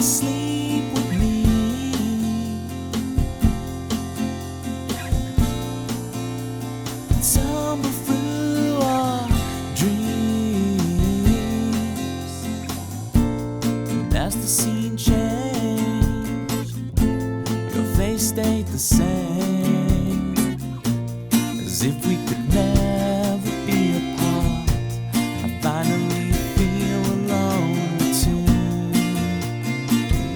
asleep with me. Tumble through our dreams, and as the scene changed, your face stayed the same, as if we could never be apart. I finally feel alone too,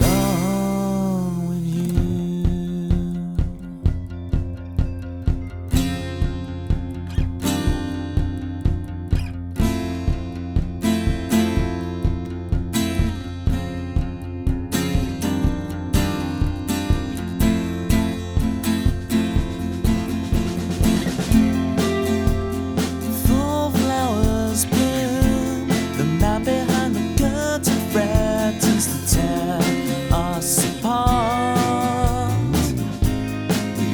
alone with you. Full flowers bloom, the man behind the curtain threatens to tear us apart.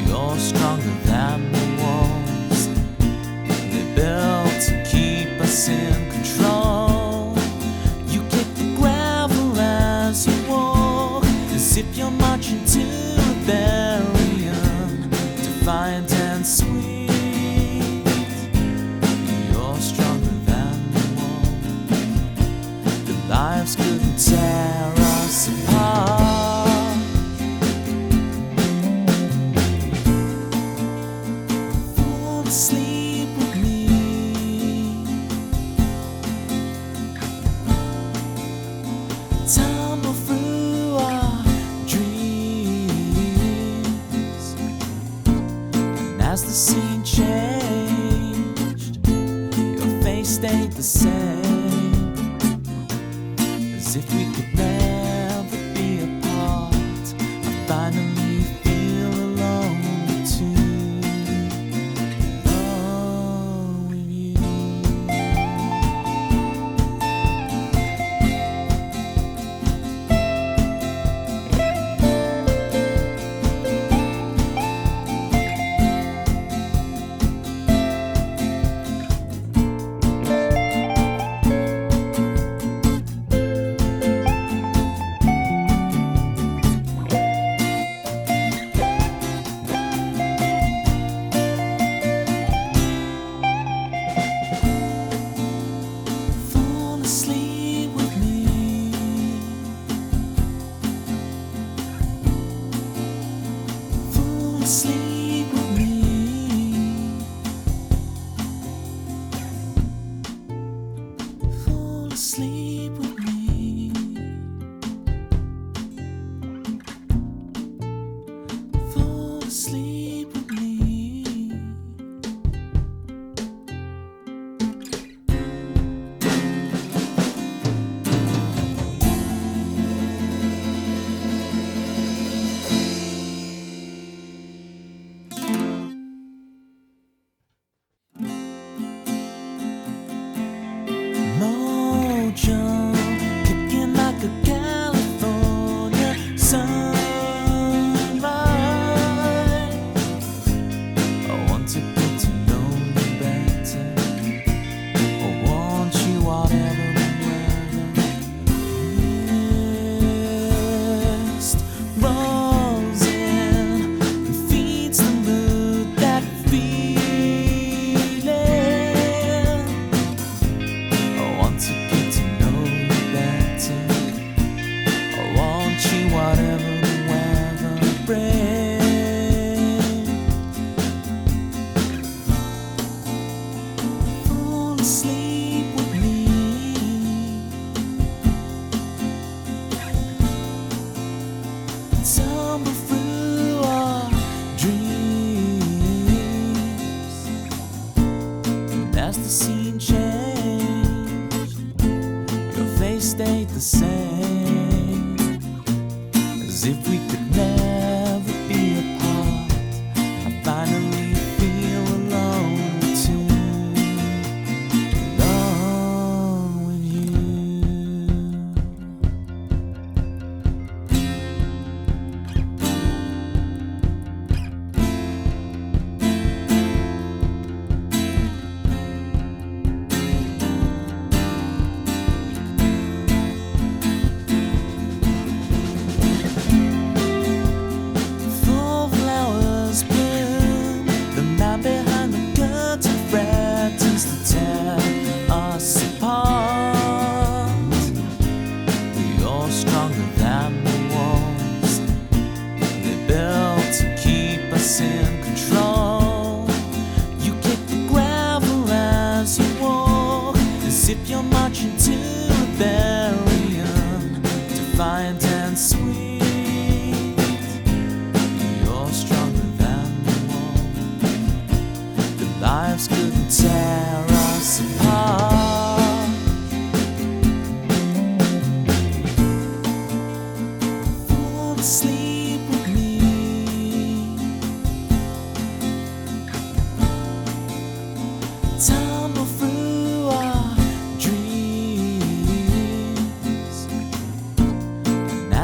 You're stronger than the walls they built to keep us in control. You kick the gravel as you walk, as if you're marching to rebellion, defiant and sweet. You're stronger than the wall. The lives couldn't tear us apart. Fall asleep with me. Tumble through our dreams, and as the scene changed, your face stayed the same, as if we could never be apart. I finally feel alone too, alone with you. Fall asleep with me. Fall asleep with me. Fall asleep with me. Fall asleep with me. Mojo, kicking like a California sunrise. I want to get to know you better. I want you whatever the weather. Mist rolls in and feeds the mood, that feeling. I want to get to know you better. I want you whatever the weather brings. Fall asleep with me. Tumble through our dreams, and as the scene changed, your face stayed the same, as if we could never be apart. I finally feel alone too, alone with you.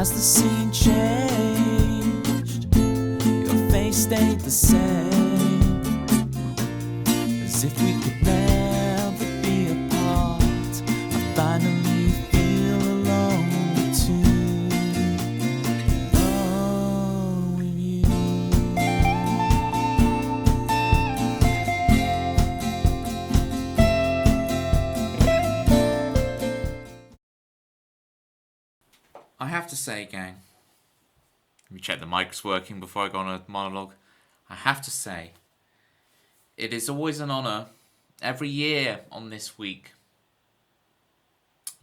Has the scene changed? Your face stayed the same, as if we could never be apart. I finally feel alone too, alone with you. I have to say, gang, let me check the mic's working before I go on a monologue. I have to say, it is always an honour every year on this week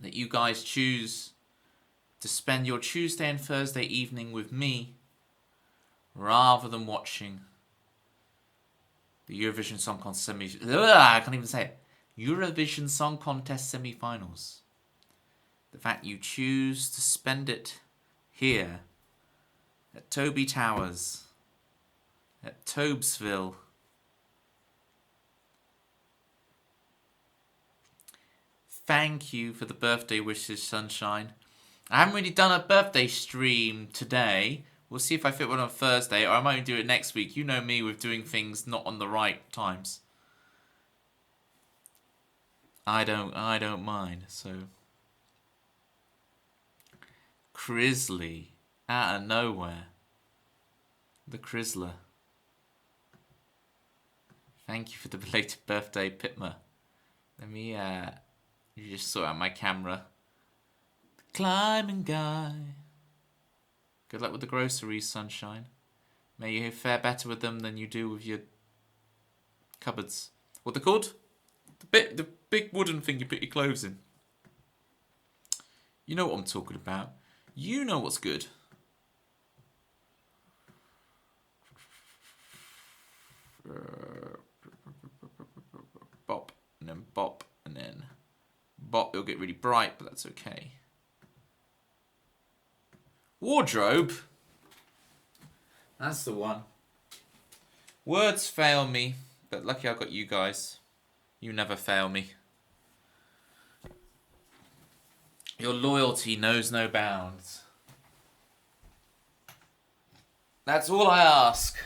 that you guys choose to spend your Tuesday and Thursday evening with me rather than watching the Eurovision Song Contest I can't even say it. Eurovision Song Contest semi-finals. The fact you choose to spend it here at Toby Towers, at Tobesville. Thank you for the birthday wishes, Sunshine. I haven't really done a birthday stream today. We'll see if I fit one on Thursday, or I might do it next week. You know me with doing things not on the right times. I don't mind, so... Crisley, out of nowhere. The Crisler. Thank you for the belated birthday, Pitma. Let me you just sort out my camera. The climbing guy. Good luck with the groceries, Sunshine. May you fare better with them than you do with your cupboards. What they're called? The big wooden thing you put your clothes in. You know what I'm talking about. You know what's good. Bop, and then bop, and then bop. It'll get really bright, but that's okay. Wardrobe. That's the one. Words fail me, but lucky I got you guys. You never fail me. Your loyalty knows no bounds. That's all I ask.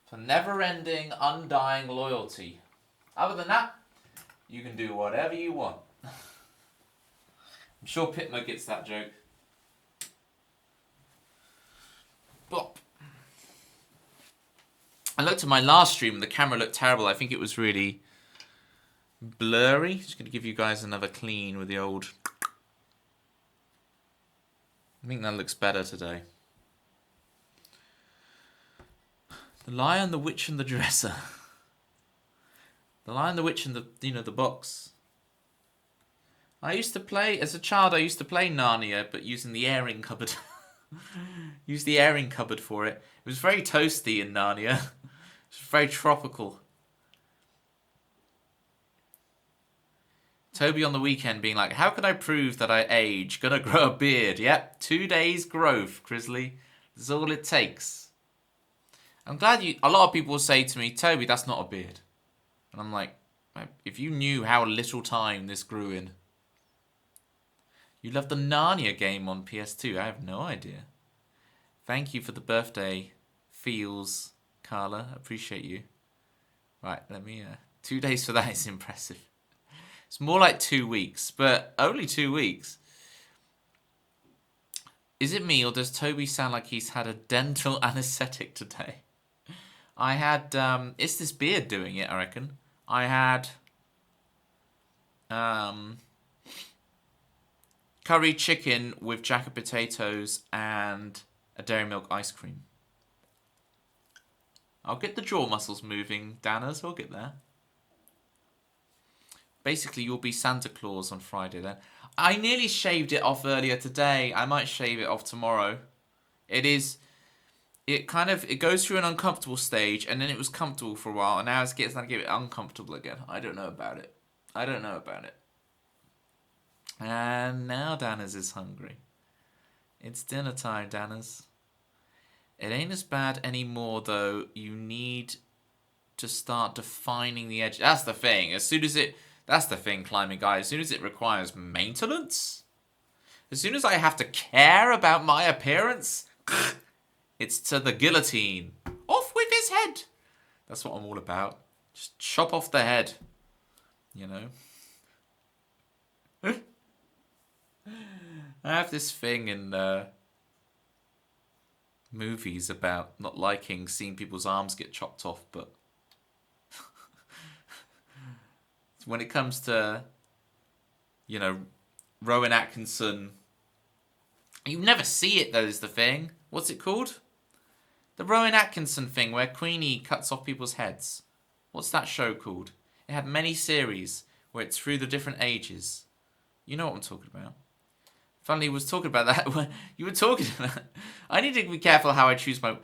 For never-ending, undying loyalty. Other than that, you can do whatever you want. I'm sure Pitma gets that joke. Bop. I looked at my last stream and the camera looked terrible. I think it was really blurry. Just going to give you guys another clean with the old... I think that looks better today. The Lion, the Witch and the Dresser. The Lion, the Witch and the, the box. I used to play, as a child, I used to play Narnia, but using the airing cupboard. Use the airing cupboard for it. It was very toasty in Narnia. It was very tropical. Toby on the weekend being like, how can I prove that I age? Gonna grow a beard. Yep, 2 days growth, Crisley. That's all it takes. I'm glad a lot of people will say to me, Toby, that's not a beard. And I'm like, if you knew how little time this grew in. You love the Narnia game on PS2. I have no idea. Thank you for the birthday feels, Carla. Appreciate you. Right, let me... 2 days for that is impressive. It's more like 2 weeks, but only 2 weeks. Is it me, or does Toby sound like he's had a dental anaesthetic today? I had... it's this beard doing it, I reckon. I had... curry chicken with jacket potatoes and a dairy milk ice cream. I'll get the jaw muscles moving, Danners. I'll get there. Basically, you'll be Santa Claus on Friday then. I nearly shaved it off earlier today. I might shave it off tomorrow. It goes through an uncomfortable stage, and then it was comfortable for a while, and now it's getting to get uncomfortable again. I don't know about it. And now Danners is hungry. It's dinner time, Danners. It ain't as bad anymore, though. You need to start defining the edge. That's the thing. That's the thing, climbing guy. As soon as it requires maintenance, As soon as I have to care about my appearance, it's to the guillotine. Off with his head. That's what I'm all about. Just chop off the head. You know? I have this thing in movies about not liking seeing people's arms get chopped off, but when it comes to, you know, Rowan Atkinson, you never see it though, is the thing. What's it called? The Rowan Atkinson thing where Queenie cuts off people's heads. What's that show called? It had many series where it's through the different ages. You know what I'm talking about. Funnily, was talking about that when you were talking about that. I need to be careful how I choose my...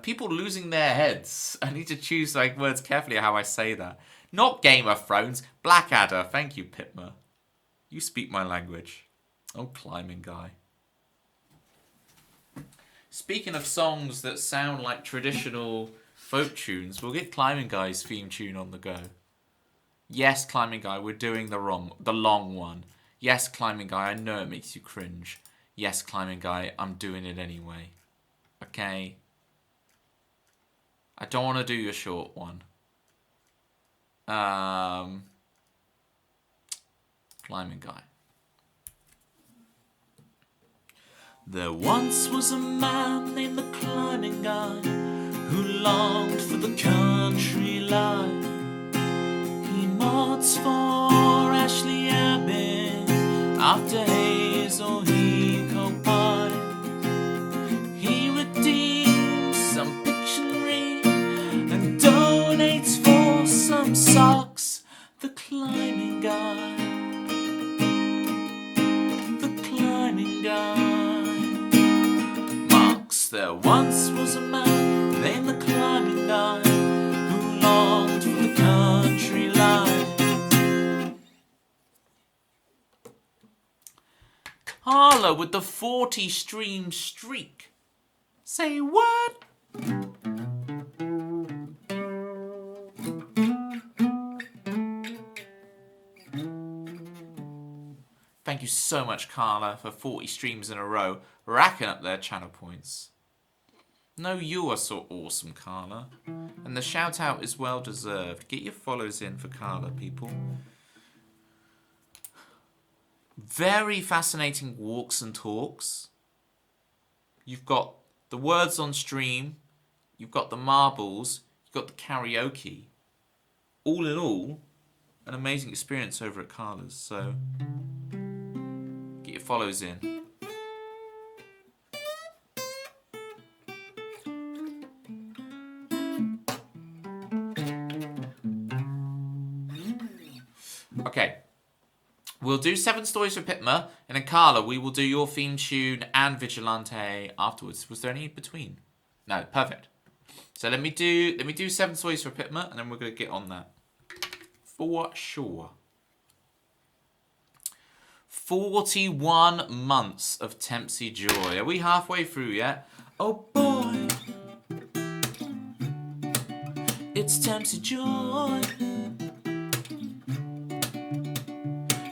people losing their heads. I need to choose like words carefully how I say that. Not Game of Thrones. Blackadder. Thank you, Pitma. You speak my language. Oh, climbing guy. Speaking of songs that sound like traditional folk tunes, we'll get Climbing Guy's theme tune on the go. Yes, Climbing Guy, we're doing the long one. Yes, Climbing Guy, I know it makes you cringe. Yes, Climbing Guy, I'm doing it anyway. Okay? I don't want to do your short one. Climbing Guy. There once was a man named the Climbing Guy who longed for the country life. He mods for Ashley Abbey after Hazel he co-pies. He redeems some Pictionary and donates for some socks. The Climbing Guy. The Climbing Guy. There once was a man named the Climbing Guy who longed for the country life. Carla with the 40 stream streak. Say what? Thank you so much, Carla, for 40 streams in a row, racking up their channel points. No, you are so awesome, Carla. And the shout out is well deserved. Get your follows in for Carla, people. Very fascinating walks and talks. You've got the words on stream. You've got the marbles. You've got the karaoke. All in all, an amazing experience over at Carla's. So, get your follows in. Okay, we'll do 7 stories for Pitma, and then Carla, we will do your theme tune and Vigilante afterwards. Was there any in between? No, perfect. So let me do 7 stories for Pitma, and then we're gonna get on that for sure. 41 months of Tempsy Joy. Are we halfway through yet? Oh boy, it's Tempsy Joy.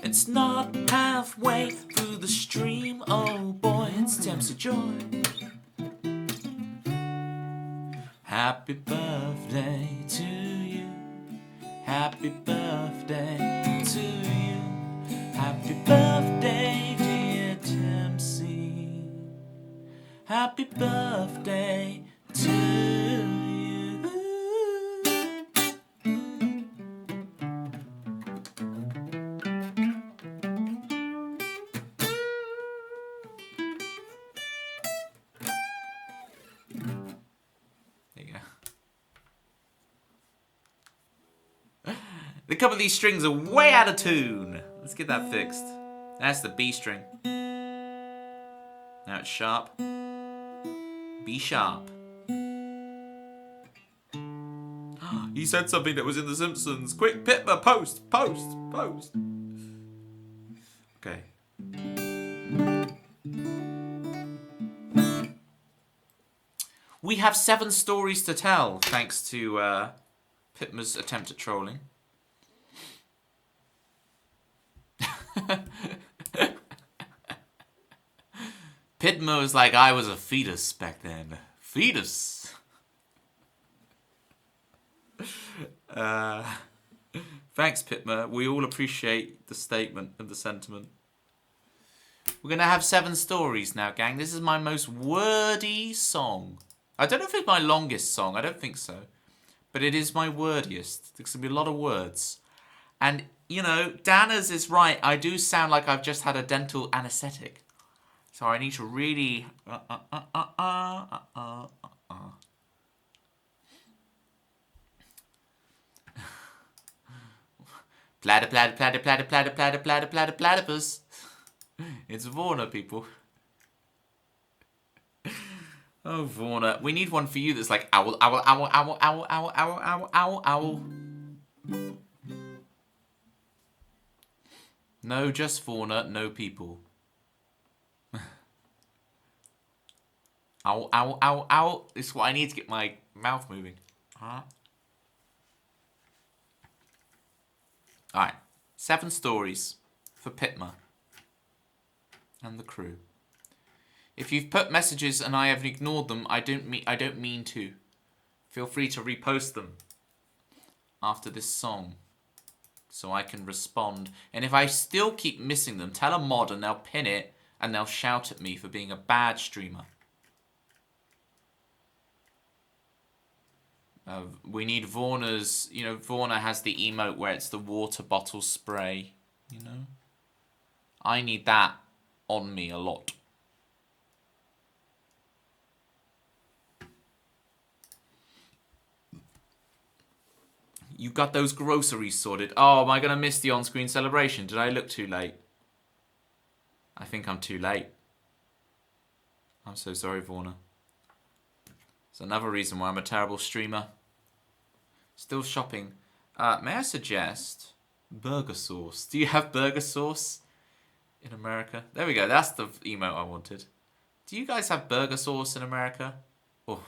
It's not halfway through the stream, oh boy, it's Tempsy Joy. Happy birthday to you. Happy birthday to you. Happy birthday, dear Tempsy. Happy birthday to you. A couple of these strings are way out of tune. Let's get that fixed. That's the B string. Now it's sharp. B sharp. He said something that was in The Simpsons. Quick, Pitma, post. Okay. We have 7 stories to tell, thanks to Pitma's attempt at trolling. Pitmo was like, I was a fetus back then. Fetus. Thanks, Pitmo. We all appreciate the statement and the sentiment. We're going to have 7 stories now, gang. This is my most wordy song. I don't know if it's my longest song. I don't think so. But it is my wordiest. There's going to be a lot of words. And, you know, Dana's is right. I do sound like I've just had a dental anesthetic. So I need to really... Platter, platter, platter, platter, platter, platter, platter, platter, platypus. It's Warner, people. Oh, Warner. We need one for you that's like owl, owl, owl, owl, owl, owl, owl, owl, owl, owl. No, just Warner, no people. Ow, ow, ow, ow. This is what I need to get my mouth moving. Alright. 7 stories for Pitma and the crew. If you've put messages and I have ignored them, I don't mean to. Feel free to repost them after this song so I can respond. And if I still keep missing them, tell a mod and they'll pin it and they'll shout at me for being a bad streamer. We need Vorna's, you know, Vorna has the emote where it's the water bottle spray, you know. I need that on me a lot. You got those groceries sorted. Oh, am I going to miss the on-screen celebration? Did I look too late? I think I'm too late. I'm so sorry, Vorna. It's another reason why I'm a terrible streamer. Still shopping. May I suggest burger sauce? Do you have burger sauce in America? There we go. That's the emote I wanted. Do you guys have burger sauce in America? Oh.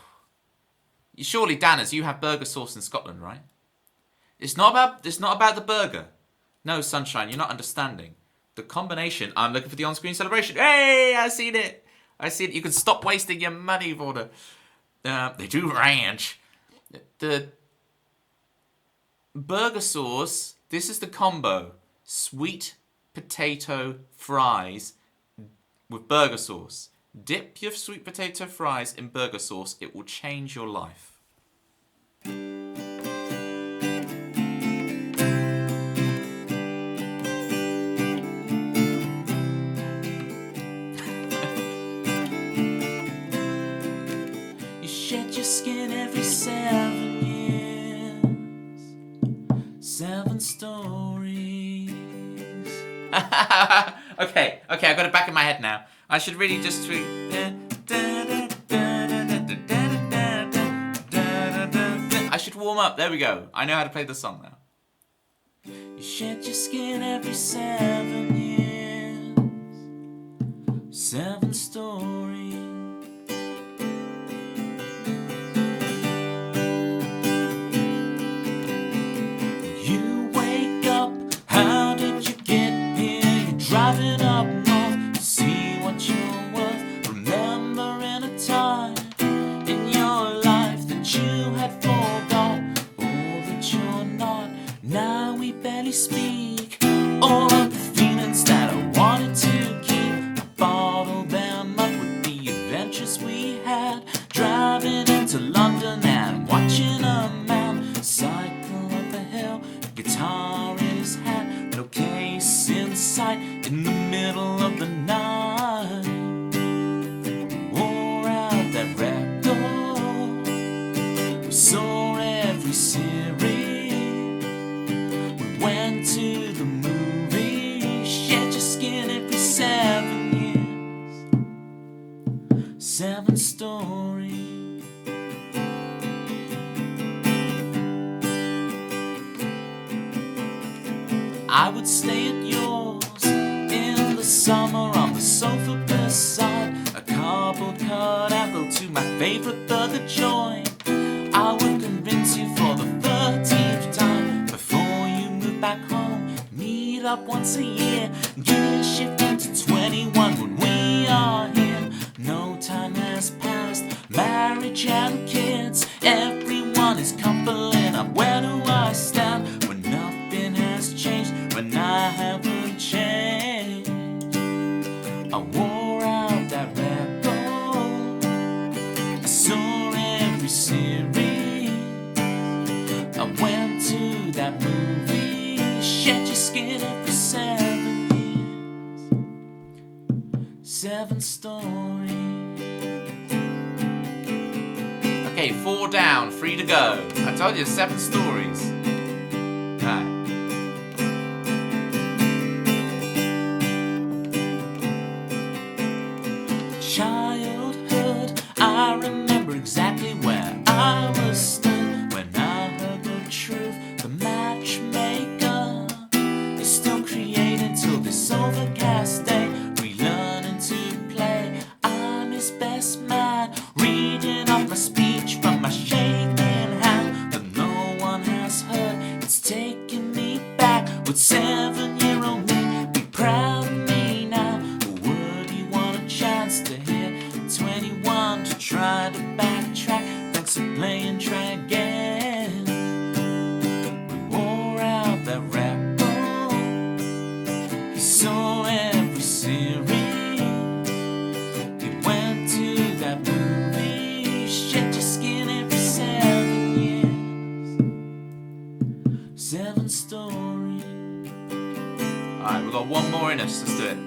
Surely, Danners, you have burger sauce in Scotland, right? It's not about the burger. No, Sunshine, you're not understanding. The combination. I'm looking for the on-screen celebration. Hey, I seen it. I see it. You can stop wasting your money for they do ranch. The burger sauce, this is the combo. Sweet potato fries with burger sauce. Dip your sweet potato fries in burger sauce. It will change your life. Shed your skin every 7 years. 7 stories. Okay, I got it back in my head now. I should really just tweet. I should warm up. There we go. I know how to play the song now. You shed your skin every 7 years. 7 stories. Driving up north to see what you're worth. Remembering a time in your life that you had forgot, all that you're not. Now we barely speak. All of the feelings that I wanted to keep, I bottled them up with the adventures we had. Driving into London and watching a man cycle up a hill, guitar in his hand, no case in sight. In the middle of the night, wore out that record. We saw every series. We went to the movies. Shed your skin every 7 years. 7 stories. I would stay at yours summer on the sofa beside a cardboard cutout to my favorite burger joint. I would convince you for the 13th time before you move back home. Meet up once a year, gear shifting to 21 when we are here. I wore out that record. I saw every series. I went to that movie. Shed your skin every 7 years. 7 stories. Okay, 4 down, 3 to go. I told you, 7 stories. Right. Childhood, I remember exactly where I was stood when I heard the truth. The matchmaker is still creating till this overcast day. Relearning to play. I'm his best man, reading off my speech from my shaking hand that no one has heard. It's taking me back. Would 7-year-old me be proud of me now? Or would he want a chance to hear 21 to try to backtrack? Thanks for playing try again. We wore out that record. He saw every series. He went to that movie. Shed your skin every 7 years. 7 stories. Alright, we've got one more in us. Let's do it.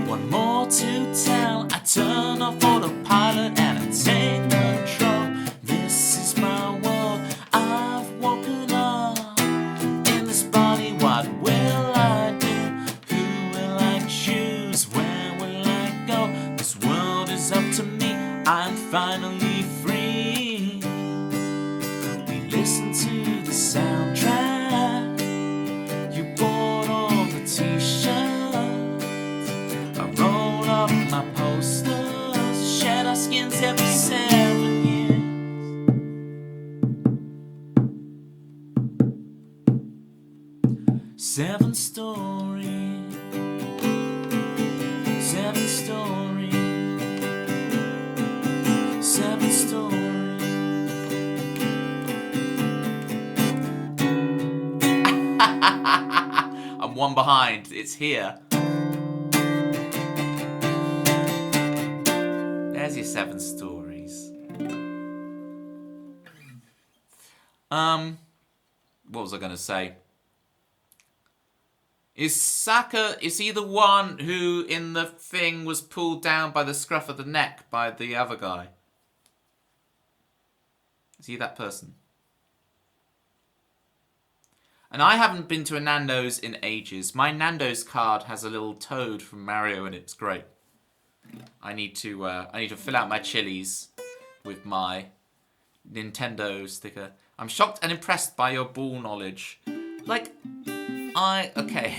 One more to tell. I turn off autopilot and I take control. This is my world. I've woken up in this body. What will I do? Who will I choose? Where will I go? This world is up to me. I'm finally free. We listen to the soundtrack. You bought all the t-shirts. I roll up my posters. Shed our skins every 7 years. 7 stories. 7 stories. 7 stories. I'm one behind. It's here. There's your 7 stories. What was I gonna say? Is he the one who in the thing was pulled down by the scruff of the neck by the other guy? Is he that person? And I haven't been to a Nando's in ages. My Nando's card has a little toad from Mario and it's great. I need to fill out my chilies with my Nintendo sticker. I'm shocked and impressed by your ball knowledge. Okay.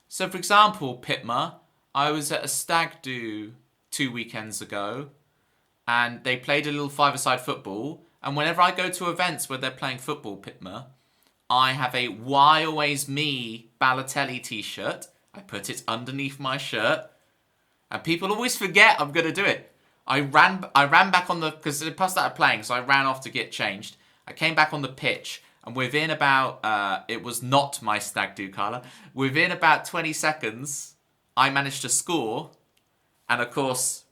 So for example, Pitma, I was at a stag do 2 weekends ago and they played a little 5-a-side football. And whenever I go to events where they're playing football, Pitma, I have a Why Always Me Balotelli t-shirt. I put it underneath my shirt. And people always forget I'm going to do it. I ran back on because the past that I'm playing, so I ran off to get changed. I came back on the pitch, and within about, it was not my stag do colour, within about 20 seconds, I managed to score. And of course,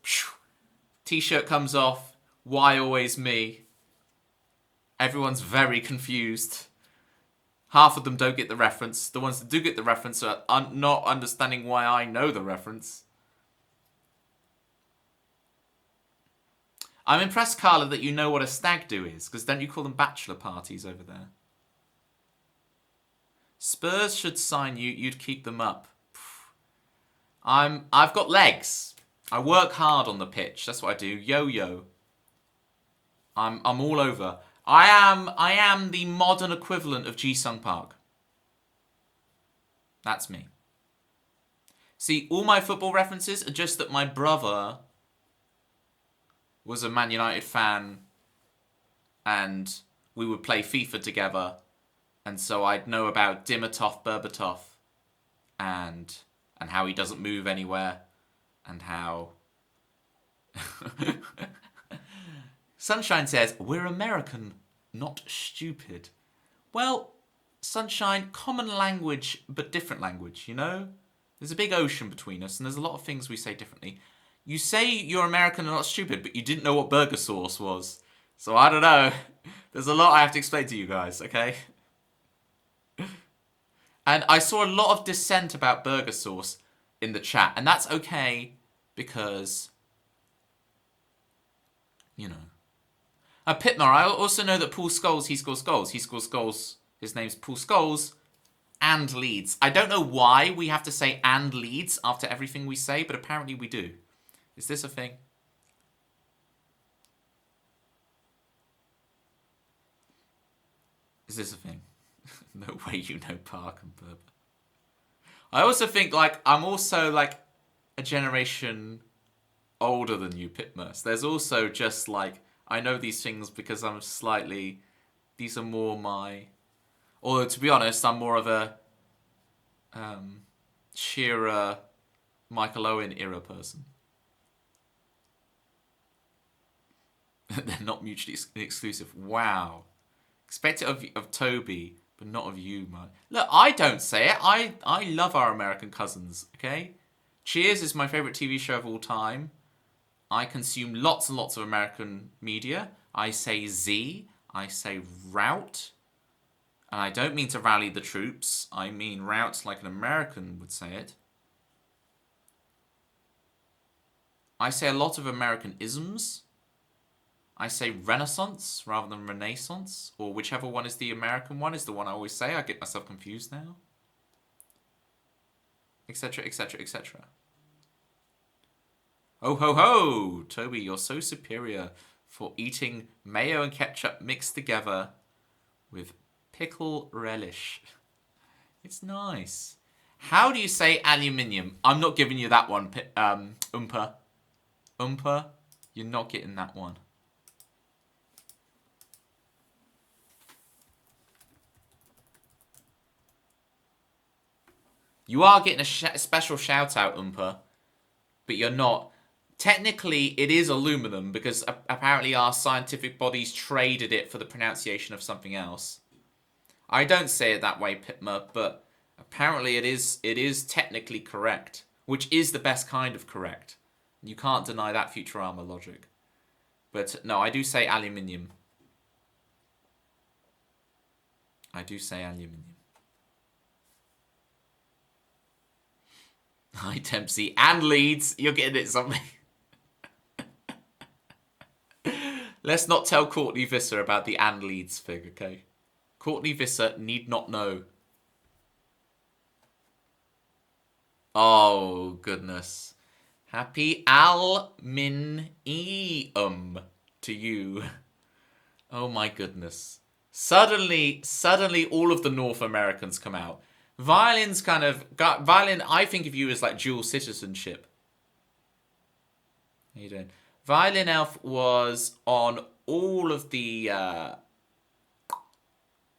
t-shirt comes off, Why Always Me. Everyone's very confused. Half of them don't get the reference. The ones that do get the reference are not understanding why I know the reference. I'm impressed, Carla, that you know what a stag do is, because don't you call them bachelor parties over there? Spurs should sign you. You'd keep them up. I've got legs. I work hard on the pitch. That's what I do. Yo-yo. I'm all over. I am the modern equivalent of Ji-Sung Park. That's me. See, all my football references are just that my brother was a Man United fan and we would play FIFA together. And so I'd know about Dimitrov Berbatov and how he doesn't move anywhere and how... Sunshine says, we're American, not stupid. Well, Sunshine, common language, but different language, you know? There's a big ocean between us, and there's a lot of things we say differently. You say you're American and not stupid, but you didn't know what burger sauce was. So I don't know. There's a lot I have to explain to you guys, okay? And I saw a lot of dissent about burger sauce in the chat, and that's okay because, you know. Pitmar, I also know that Paul Scholes, he scores goals. He scores goals. His name's Paul Scholes and Leeds. I don't know why we have to say and Leeds after everything we say, but apparently we do. Is this a thing? Is this a thing? No way you know Park and Berber. I also think, like, I'm also, like, a generation older than you, Pitmers. There's also just, like, I know these things because I'm slightly... These are more my... Although, to be honest, I'm more of a Shearer, Michael Owen era person. They're not mutually exclusive. Wow. Expect it of Toby, but not of you, man. Look, I don't say it. I love our American cousins, okay? Cheers is my favourite TV show of all time. I consume lots and lots of American media. I say Z. I say route. And I don't mean to rally the troops. I mean route like an American would say it. I say a lot of American isms. I say Renaissance rather than Renaissance, or whichever one is the American one is the one I always say. I get myself confused now. Etc, etc, etc. Ho ho ho! Toby, you're so superior for eating mayo and ketchup mixed together with pickle relish. It's nice. How do you say aluminium? I'm not giving you that one, Oompa. Oompa, you're not getting that one. You are getting a special shout out, Oompa, but you're not. Technically, it is aluminum because apparently our scientific bodies traded it for the pronunciation of something else. I don't say it that way, Pitma, but apparently it is technically correct, which is the best kind of correct. You can't deny that Futurama logic. But no, I do say aluminium. I do say aluminium. Hi, Tempsy. And Leeds. You're getting it something. Let's not tell Courtney Visser about the and Leeds thing, okay? Courtney Visser need not know. Oh, goodness. Happy Aluminium to you. Oh, my goodness. Suddenly, all of the North Americans come out. Violin's kind of... Violin, I think of you as like dual citizenship. How you doing? Violin Elf was on all of the...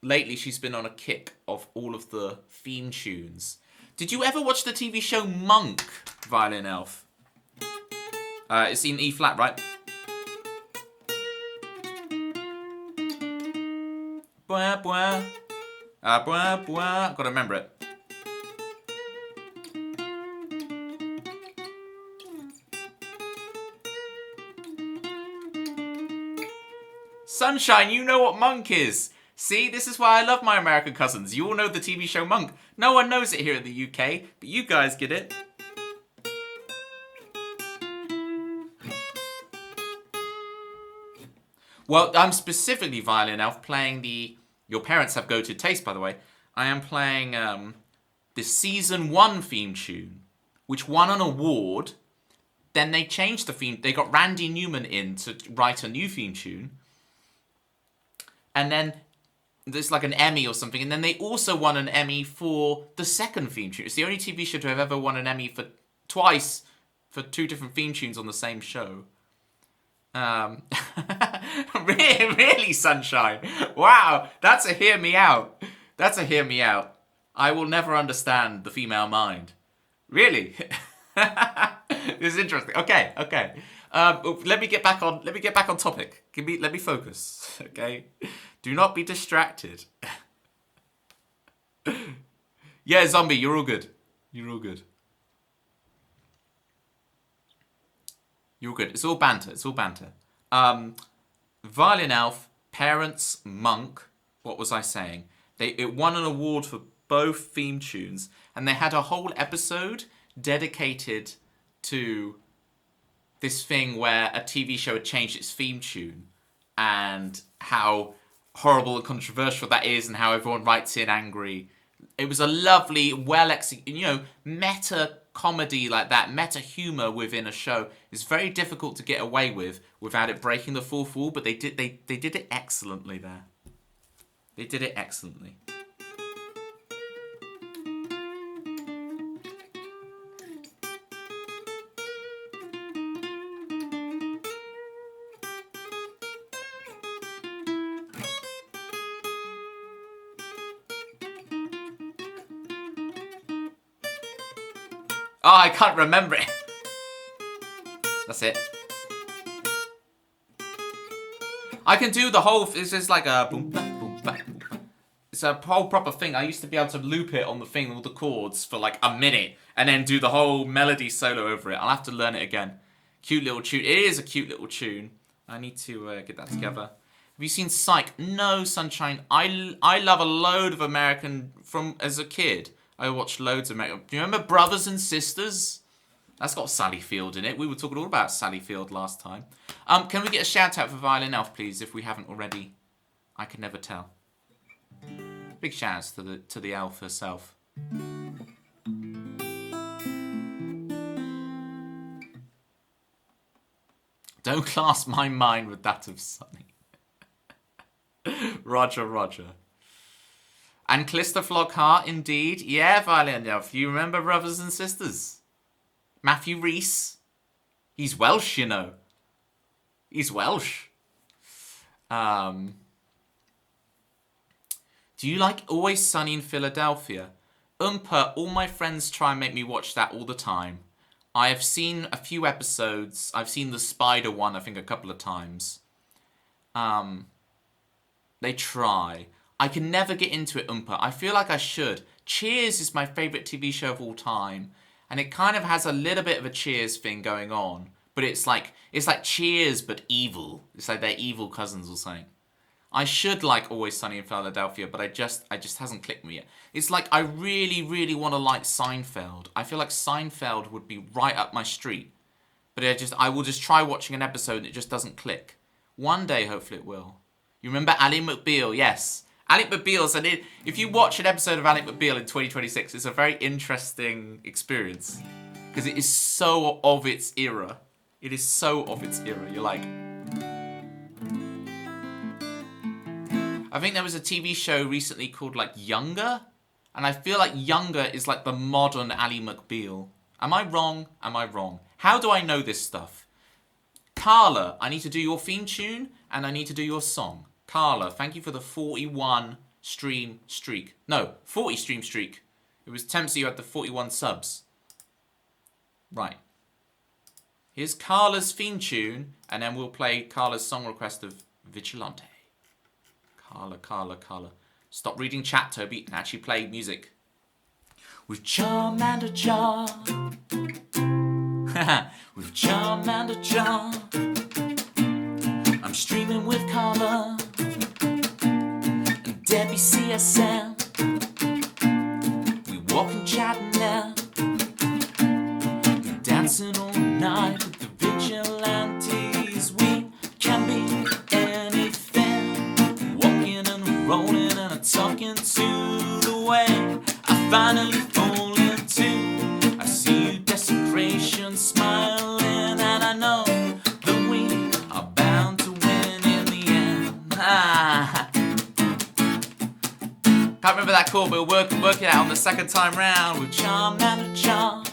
lately, she's been on a kick of all of the theme tunes. Did you ever watch the TV show Monk, Violin Elf? It's in E flat, right? Bwah, bwah. Bwah, bwah. Gotta remember it. Sunshine, you know what Monk is. See, this is why I love my American cousins. You all know the TV show Monk. No one knows it here in the UK, but you guys get it. Well, I'm specifically Violin Elf playing the... Your parents have goated taste, by the way. I am playing the Season 1 theme tune, which won an award. Then they changed the theme. They got Randy Newman in to write a new theme tune. And then there's like an Emmy or something. And then they also won an Emmy for the second theme tune. It's the only TV show to have ever won an Emmy for twice for two different theme tunes on the same show. Really, Sunshine? Wow, that's a hear me out. That's a hear me out. I will never understand the female mind. Really? This is interesting. Okay. Let me get back on topic. Let me focus. Okay. Do not be distracted. Yeah, Zombie, you're all good. You're all good. You're all good. It's all banter. It's all banter. Violin Elf, Parents, Monk. What was I saying? It won an award for both theme tunes, and they had a whole episode dedicated to this thing where a TV show had changed its theme tune, and how horrible and controversial that is, and how everyone writes in angry. It was a lovely, well executed, meta comedy like that, meta humor within a show is very difficult to get away with without it breaking the fourth wall. But they did it excellently there. They did it excellently. Oh, I can't remember it. That's it. I can do the whole. It's just like a boom, ba, boom, ba, boom, ba. It's a whole proper thing. I used to be able to loop it on the thing, all the chords for like a minute, and then do the whole melody solo over it. I'll have to learn it again. Cute little tune. It is a cute little tune. I need to get that together. Have you seen Psych? No, Sunshine. I love a load of American from as a kid. I watched loads of American. Do you remember Brothers and Sisters? That's got Sally Field in it. We were talking all about Sally Field last time. Can we get a shout out for Violin Elf, please, if we haven't already? I can never tell. Big shout outs to the elf herself. Don't class my mind with that of Sunny. Roger, Roger. And Calista Flockhart, indeed. Yeah, Violin Elf. You remember Brothers and Sisters? Matthew Rhys. He's Welsh, you know. He's Welsh. Do you like Always Sunny in Philadelphia? All my friends try and make me watch that all the time. I have seen a few episodes. I've seen the spider one, I think, a couple of times. They try. I can never get into it, I feel like I should. Cheers is my favourite TV show of all time. And it kind of has a little bit of a Cheers thing going on. But it's like Cheers but evil. It's like they're evil cousins or something. I should like Always Sunny in Philadelphia, but I just hasn't clicked me yet. It's like I really, really want to like Seinfeld. I feel like Seinfeld would be right up my street. But I will just try watching an episode and it just doesn't click. One day, hopefully it will. You remember Ally McBeal? Yes. Ally McBeal, and if you watch an episode of Ally McBeal in 2026, it's a very interesting experience. Because it is so of its era. It is so of its era. You're like... I think there was a TV show recently called, like, Younger. And I feel like Younger is like the modern Ally McBeal. Am I wrong? Am I wrong? How do I know this stuff? Carla, I need to do your theme tune, and I need to do your song. Carla, thank you for the 41 stream streak. No, 40 stream streak. It was Tempsy who had the 41 subs. Right. Here's Carla's theme tune, and then we'll play Carla's song request of Vigilante. Carla. Stop reading chat, Toby, and actually play music. With charm and a jar. With charm and a jar. I'm streaming with Carla. Debbie CSM. We walking, chatting now. We dancing all night with the vigilantes. We can be anything. Walking and rolling and talking to the way I finally fall into. I see you desecration smiling, and I know that we are bound to win in the end. Can't remember that chord, but we'll work it out on the second time round. With charm and a charm.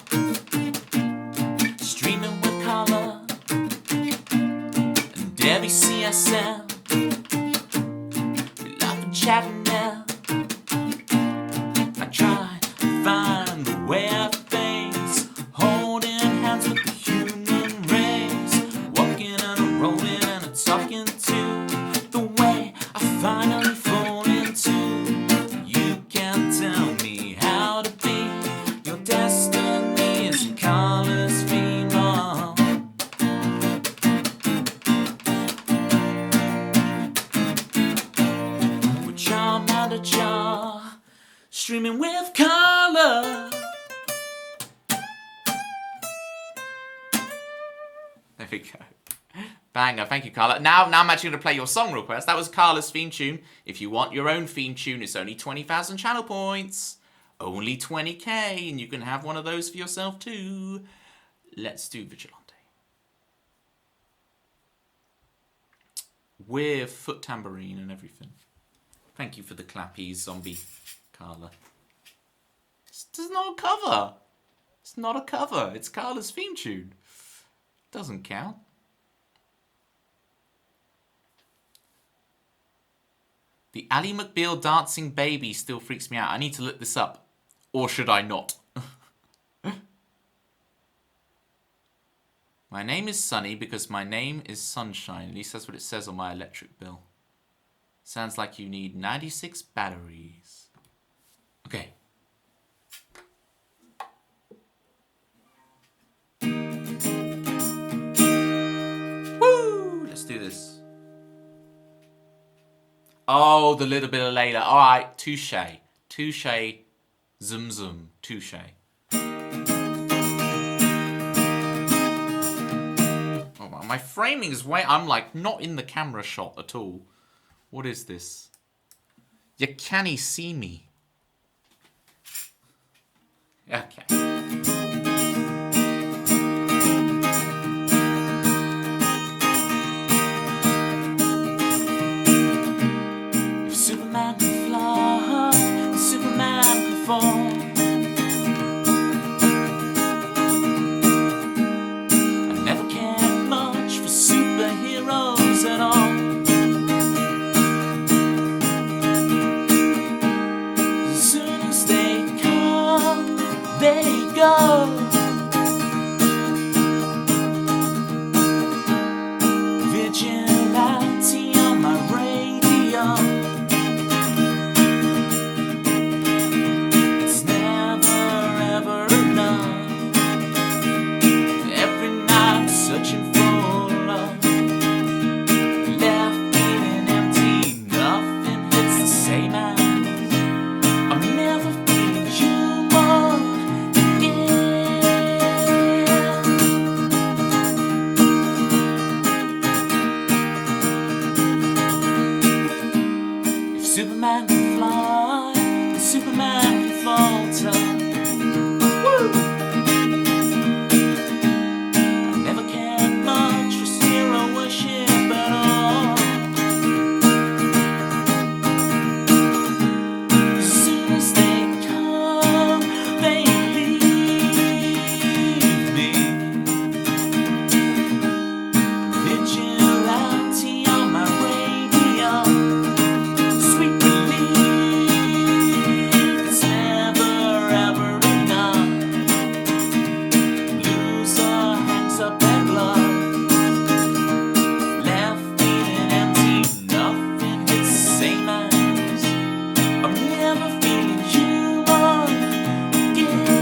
Streaming with Carla. And Debbie CSM. We laugh and chat now. I try to find the way of things. Holding hands with the human race. Walking and a rolling and a talking to the way I finally fall into. You can't tell we go. Banger. Thank you, Carla. Now I'm actually going to play your song request. That was Carla's theme tune. If you want your own theme tune, it's only 20,000 channel points. Only 20k, and you can have one of those for yourself too. Let's do Vigilante. With foot tambourine and everything. Thank you for the clappies, zombie Carla. It's not a cover. It's not a cover. It's Carla's theme tune. Doesn't count. The Ally McBeal dancing baby still freaks me out. I need to look this up. Or should I not? My name is Sunny because my name is Sunshine. At least that's what it says on my electric bill. Sounds like you need 96 batteries. Okay. Woo! Let's do this. Oh, the little bit of Layla. All right, touche. Touche. Zoom zoom. Touche. Oh, my framing is way... I'm like not in the camera shot at all. What is this? You can't see me. Okay. If Superman could fly, Superman could fall. I never cared much for superheroes at all. As soon as they come, they go. Vigilante on my radio. It's never ever enough. Every night I'm searching for love. Left feeling empty, nothing hits the same as. I'm never feeling human again. If Superman can fly, then Superman can falter. Woo! I never cared much for hero worship at all. As soon as they come, they leave me. Vigilante on my radio. Sweet relief. It's never ever enough. Loser hangs up their gloves. Left feeling empty, nothing hits the same as. I'm never feeling human again.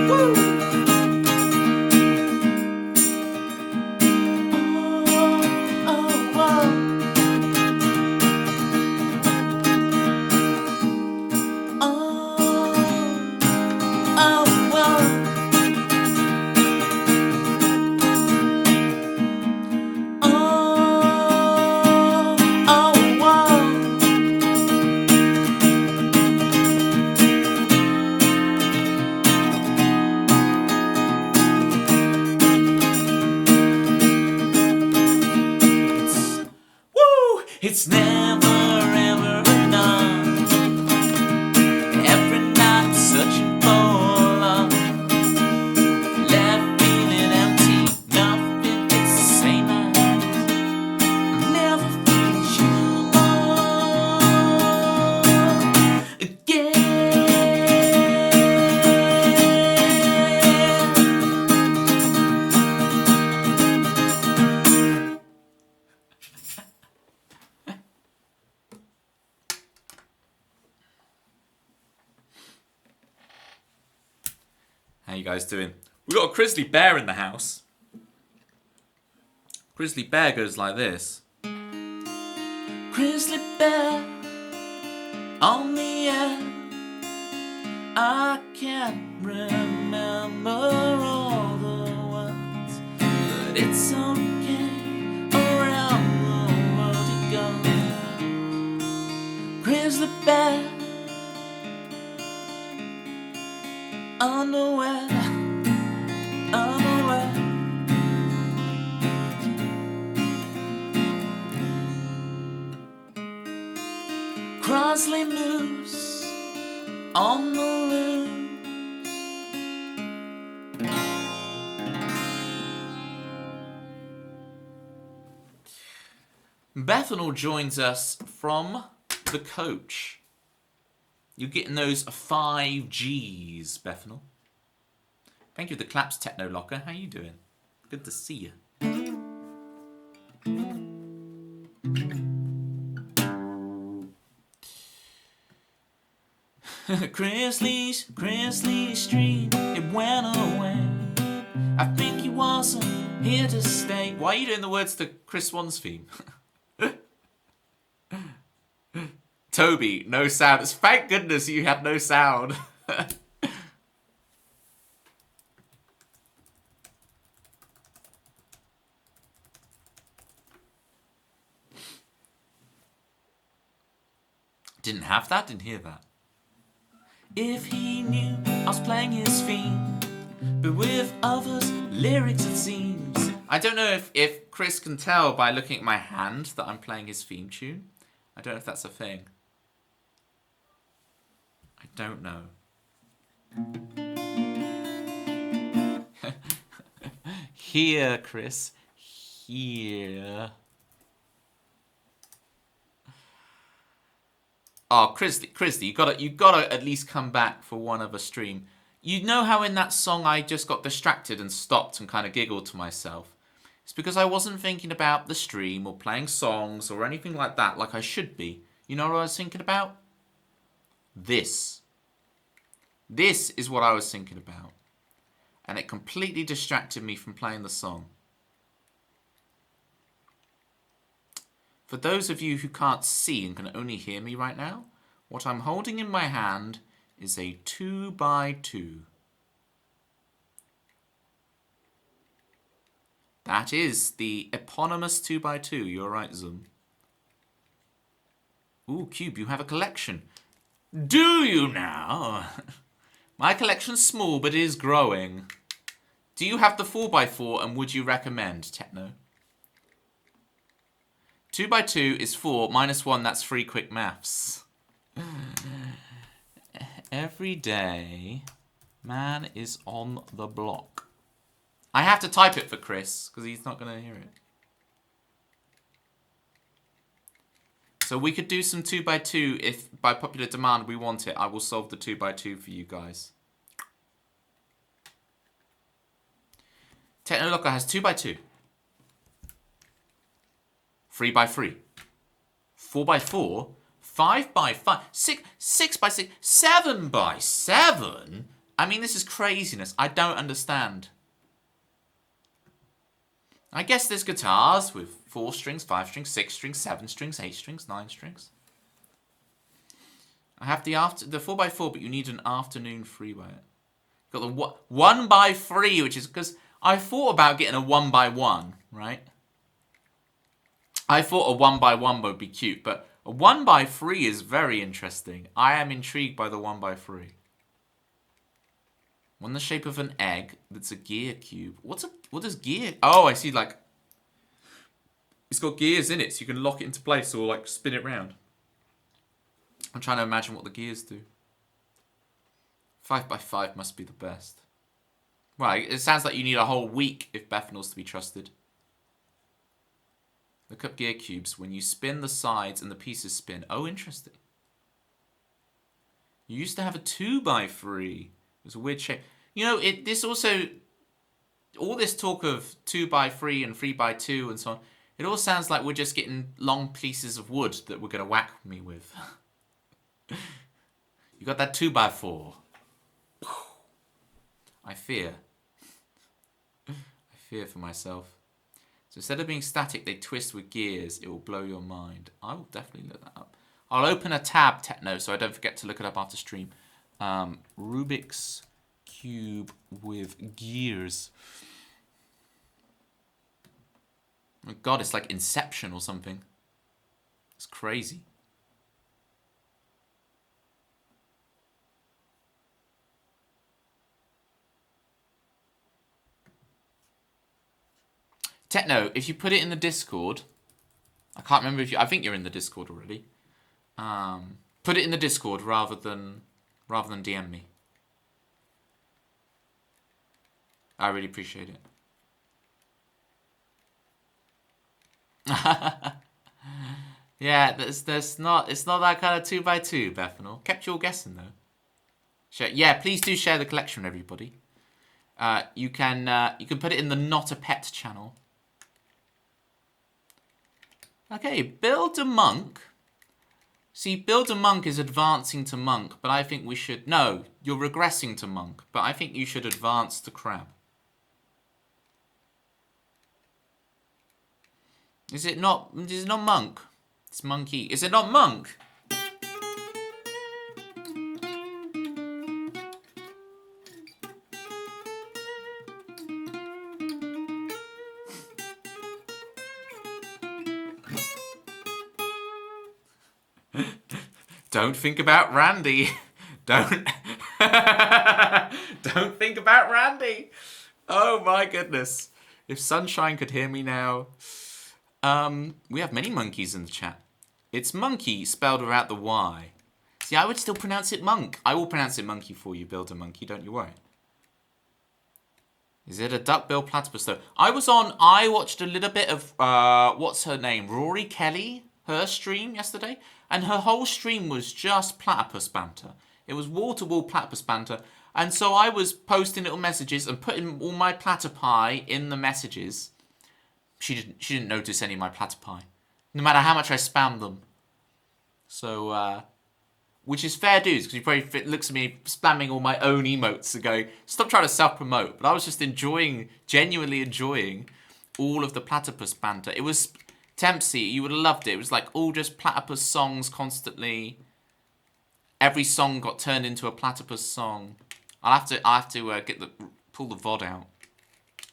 Woo! Oh, oh, oh. Oh, oh, oh. Woo! It's never ever enough. Every night I'm searching for love. Left feeling empty, nothing hits the same as. I'm never feeling human again. How you guys doing? We got a grizzly bear in the house. Grizzly bear goes like this. Grizzly bear on the air. I can't remember all the ones, but it's okay. Around the world it goes. Grizzly bear, underwear, underwear. Crosley moose on the loose. Bethanol joins us from the coach. You're getting those 5 Gs, Bethanol. Thank you for the claps, Techno Locker. How you doing? Good to see you. Chrisley Street, it went away. I think he wasn't here to stay. Why are you doing the words to Chris Swan's theme? Toby, no sound. Thank goodness you had no sound. Didn't have that, didn't hear that. If he knew I was playing his theme, but with others' lyrics it seems. I don't know if Chris can tell by looking at my hand that I'm playing his theme tune. I don't know if that's a thing. I don't know. Here, Chris. Here. Oh, Christy, you gotta at least come back for one other stream. You know how in that song I just got distracted and stopped and kind of giggled to myself? It's because I wasn't thinking about the stream or playing songs or anything like that like I should be. You know what I was thinking about? This. This is what I was thinking about. And it completely distracted me from playing the song. For those of you who can't see and can only hear me right now, what I'm holding in my hand is a 2x2. That is the eponymous 2x2. You're right, Zoom. Ooh, Cube, you have a collection. Do you now? My collection's small, but it is growing. Do you have the 4x4 and would you recommend, Techno? 2x2 is 4, minus 1, that's 3 quick maths. Every day, man is on the block. I have to type it for Chris, because he's not going to hear it. So we could do some 2x2 if, by popular demand, we want it. I will solve the 2x2 for you guys. Technolocker has 2x2. 3x3, 4x4, 5x5, 6x6, 7x7. I mean, this is craziness. I don't understand. I guess there's guitars with 4 strings, 5 strings, 6 strings, 7 strings, 8 strings, 9 strings. I have the 4x4, but you need an afternoon 3x. Got the 1x3, which is because I thought about getting a 1x1, right? I thought a 1x1 would be cute, but a 1x3 is very interesting. I am intrigued by the 1x3. One in the shape of an egg that's a gear cube. What is gear? Oh, I see, like, it's got gears in it, so you can lock it into place or, like, spin it round. I'm trying to imagine what the gears do. 5x5 must be the best. Right, it sounds like you need a whole week if Bethanol's to be trusted. Look up gear cubes. When you spin the sides and the pieces spin. Oh, interesting. You used to have a 2x3. It was a weird shape. You know, this also... All this talk of 2x3 and 3x2 and so on, it all sounds like we're just getting long pieces of wood that we're going to whack me with. You got that 2x4. I fear. I fear for myself. So instead of being static, they twist with gears. It will blow your mind. I will definitely look that up. I'll open a tab, Techno, so I don't forget to look it up after stream. Rubik's Cube with gears. Oh God, it's like Inception or something. It's crazy. Techno, if you put it in the Discord, I can't remember if you. I think you're in the Discord already. Put it in the Discord rather than DM me. I really appreciate it. Yeah, it's not that kind of 2x2, Bethanol. Kept you all guessing though. Sure. Yeah, please do share the collection, everybody. You can put it in the Not a Pet channel. Okay, build a monk. See, build a monk is advancing to monk, but I think we should... No, you're regressing to monk, but I think you should advance to crab. Is it not monk? It's monkey. Is it not monk? Don't think about Randy. Don't think about Randy. Oh my goodness. If Sunshine could hear me now. We have many monkeys in the chat. It's monkey spelled without the Y. See, I would still pronounce it monk. I will pronounce it monkey for you, Builder Monkey, don't you worry. Is it a duckbill platypus though? I watched a little bit of, what's her name? Rory Kelly? Her stream yesterday? And her whole stream was just platypus banter. It was wall-to-wall platypus banter. And so I was posting little messages and putting all my platypi in the messages. She didn't notice any of my platypi. No matter how much I spammed them. So, which is fair dues, because he probably looks at me spamming all my own emotes and going, stop trying to self-promote. But I was just genuinely enjoying all of the platypus banter. It was... Tempsy, you would have loved it. It was like all just platypus songs constantly. Every song got turned into a platypus song. I have to pull the VOD out.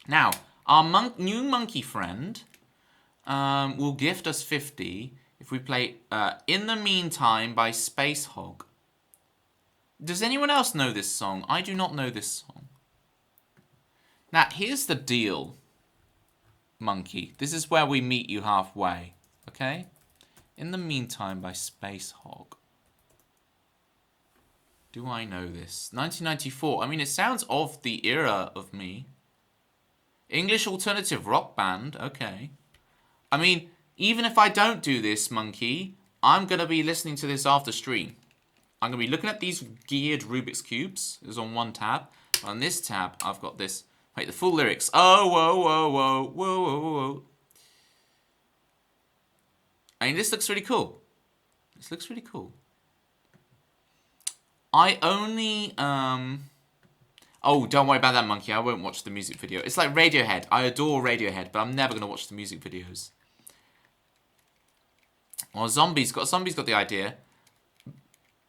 Now, our new monkey friend will gift us 50 if we play In the Meantime by Space Hog. Does anyone else know this song? I do not know this song. Now, here's the deal. Monkey. This is where we meet you halfway. Okay? In the Meantime by Space Hog. Do I know this? 1994. I mean, it sounds of the era of me. English alternative rock band. Okay. I mean, even if I don't do this, Monkey, I'm going to be listening to this after stream. I'm going to be looking at these geared Rubik's Cubes. It's on one tab. On this tab, I've got this. Wait, the full lyrics. Oh, whoa, whoa, whoa, whoa, whoa, whoa. I mean, this looks really cool. This looks really cool. I only, Oh, don't worry about that, Monkey. I won't watch the music video. It's like Radiohead. I adore Radiohead, but I'm never going to watch the music videos. Well, Zombie's got the idea.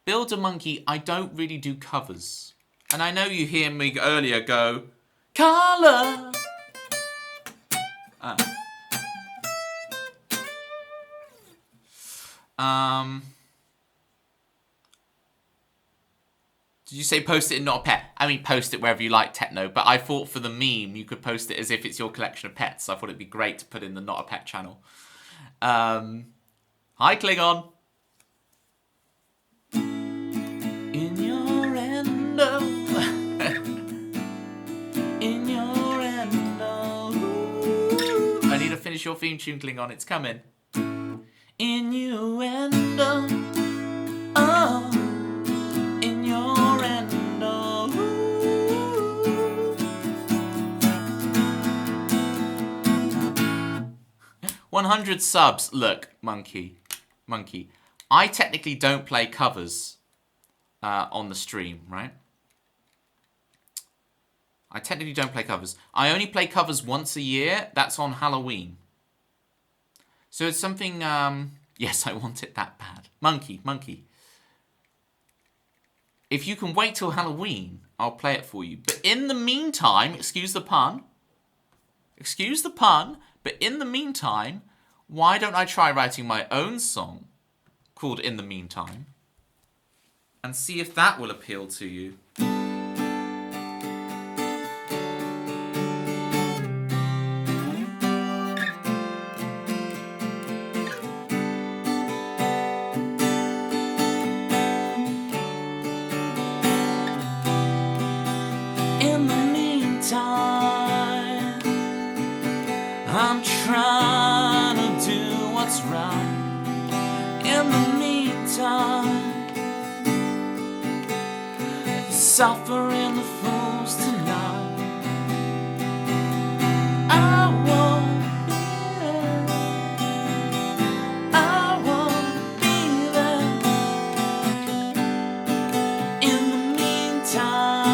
Build a Monkey, I don't really do covers. And I know you hear me earlier go... Color. Did you say post it in Not a Pet? I mean, post it wherever you like, Techno. But I thought for the meme, you could post it as if it's your collection of pets. I thought it'd be great to put in the Not a Pet channel. Hi, Klingon. In your endo. In your endo. I need to finish your theme tune, Klingon. It's coming. Innuendo. Oh. Innuendo. 100 subs. Look, Monkey. I technically don't play covers on the stream, right? I technically don't play covers. I only play covers once a year. That's on Halloween. So it's something... yes, I want it that bad. Monkey. If you can wait till Halloween, I'll play it for you. But in the meantime, excuse the pun, but in the meantime, why don't I try writing my own song called In the Meantime and see if that will appeal to you. In the meantime, I'm trying to do what's right. In the meantime, suffering the fools tonight. I won't be there. In the meantime,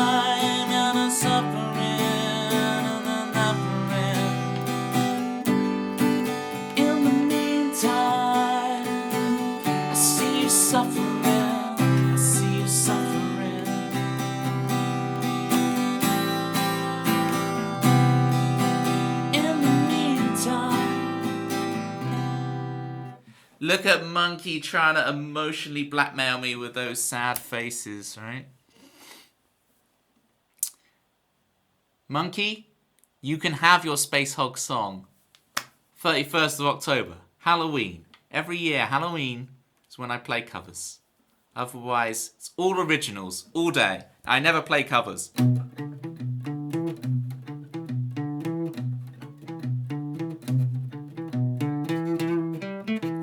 and I'm suffering and I'm suffering. In the meantime, I see you suffering. I see you suffering. Look at Monkey trying to emotionally blackmail me with those sad faces, right? Monkey, you can have your Space Hog song. 31st of October, Halloween. Every year, Halloween is when I play covers. Otherwise, it's all originals, all day. I never play covers.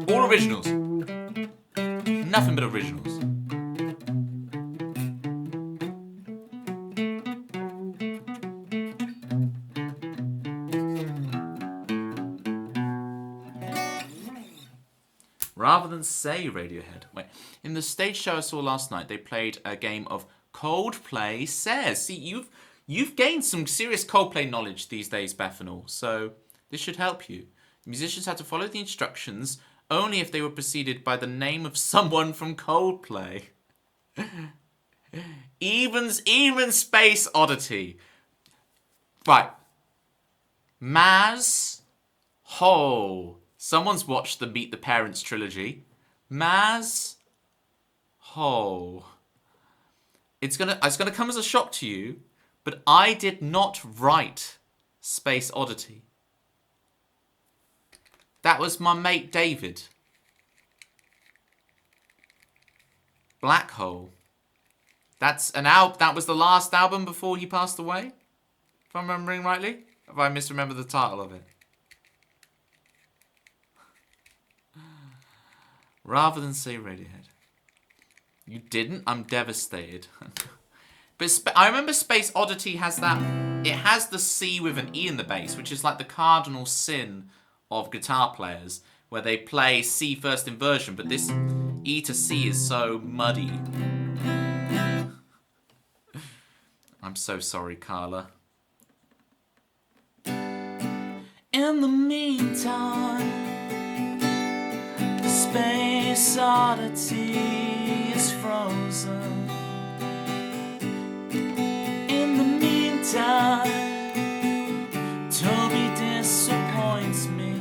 All originals. Nothing but originals. Rather than say Radiohead. Wait. In the stage show I saw last night, they played a game of Coldplay Says. See, you've gained some serious Coldplay knowledge these days, Bethanol. So this should help you. Musicians had to follow the instructions only if they were preceded by the name of someone from Coldplay. even Space Oddity. Right. Maz Ho. Someone's watched the Meet the Parents trilogy. Maz Ho. It's gonna come as a shock to you, but I did not write Space Oddity. That was my mate David. Black Hole. That was the last album before he passed away, if I'm remembering rightly. If I misremember the title of it. Rather than say Radiohead. You didn't? I'm devastated. But I remember Space Oddity has that. It has the C with an E in the bass, which is like the cardinal sin of guitar players, where they play C first inversion, but this E to C is so muddy. I'm so sorry, Carla. In the meantime, the Space Oddity is frozen. In the meantime, Toby disappoints me.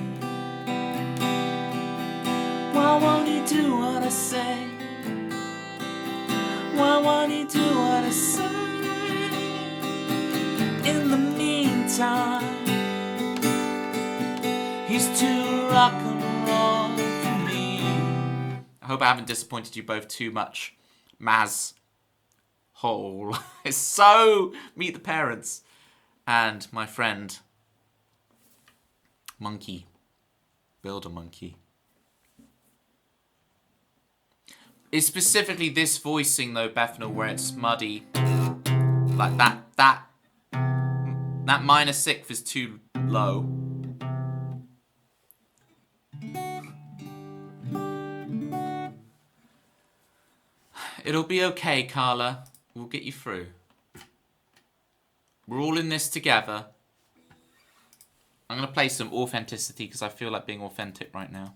Why won't he do what I say? Why won't he do what I say? In the meantime, he's too rock and roll for me. I hope I haven't disappointed you both too much. Maz Hole. It's so Meet the Parents. And my friend Monkey. Builder Monkey. It's specifically this voicing though, Bethanol, where it's muddy. Like that minor sixth is too low. It'll be okay, Carla. We'll get you through. We're all in this together. I'm going to play some authenticity because I feel like being authentic right now.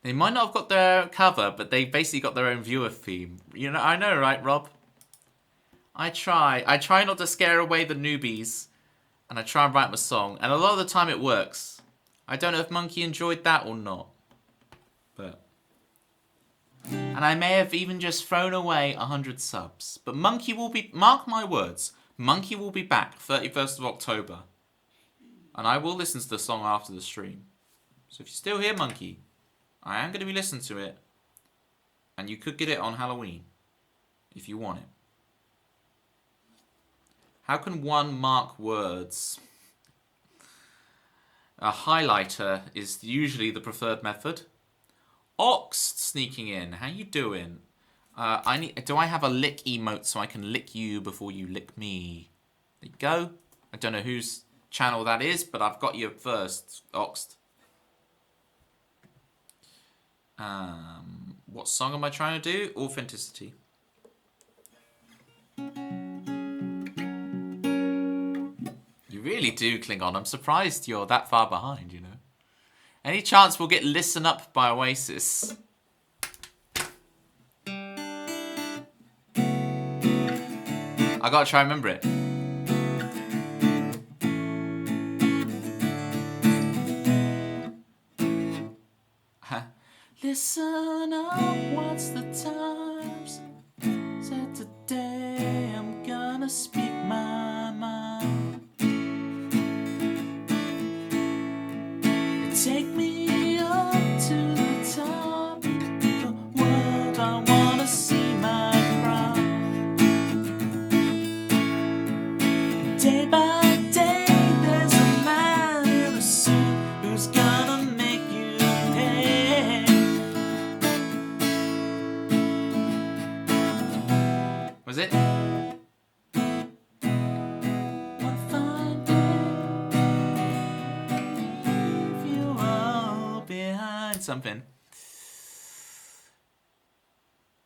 They might not have got their cover, but they basically got their own viewer theme. You know, I know, right, Rob? I try not to scare away the newbies, and I try and write them a song, and a lot of the time it works. I don't know if Monkey enjoyed that or not, but... And I may have even just thrown away 100 subs. But Monkey will be... Mark my words. Monkey will be back 31st of October. And I will listen to the song after the stream. So if you're still here, Monkey, I am going to be listening to it. And you could get it on Halloween. If you want it. How can one mark words? A highlighter is usually the preferred method. Ox sneaking in. How you doing? Do I have a lick emote so I can lick you before you lick me? There you go. I don't know whose channel that is, but I've got you first, Ox. What song am I trying to do? Authenticity. You really do, Klingon. I'm surprised you're that far behind, you know. Any chance we'll get Listen Up by Oasis? I gotta try and remember it. Listen up, what's the times? Said today I'm gonna speak my mind. Take me up to the top of the world, I wanna see my crown. Day by day there's a man in a suit who's gonna make you pay. Was it? Something.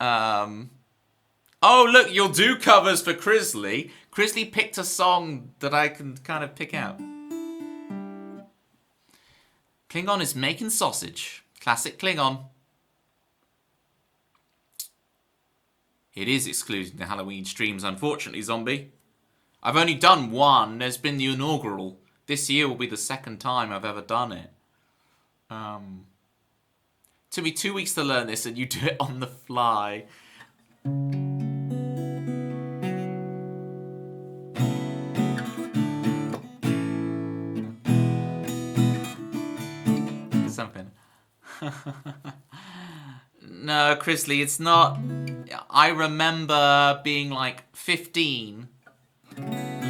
Oh, look, you'll do covers for Crisley. Crisley picked a song that I can kind of pick out. Klingon is making sausage. Classic Klingon. It is excluding the Halloween streams, unfortunately, Zombie. I've only done one. There's been the inaugural. This year will be the second time I've ever done it. Took me 2 weeks to learn this and you do it on the fly. Something. No, Crisley, it's not. I remember being like 15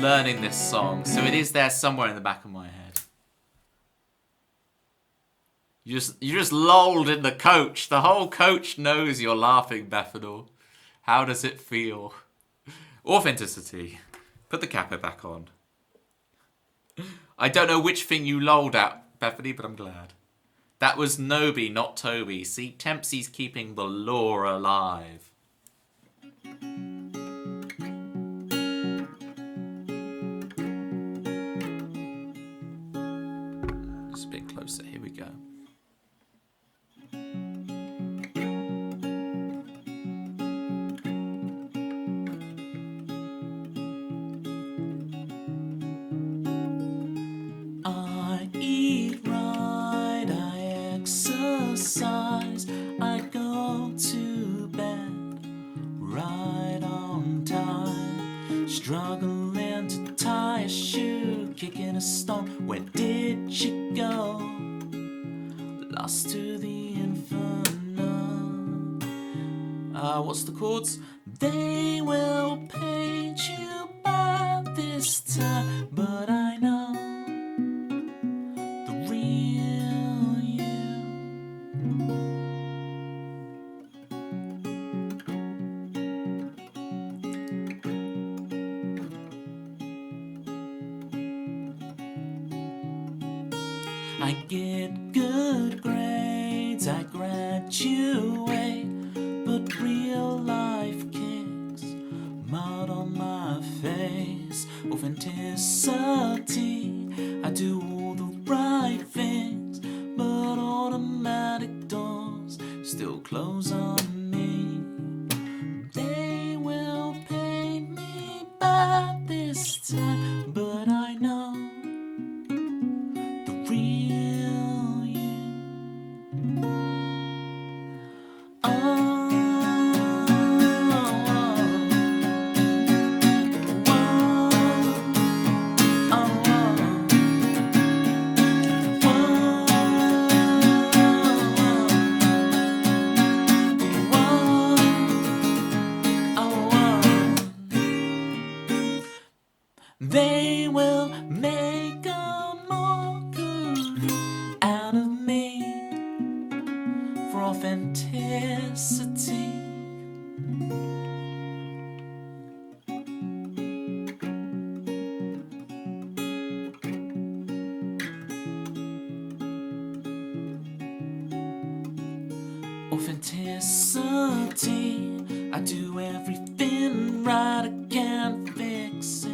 learning this song, so it is there somewhere in the back of my head. You just lolled in the coach. The whole coach knows you're laughing, Bethany. How does it feel? Authenticity. Put the capo back on. I don't know which thing you lolled at, Bethany, but I'm glad. That was Noby, not Toby. See, Tempsy's keeping the lore alive. Just a bit closer. Here we go. I go to bed right on time, struggling to tie a shoe, kicking a stone. Where did she go? Lost to the infinite. What's the chords? They will paint you by this time, but I know the real you. I get good grades, I graduate, but real life kicks mud on my face. Authenticity, I do all the right things, but automatic doors Authenticity. I do everything right. I can't fix it.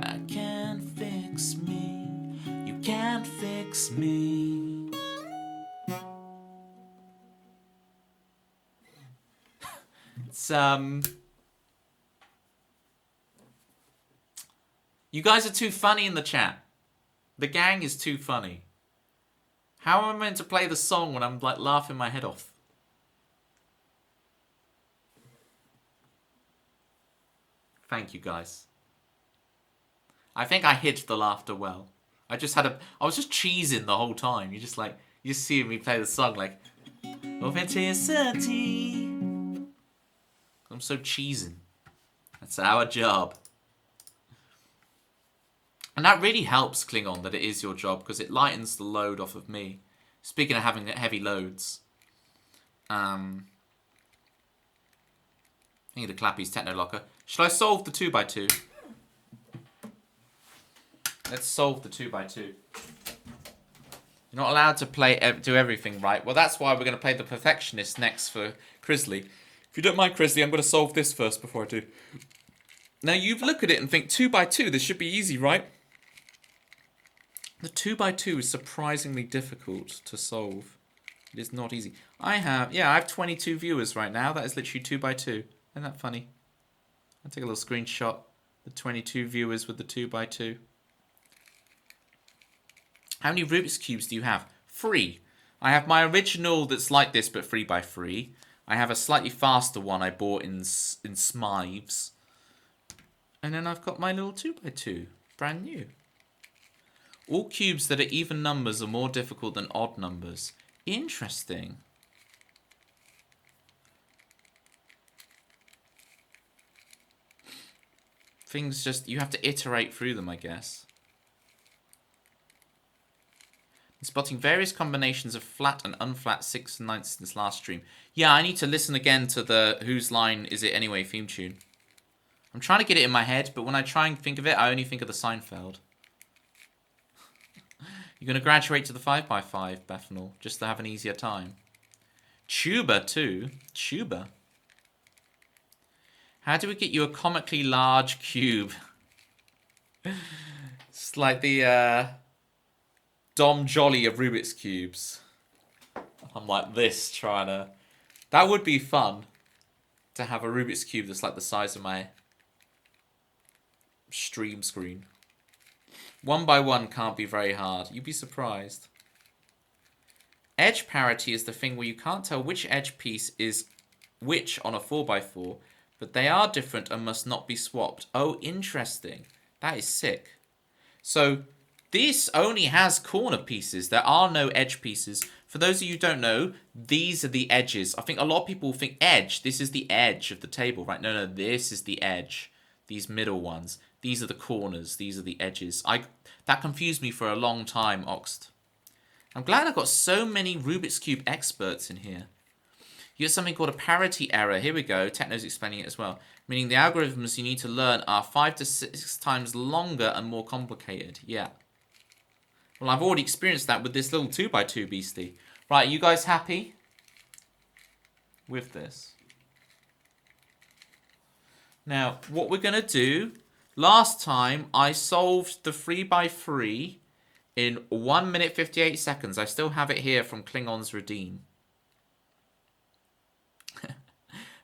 I can't fix me. You can't fix me. It's you guys are too funny in the chat. The gang is too funny. How am I meant to play the song when I'm like laughing my head off? Thank you guys. I think I hid the laughter well. I was just cheesing the whole time. You just see me play the song like authenticity. I'm so cheesing. That's our job. And that really helps Klingon that it is your job because it lightens the load off of me. Speaking of having heavy loads. I need to clap his techno locker. Should I solve the 2x2? Let's solve the 2x2. You're not allowed to do everything right. Well, that's why we're going to play the Perfectionist next for Crisley. If you don't mind, Crisley, I'm going to solve this first before I do. Now, you look at it and think 2x2, this should be easy, right? The 2x2 is surprisingly difficult to solve. It is not easy. I have 22 viewers right now. That is literally 2x2. Isn't that funny? I'll take a little screenshot. The 22 viewers with the 2x2. How many Rubik's Cubes do you have? 3. I have my original that's like this, but 3x3. I have a slightly faster one I bought in Smyves. And then I've got my little 2x2. Brand new. All cubes that are even numbers are more difficult than odd numbers. Interesting. Things just, you have to iterate through them, I guess. Spotting various combinations of flat and unflat 6 and 9 since last stream. Yeah, I need to listen again to the Whose Line Is It Anyway theme tune. I'm trying to get it in my head, but when I try and think of it, I only think of the Seinfeld. You're going to graduate to the 5x5, Bethanol, just to have an easier time. Tuba, too. Tuba. How do we get you a comically large cube? It's like the Dom Jolly of Rubik's Cubes. I'm like this, trying to... That would be fun, to have a Rubik's Cube that's like the size of my stream screen. 1x1 can't be very hard. You'd be surprised. Edge parity is the thing where you can't tell which edge piece is which on a 4x4, but they are different and must not be swapped. Oh, interesting. That is sick. So, this only has corner pieces. There are no edge pieces. For those of you who don't know, these are the edges. I think a lot of people think edge. This is the edge of the table, right? No, this is the edge. These middle ones. These are the corners. These are the edges. That confused me for a long time, Oxt. I'm glad I've got so many Rubik's Cube experts in here. You get something called a parity error. Here we go. Techno's explaining it as well. Meaning the algorithms you need to learn are 5 to 6 times longer and more complicated. Yeah. Well, I've already experienced that with this little 2x2 beastie. Right, are you guys happy with this? Now, what we're going to do... Last time, I solved the 3x3 in 1 minute 58 seconds. I still have it here from Klingon's Redeem.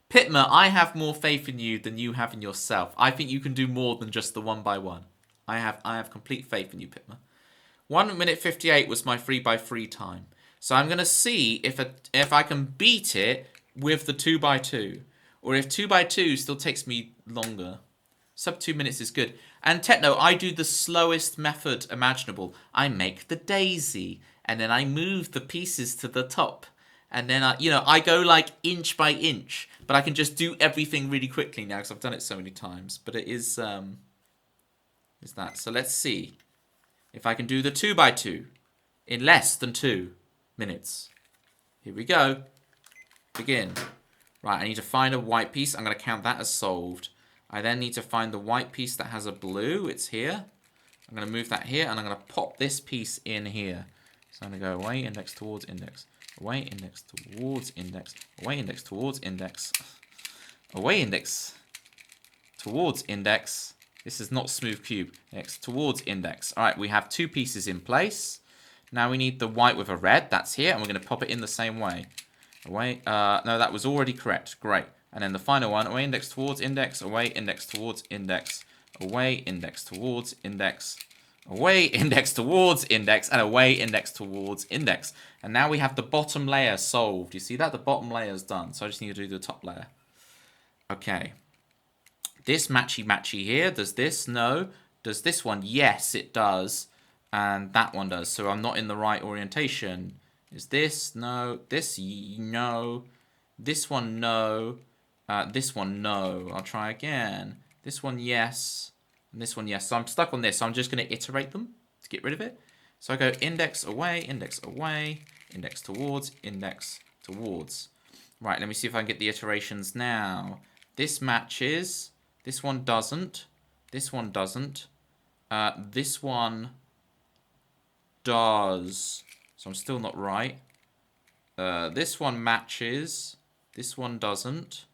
Pitma, I have more faith in you than you have in yourself. I think you can do more than just the 1x1. I have complete faith in you, Pitma. 1 minute 58 was my 3x3 time. So I'm going to see if I can beat it with the 2x2. Or if 2x2 still takes me longer. Sub 2 minutes is good. And Techno, I do the slowest method imaginable. I make the daisy, and then I move the pieces to the top. And then, I go like inch by inch. But I can just do everything really quickly now because I've done it so many times. But it is that. So let's see if I can do the 2x2 in less than 2 minutes. Here we go. Begin. Right, I need to find a white piece. I'm going to count that as solved. I then need to find the white piece that has a blue. It's here. I'm going to move that here, and I'm going to pop this piece in here. So I'm going to go away, index towards index. away, index, towards, index, away, index, towards, index, away, index, towards, index. This is not smooth cube. Index, towards, index. All right, we have 2 pieces in place. Now we need the white with a red. That's here, and we're going to pop it in the same way. Away. No, that was already correct. Great. And then the final one, away, index, towards, index, away, index, towards, index, away, index, towards, index, away, index, towards, index, and away, index, towards, index. And now we have the bottom layer solved. You see that? The bottom layer is done. So I just need to do the top layer. Okay. This matchy here. Does this? No. Does this one? Yes, it does. And that one does. So I'm not in the right orientation. Is this? No. This? No. This one? No. This one? No. I'll try again. This one? Yes. And this one? Yes. So I'm stuck on this. So I'm just going to iterate them to get rid of it. So I go index away, index towards, index towards. Right, let me see if I can get the iterations now. This matches. This one doesn't. This one doesn't. This one does. So I'm still not right. This one matches. This one doesn't.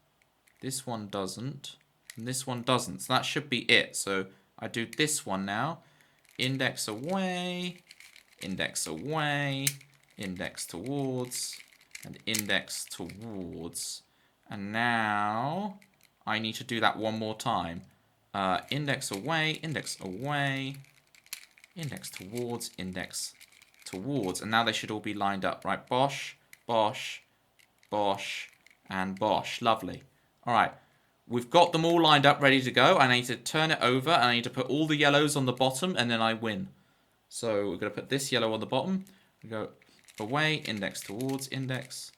This one doesn't. And this one doesn't. So that should be it. So I do this one now. Index away. Index away. Index towards. And index towards. And now I need to do that one more time. Index away. Index away. Index towards. Index towards. And now they should all be lined up. Right. Bosh. Bosh. Bosh. And bosh. Lovely. All right. We've got them all lined up, ready to go. I need to turn it over, and I need to put all the yellows on the bottom, and then I win. So we're going to put this yellow on the bottom. We go away, index towards, index.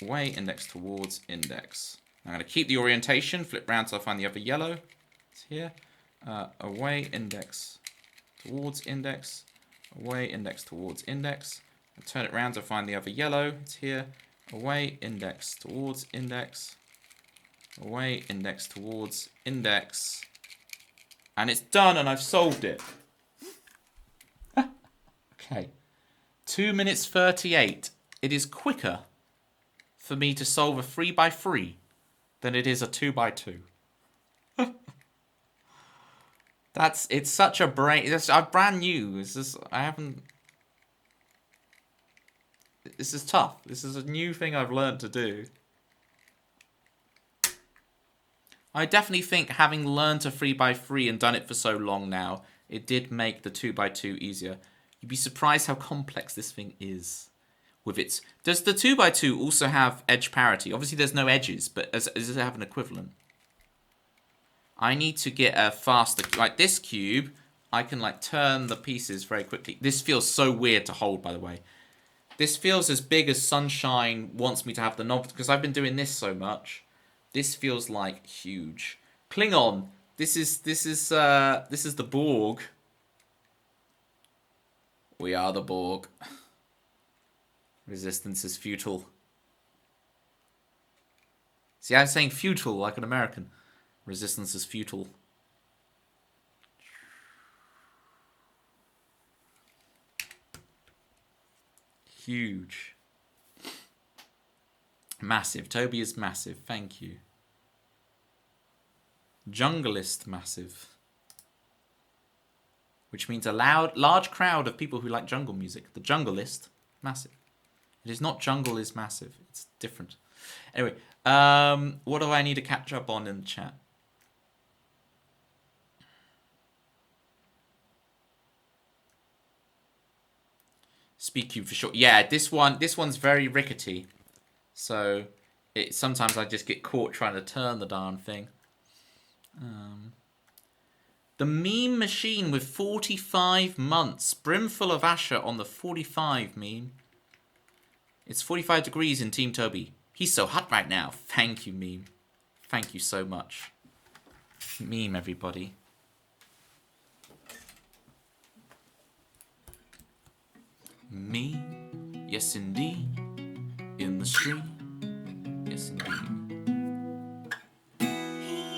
Away, index towards, index. I'm going to keep the orientation, flip round so I find the other yellow. It's here. Away, index towards, index. Away, index towards, index. I turn it round to find the other yellow. It's here. Away, index towards, index. Away, index towards, index. And it's done, and I've solved it. Okay. 2 minutes 38. It is quicker for me to solve a 3x3 than it is a 2x2. It's such a brain. I'm brand new. This is tough. This is a new thing I've learned to do. I definitely think having learned a 3x3 and done it for so long now, it did make the 2x2 easier. You'd be surprised how complex this thing is. With its, does the 2x2 also have edge parity? Obviously there's no edges, but does it have an equivalent? I need to get a faster, like this cube, I can like turn the pieces very quickly. This feels so weird to hold, by the way. This feels as big as Sunshine wants me to have the knob, because I've been doing this so much. This feels like huge. Klingon. This is the Borg. We are the Borg. Resistance is futile. See, I'm saying futile like an American. Resistance is futile. Huge. Massive. Toby is massive. Thank you. Junglist massive. Which means a large crowd of people who like jungle music. The junglist massive. It is not jungle is massive. It's different. Anyway, what do I need to catch up on in the chat? Speed cube for sure. Yeah, this one's very rickety. So sometimes I just get caught trying to turn the darn thing. The meme machine with 45 months. Brimful of Asher on the 45 meme. It's 45 degrees in Team Toby. He's so hot right now. Thank you, meme. Thank you so much. Meme, everybody. Me, yes indeed. In the street, yes indeed.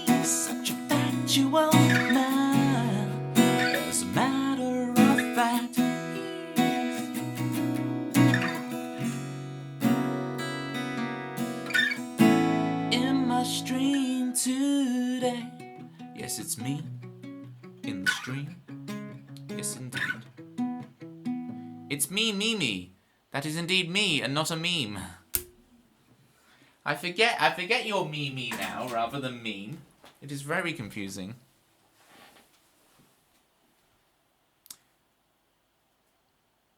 He's such a factual man. As a matter of fact, it's me in the stream. Yes, indeed. It's me, Mimi. That is indeed me and not a meme. I forget you're Mimi now rather than meme. It is very confusing.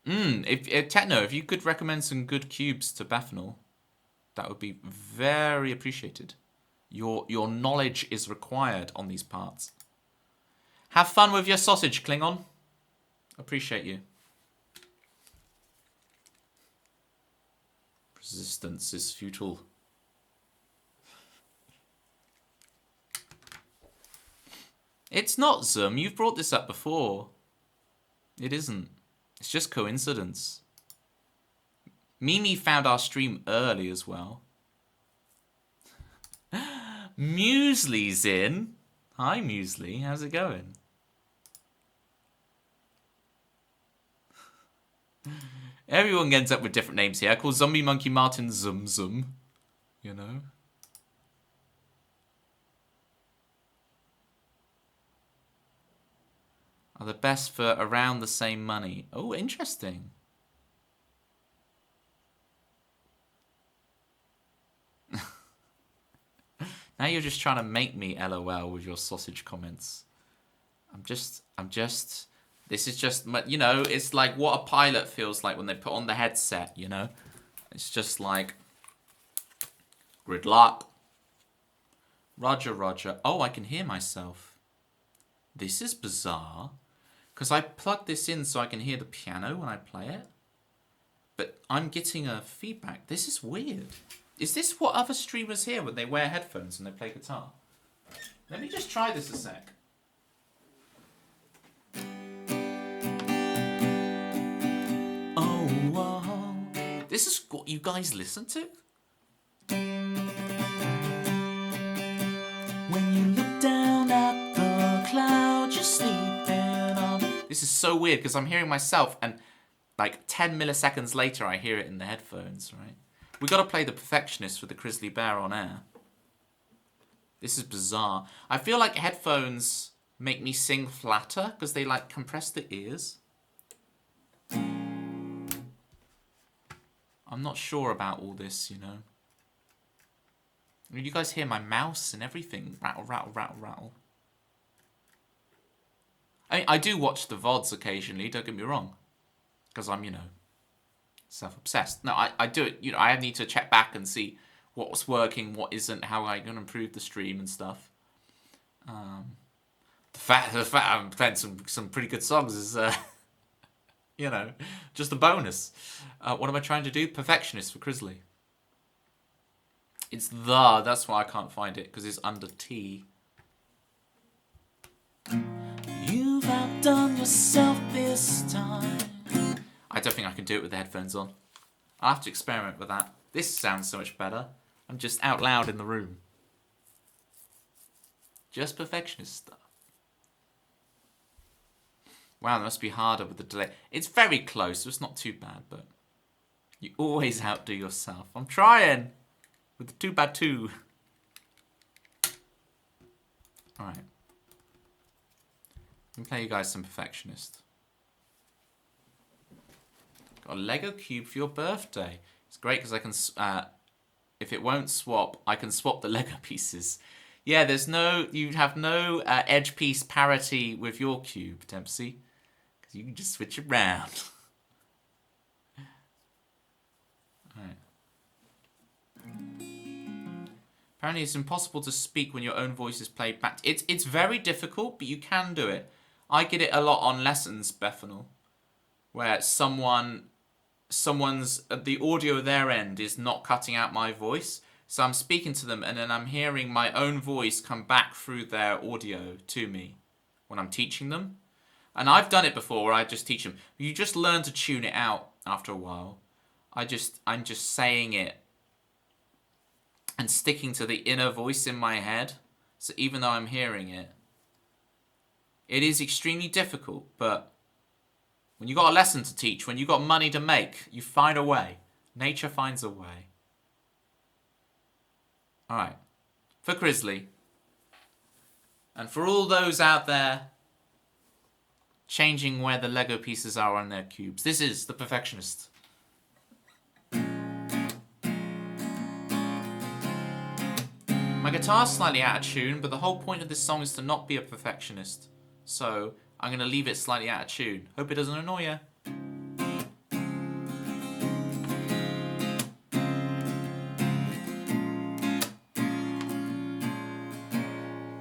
If Techno, if you could recommend some good cubes to Bethanol, that would be very appreciated. Your knowledge is required on these parts. Have fun with your sausage, Klingon. Appreciate you. Resistance is futile. It's not, Zoom. You've brought this up before. It isn't. It's just coincidence. Mimi found our stream early as well. Muesli's in. Hi, Muesli. How's it going? Everyone ends up with different names here. I call Zombie Monkey Martin Zum Zum. You know? Are the best for around the same money. Oh, interesting. Now you're just trying to make me LOL with your sausage comments. This is just, you know, it's like what a pilot feels like when they put on the headset, you know? It's just like, gridlock. Roger, Roger. Oh, I can hear myself. This is bizarre. Because I plugged this in so I can hear the piano when I play it. But I'm getting a feedback. This is weird. Is this what other streamers hear when they wear headphones and they play guitar? Let me just try this a sec. Oh, whoa. This is what you guys listen to? When you look down at the cloud you're sleeping on. This is so weird because I'm hearing myself and like 10 milliseconds later I hear it in the headphones, right? We got to play the Perfectionist with the Grizzly Bear on air. This is bizarre. I feel like headphones make me sing flatter because they like compress the ears. I'm not sure about all this, you know. I mean, you guys hear my mouse and everything. Rattle, rattle, rattle, rattle. I mean, I do watch the VODs occasionally, don't get me wrong. Because I'm, you know, self-obsessed. No, I do it, you know, I need to check back and see what's working, what isn't, how I can improve the stream and stuff. The fact I'm playing some pretty good songs is, you know, just a bonus. What am I trying to do? Perfectionist for Crisley. It's that's why I can't find it, because it's under T. You've outdone yourself this time. I don't think I can do it with the headphones on. I'll have to experiment with that. This sounds so much better. I'm just out loud in the room. Just perfectionist stuff. Wow, that must be harder with the delay. It's very close, so it's not too bad, but you always outdo yourself. I'm trying with the 2x2. Alright. Let me play you guys some Perfectionist. Got a Lego cube for your birthday. It's great because I can, if it won't swap, I can swap the Lego pieces. Yeah, you have no edge piece parity with your cube, Dempsey. Because you can just switch it around. Alright. Apparently it's impossible to speak when your own voice is played back. It's very difficult, but you can do it. I get it a lot on lessons, Bethanol, where the audio at their end is not cutting out my voice. So I'm speaking to them and then I'm hearing my own voice come back through their audio to me when I'm teaching them. And I've done it before where I just teach them. You just learn to tune it out after a while. I'm just saying it and sticking to the inner voice in my head. So even though I'm hearing it, it is extremely difficult, but when you got a lesson to teach, when you got money to make, you find a way. Nature finds a way. Alright. For Grizzly. And for all those out there changing where the Lego pieces are on their cubes, this is the perfectionist. My guitar's slightly out of tune, but the whole point of this song is to not be a perfectionist. So I'm going to leave it slightly out of tune. Hope it doesn't annoy you.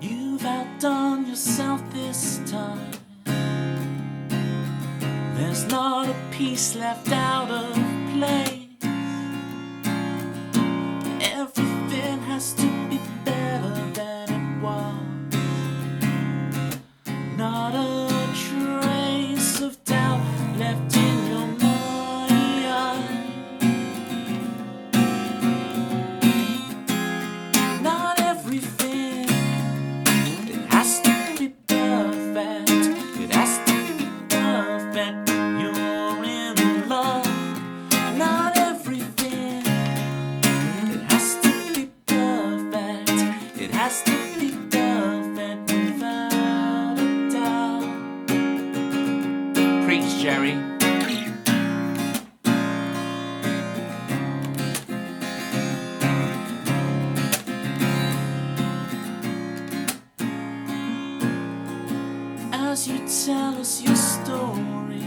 You've outdone yourself this time. There's not a piece left out of place. Everything has to be better than it was. Not a trace of doubt left in your mind. Not everything, it has to be perfect. It has to be perfect when you're in love. Not everything, it has to be perfect. It has to be perfect without a doubt. Preach, Jerry. As you tell us your story,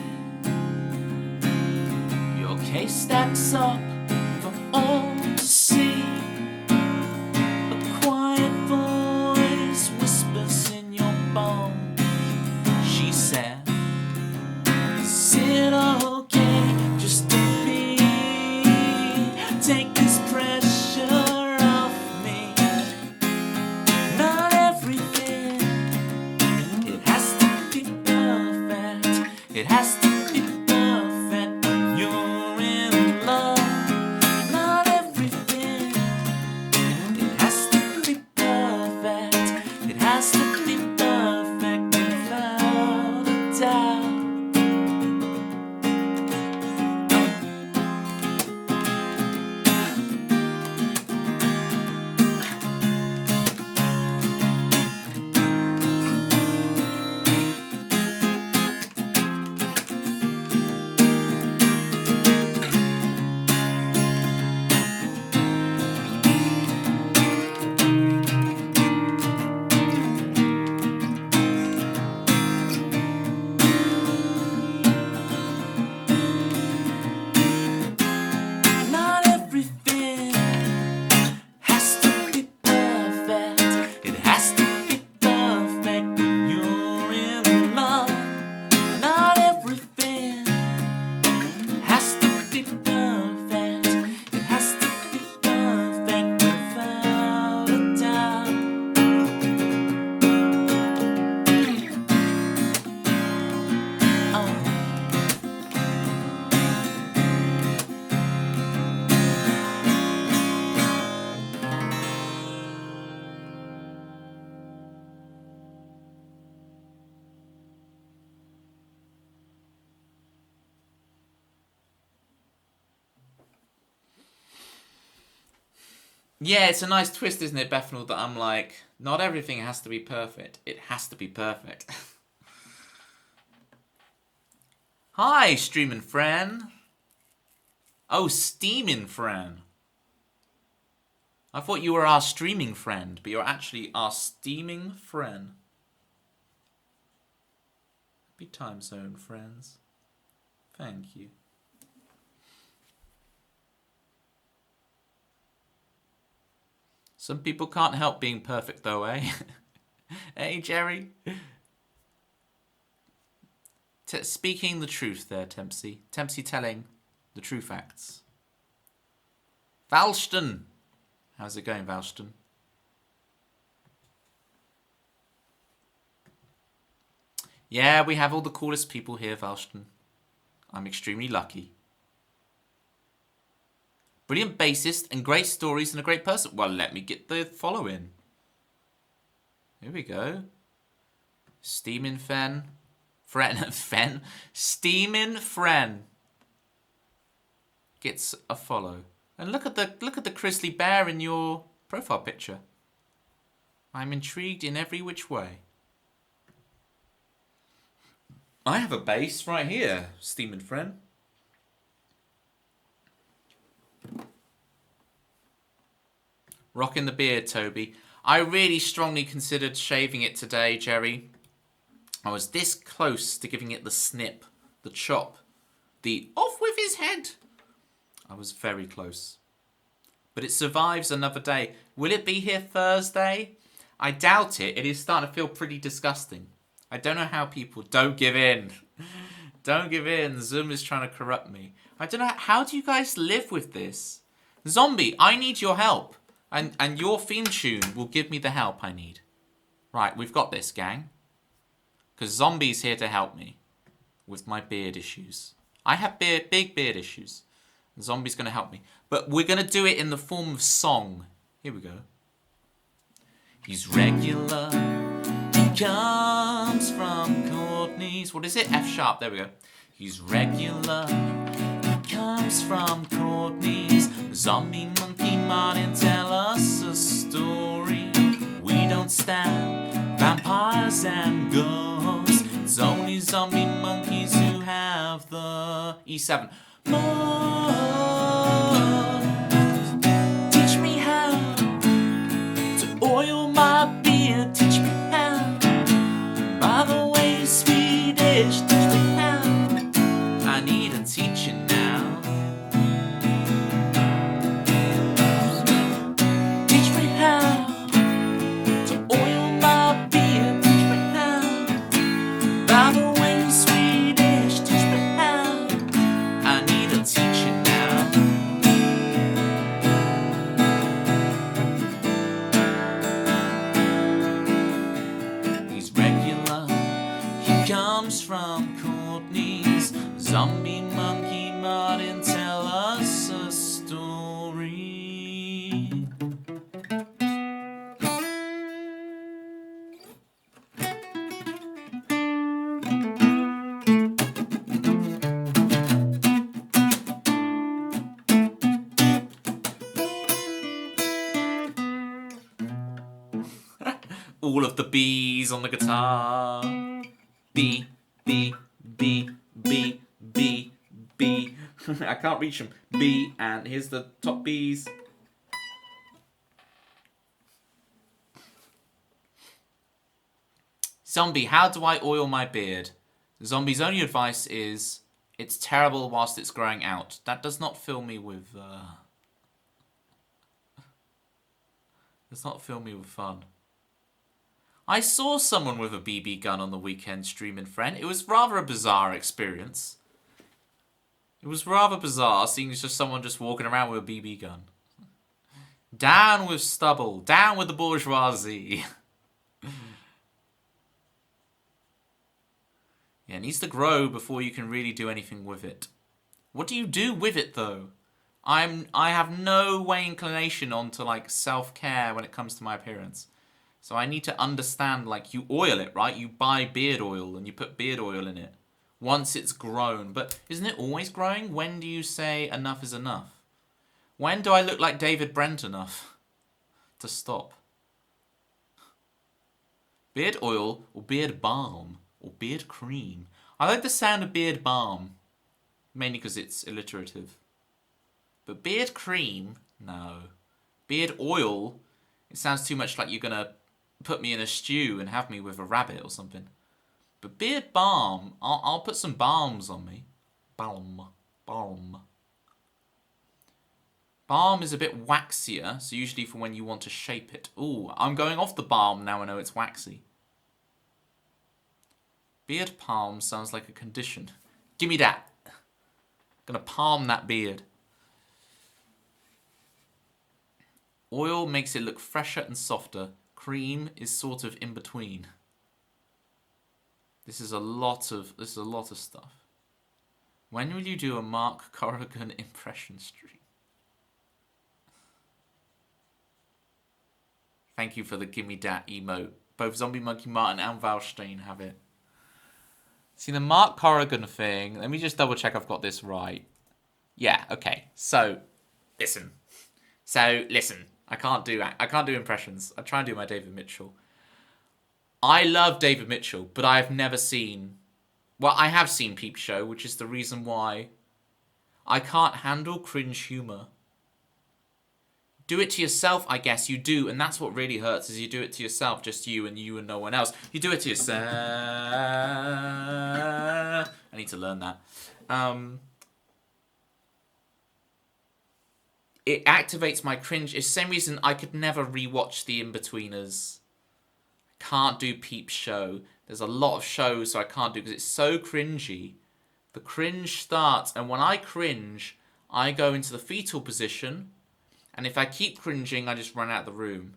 your case stacks up for all to see. A quiet voice whispers in your bones. She said, is it okay just to be? Take this pressure off me. Not everything, it has to be perfect. It has to be perfect when you're in love. Not everything, it has to be perfect. It has to be perfect without a doubt. Not everything has to be perfect. It has to be perfect when you're in love. Not everything has to be perfect. It has to be perfect without a doubt. Yeah, it's a nice twist, isn't it, Bethnal, that I'm like, not everything has to be perfect. It has to be perfect. Hi, streaming friend. Oh, steaming friend. I thought you were our streaming friend, but you're actually our steaming friend. Happy time zone, friends. Thank you. Some people can't help being perfect, though, eh? Hey, Jerry. Speaking the truth there, Tempsy. Tempsy telling the true facts. Valston. How's it going, Valston? Yeah, we have all the coolest people here, Valston. I'm extremely lucky. Brilliant bassist and great stories and a great person. Well, let me get the following. Here we go. Steamin' Fen. Fen. Steamin' Fren. Gets a follow. And look at the Chrisley Bear in your profile picture. I'm intrigued in every which way. I have a base right here, steaming friend. Rocking the beard, Toby. I really strongly considered shaving it today, Jerry. I was this close to giving it the snip, the chop, the off with his head. I was very close. But it survives another day. Will it be here Thursday? I doubt it. It is starting to feel pretty disgusting. I don't know how people... Don't give in. Don't give in. Zoom is trying to corrupt me. I don't know. How do you guys live with this? Zombie, I need your help. And your theme tune will give me the help I need. Right, we've got this, gang. Because Zombie's here to help me with my beard issues. I have big beard issues. Zombie's going to help me. But we're going to do it in the form of song. Here we go. He's regular. He comes from Courtney's. What is it? F sharp. There we go. He's regular. He comes from Courtney's. Zombie Monkey Martin, tell us a story. We don't stand vampires and ghosts. It's only zombie monkeys who have the E7. Teach me how to oil my beard. Teach me how. By the way, Swedish. Teach me how. I need a teacher now. Teach me how to oil my beard. Teach me how. By the way, Swedish. Teach me how. I need a teacher now. He's regular. He comes from Courtney's. Zombie Monkey Martin, tell us a story. All of the B's on the guitar. B, B, B, B, B, B. I can't reach them. B, and here's the top B's. Zombie, how do I oil my beard? Zombie's only advice is, it's terrible whilst it's growing out. That does not fill me with... does not fill me with fun. I saw someone with a BB gun on the weekend streaming, friend. It was rather a bizarre experience. It was rather bizarre seeing just someone just walking around with a BB gun. Down with stubble. Down with the bourgeoisie. Yeah, it needs to grow before you can really do anything with it. What do you do with it, though? I have no way inclination onto, like, self-care when it comes to my appearance. So I need to understand, like, you oil it, right? You buy beard oil and you put beard oil in it once it's grown. But isn't it always growing? When do you say enough is enough? When do I look like David Brent enough to stop? Beard oil or beard balm or beard cream. I like the sound of beard balm, mainly because it's alliterative. But beard cream, no. Beard oil, it sounds too much like you're going to put me in a stew and have me with a rabbit or something. But beard balm, I'll put some balms on me. Balm. Balm is a bit waxier, so usually for when you want to shape it. Ooh, I'm going off the balm now I know it's waxy. Beard palm sounds like a condition. Give me that. Gonna palm that beard. Oil makes it look fresher and softer. Cream is sort of in between. This is a lot of stuff. When will you do a Mark Corrigan impression stream? Thank you for the gimme dat emote. Both Zombie Monkey Martin and Valstein have it. See the Mark Corrigan thing. Let me just double check I've got this right. Yeah, okay. So, listen. I can't do impressions. I try and do my David Mitchell. I love David Mitchell, but I have never seen... Well, I have seen Peep Show, which is the reason why I can't handle cringe humour. Do it to yourself, I guess you do, and that's what really hurts, is you do it to yourself, just you and no one else. You do it to yourself. I need to learn that. It activates my cringe. It's the same reason I could never rewatch The In-Betweeners. Can't do Peep Show. There's a lot of shows I can't do because it's so cringy. The cringe starts, and when I cringe, I go into the fetal position, and if I keep cringing, I just run out of the room,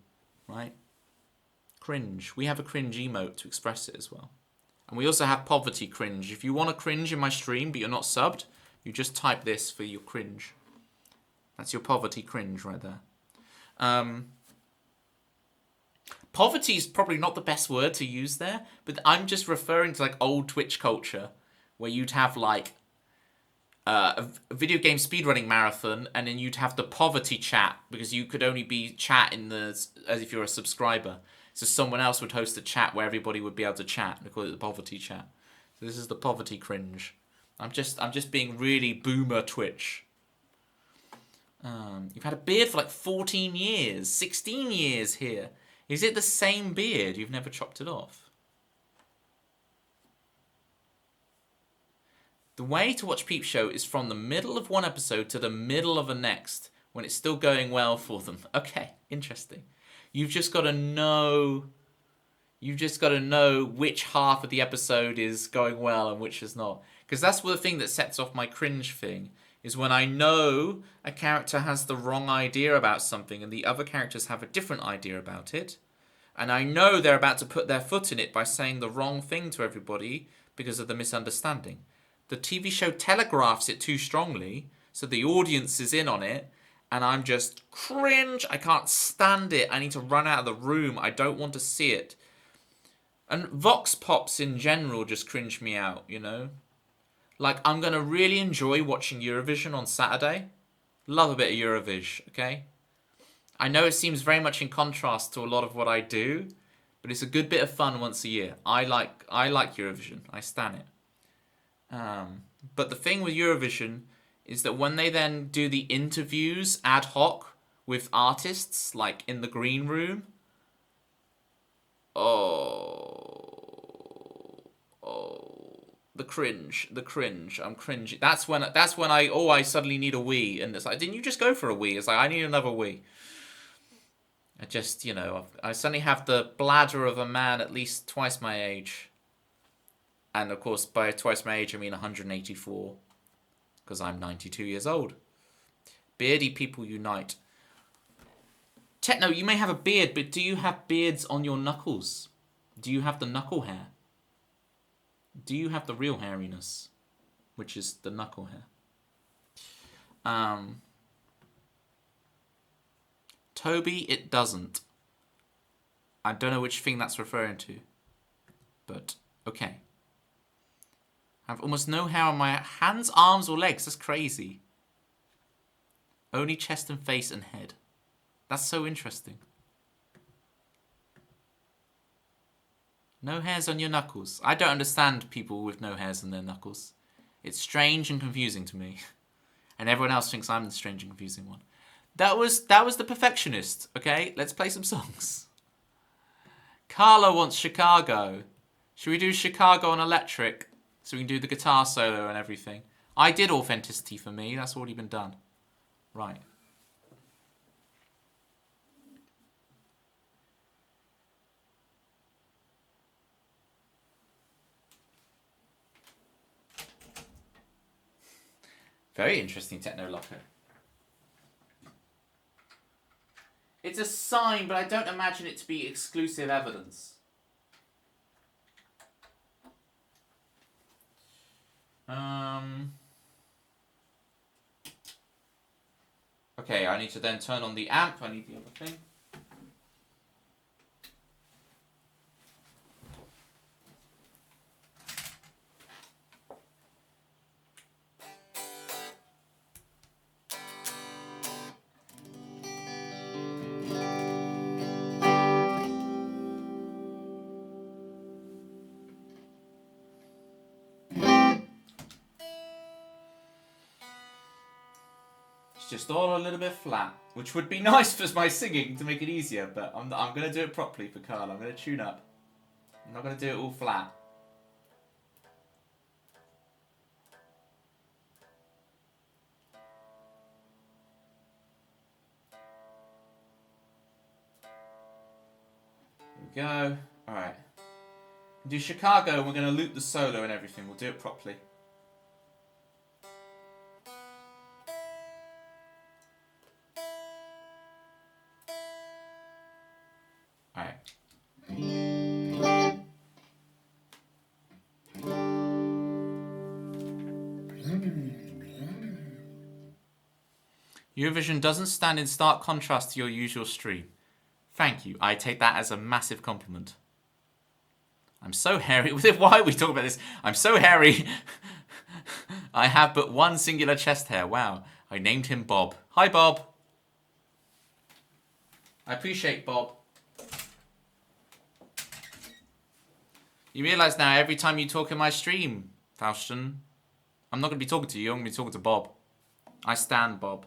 right? Cringe. We have a cringe emote to express it as well. And we also have poverty cringe. If you want to cringe in my stream, but you're not subbed, you just type this for your cringe. That's your poverty cringe right there. Poverty is probably not the best word to use there, but I'm just referring to like old Twitch culture where you'd have like a video game speedrunning marathon, and then you'd have the poverty chat because you could only be chat as if you're a subscriber. So someone else would host a chat where everybody would be able to chat. They call it the poverty chat. So this is the poverty cringe. I'm just being really boomer Twitch. You've had a beard for like 14 years, 16 years here. Is it the same beard? You've never chopped it off? The way to watch Peep Show is from the middle of one episode to the middle of the next, when it's still going well for them. Okay, interesting. You've just got to know which half of the episode is going well and which is not. Because that's the thing that sets off my cringe thing, is when I know a character has the wrong idea about something and the other characters have a different idea about it, and I know they're about to put their foot in it by saying the wrong thing to everybody because of the misunderstanding. The TV show telegraphs it too strongly, so the audience is in on it, and I'm just cringe. I can't stand it. I need to run out of the room. I don't want to see it. And Vox Pops in general just cringe me out, you know? Like, I'm going to really enjoy watching Eurovision on Saturday. Love a bit of Eurovision, okay? I know it seems very much in contrast to a lot of what I do, but it's a good bit of fun once a year. I like Eurovision. I stan it. But the thing with Eurovision is that when they then do the interviews ad hoc with artists, like in the green room, the cringe, I'm cringy. That's when I suddenly need a wee, and it's like, didn't you just go for a wee? It's like, I need another wee. I just, you know, I suddenly have the bladder of a man at least twice my age. And of course, by twice my age, I mean 184. Because I'm 92 years old. Beardy people unite. Techno, you may have a beard, but do you have beards on your knuckles? Do you have the knuckle hair? Do you have the real hairiness? Which is the knuckle hair. Toby, it doesn't. I don't know which thing that's referring to. But, okay. I have almost no hair on my hands, arms, or legs. That's crazy. Only chest and face and head. That's so interesting. No hairs on your knuckles. I don't understand people with no hairs on their knuckles. It's strange and confusing to me. And everyone else thinks I'm the strange and confusing one. That was The Perfectionist, okay? Let's play some songs. Carla wants Chicago. Should we do Chicago on electric? So we can do the guitar solo and everything. I did Authenticity for me. That's already been done. Right. Very interesting techno locker. It's a sign, but I don't imagine it to be exclusive evidence. Okay, I need to then turn on the amp. I need the other thing. It's just all a little bit flat, which would be nice for my singing to make it easier, but I'm going to do it properly for Carl. I'm going to tune up. I'm not going to do it all flat. Here we go. Alright. Do Chicago and we're going to loop the solo and everything. We'll do it properly. Alright. Eurovision doesn't stand in stark contrast to your usual stream. Thank you. I take that as a massive compliment. I'm so hairy. Why are we talking about this? I'm so hairy. I have but one singular chest hair. Wow. I named him Bob. Hi, Bob. I appreciate Bob. You realise now every time you talk in my stream, Faustin, I'm not going to be talking to you. I'm going to be talking to Bob. I stand Bob.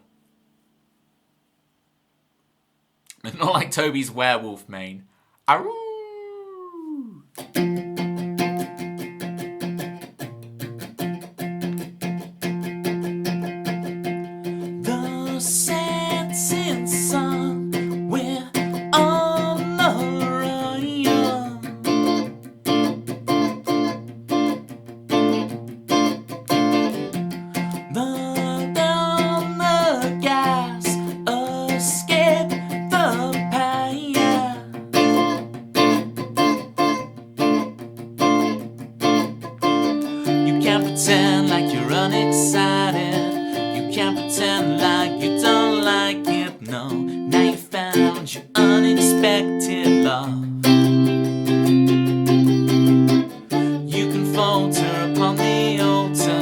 Not like Toby's werewolf mane. Aroo! The setting sun, we're on the run. The down the gas, escape the pain. You can't pretend like you're unexcited. You can't pretend like you don't like it. No, now you found your unexpected love. You can falter upon the altar.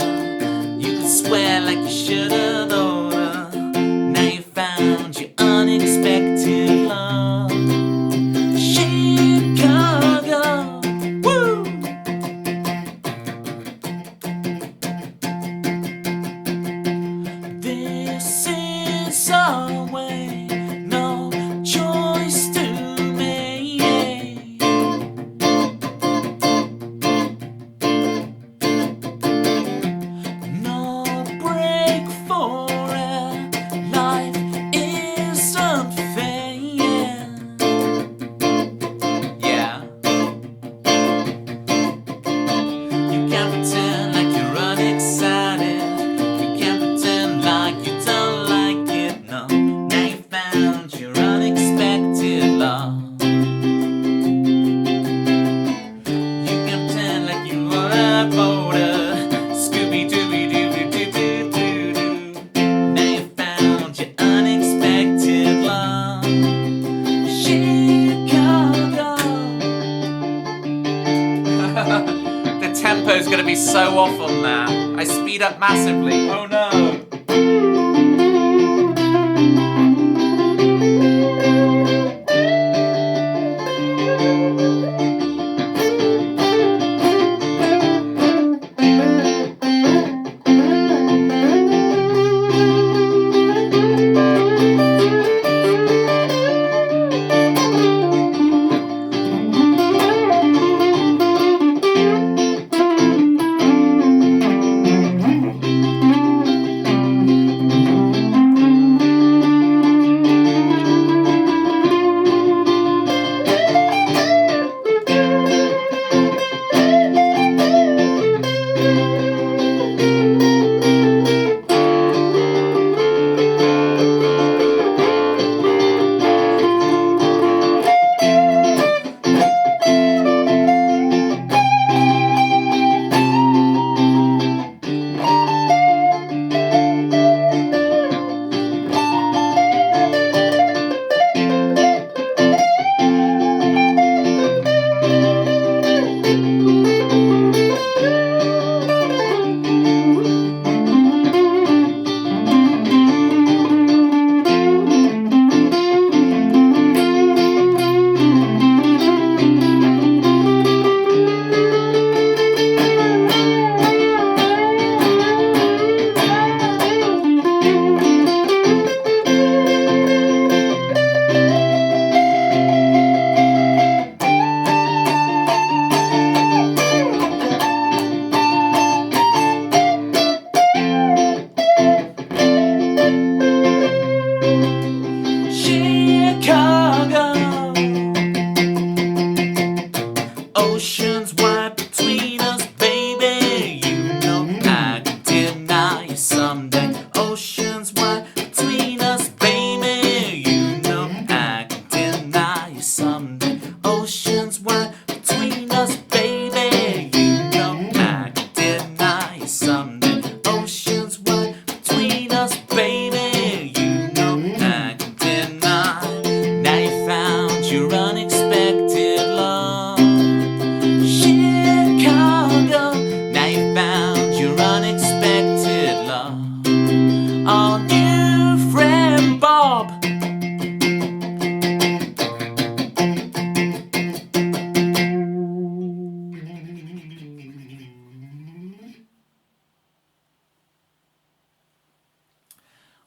You can swear like you should've oughta. Now you found your unexpected love. Chicago, woo! This is our way, no choice to make. No break for it, life isn't fair. Yeah. You can't pretend like you're unexcited. You can't pretend like you don't like it. No, now you found your unexpected love. You can pretend like you are a voter. Scooby Dooby Dooby Doo Doo Doo Doo. Now you found your unexpected love. Chicago. The tempo's gonna be so off on that. I speed up massively. Oh no.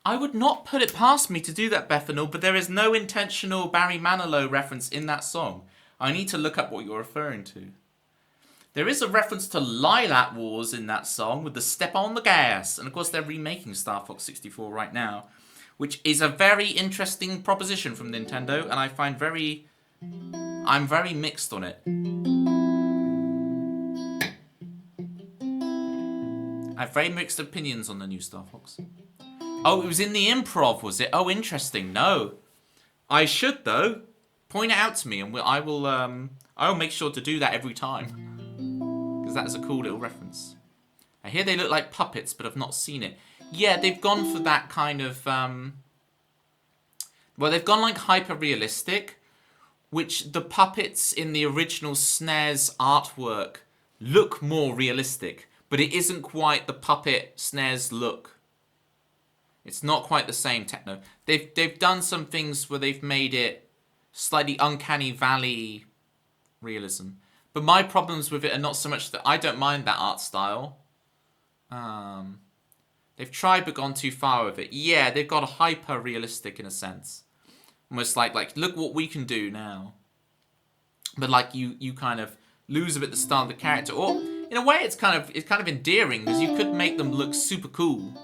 I would not put it past me to do that, Bethanol, but there is no intentional Barry Manilow reference in that song. I need to look up what you're referring to. There is a reference to Lilac Wars in that song with the Step on the Gas. And of course they're remaking Star Fox 64 right now, which is a very interesting proposition from Nintendo, and I find I'm very mixed on it. I have very mixed opinions on the new Star Fox. Oh, it was in the improv, was it? Oh, interesting. No. I should, though. Point it out to me, and I'll make sure to do that every time. Because that is a cool little reference. I hear they look like puppets, but I've not seen it. Yeah, they've gone for that kind of... well, they've gone like hyper-realistic, which the puppets in the original SNES artwork look more realistic, but it isn't quite the puppet SNES look. It's not quite the same, Techno. They've done some things where they've made it slightly uncanny valley realism. But my problems with it are not so much that I don't mind that art style. They've tried but gone too far with it. Yeah, they've got a hyper realistic in a sense. Almost like look what we can do now. But like you kind of lose a bit the style of the character. Or in a way it's kind of endearing because you could make them look super cool.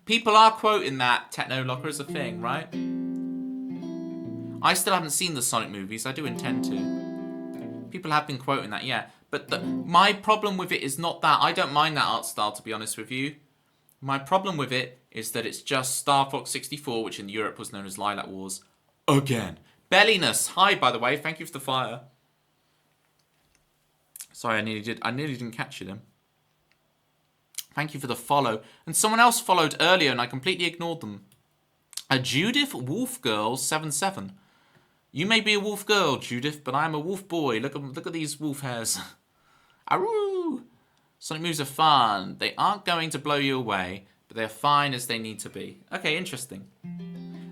People are quoting that Techno Locker as a thing, right? I still haven't seen the Sonic movies. I do intend to. People have been quoting that, yeah. But my problem with it is not that. I don't mind that art style, to be honest with you. My problem with it is that it's just Star Fox 64, which in Europe was known as Lilac Wars, again. Belliness, hi, by the way. Thank you for the fire. Sorry, I nearly didn't catch you then. Thank you for the follow. And someone else followed earlier, and I completely ignored them. A Judith Wolf Girl 77. You may be a wolf girl, Judith, but I'm a wolf boy. Look at these wolf hairs. Aroo! Sonic moves are fun. They aren't going to blow you away, but they're fine as they need to be. Okay, interesting.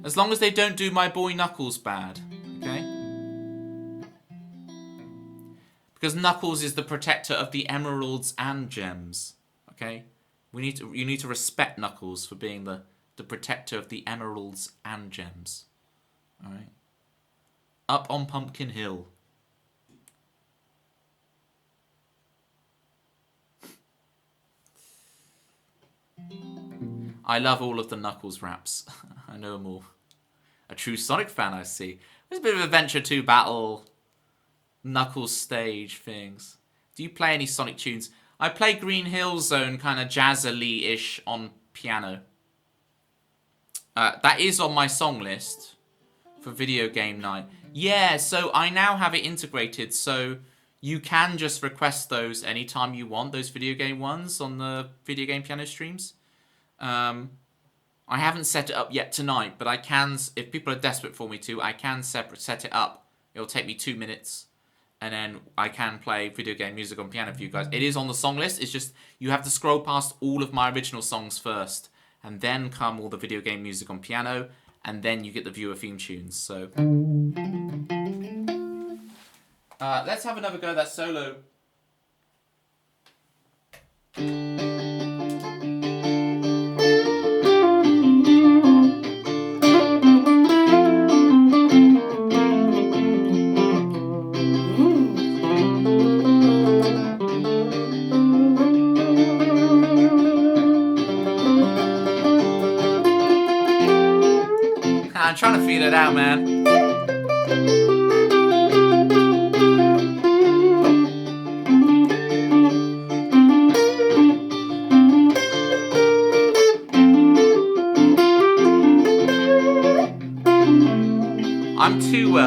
As long as they don't do my boy Knuckles bad, okay? Because Knuckles is the protector of the emeralds and gems, okay? You need to respect Knuckles for being the protector of the emeralds and gems. Alright? Up on Pumpkin Hill. I love all of the Knuckles raps. I know them all. A true Sonic fan, I see. There's a bit of Adventure 2 battle, Knuckles stage things. Do you play any Sonic tunes? I play Green Hill Zone kind of jazzily-ish on piano. That is on my song list for video game night. Yeah, so I now have it integrated, so you can just request those anytime you want, those video game ones on the video game piano streams. I haven't set it up yet tonight, but I can, if people are desperate for me to, I can set it up. It'll take me 2 minutes, and then I can play video game music on piano for you guys. It is on the song list, it's just you have to scroll past all of my original songs first, and then come all the video game music on piano, and then you get the viewer theme tunes, so... let's have another go at that solo. I'm trying to feel it out, man. I'm too,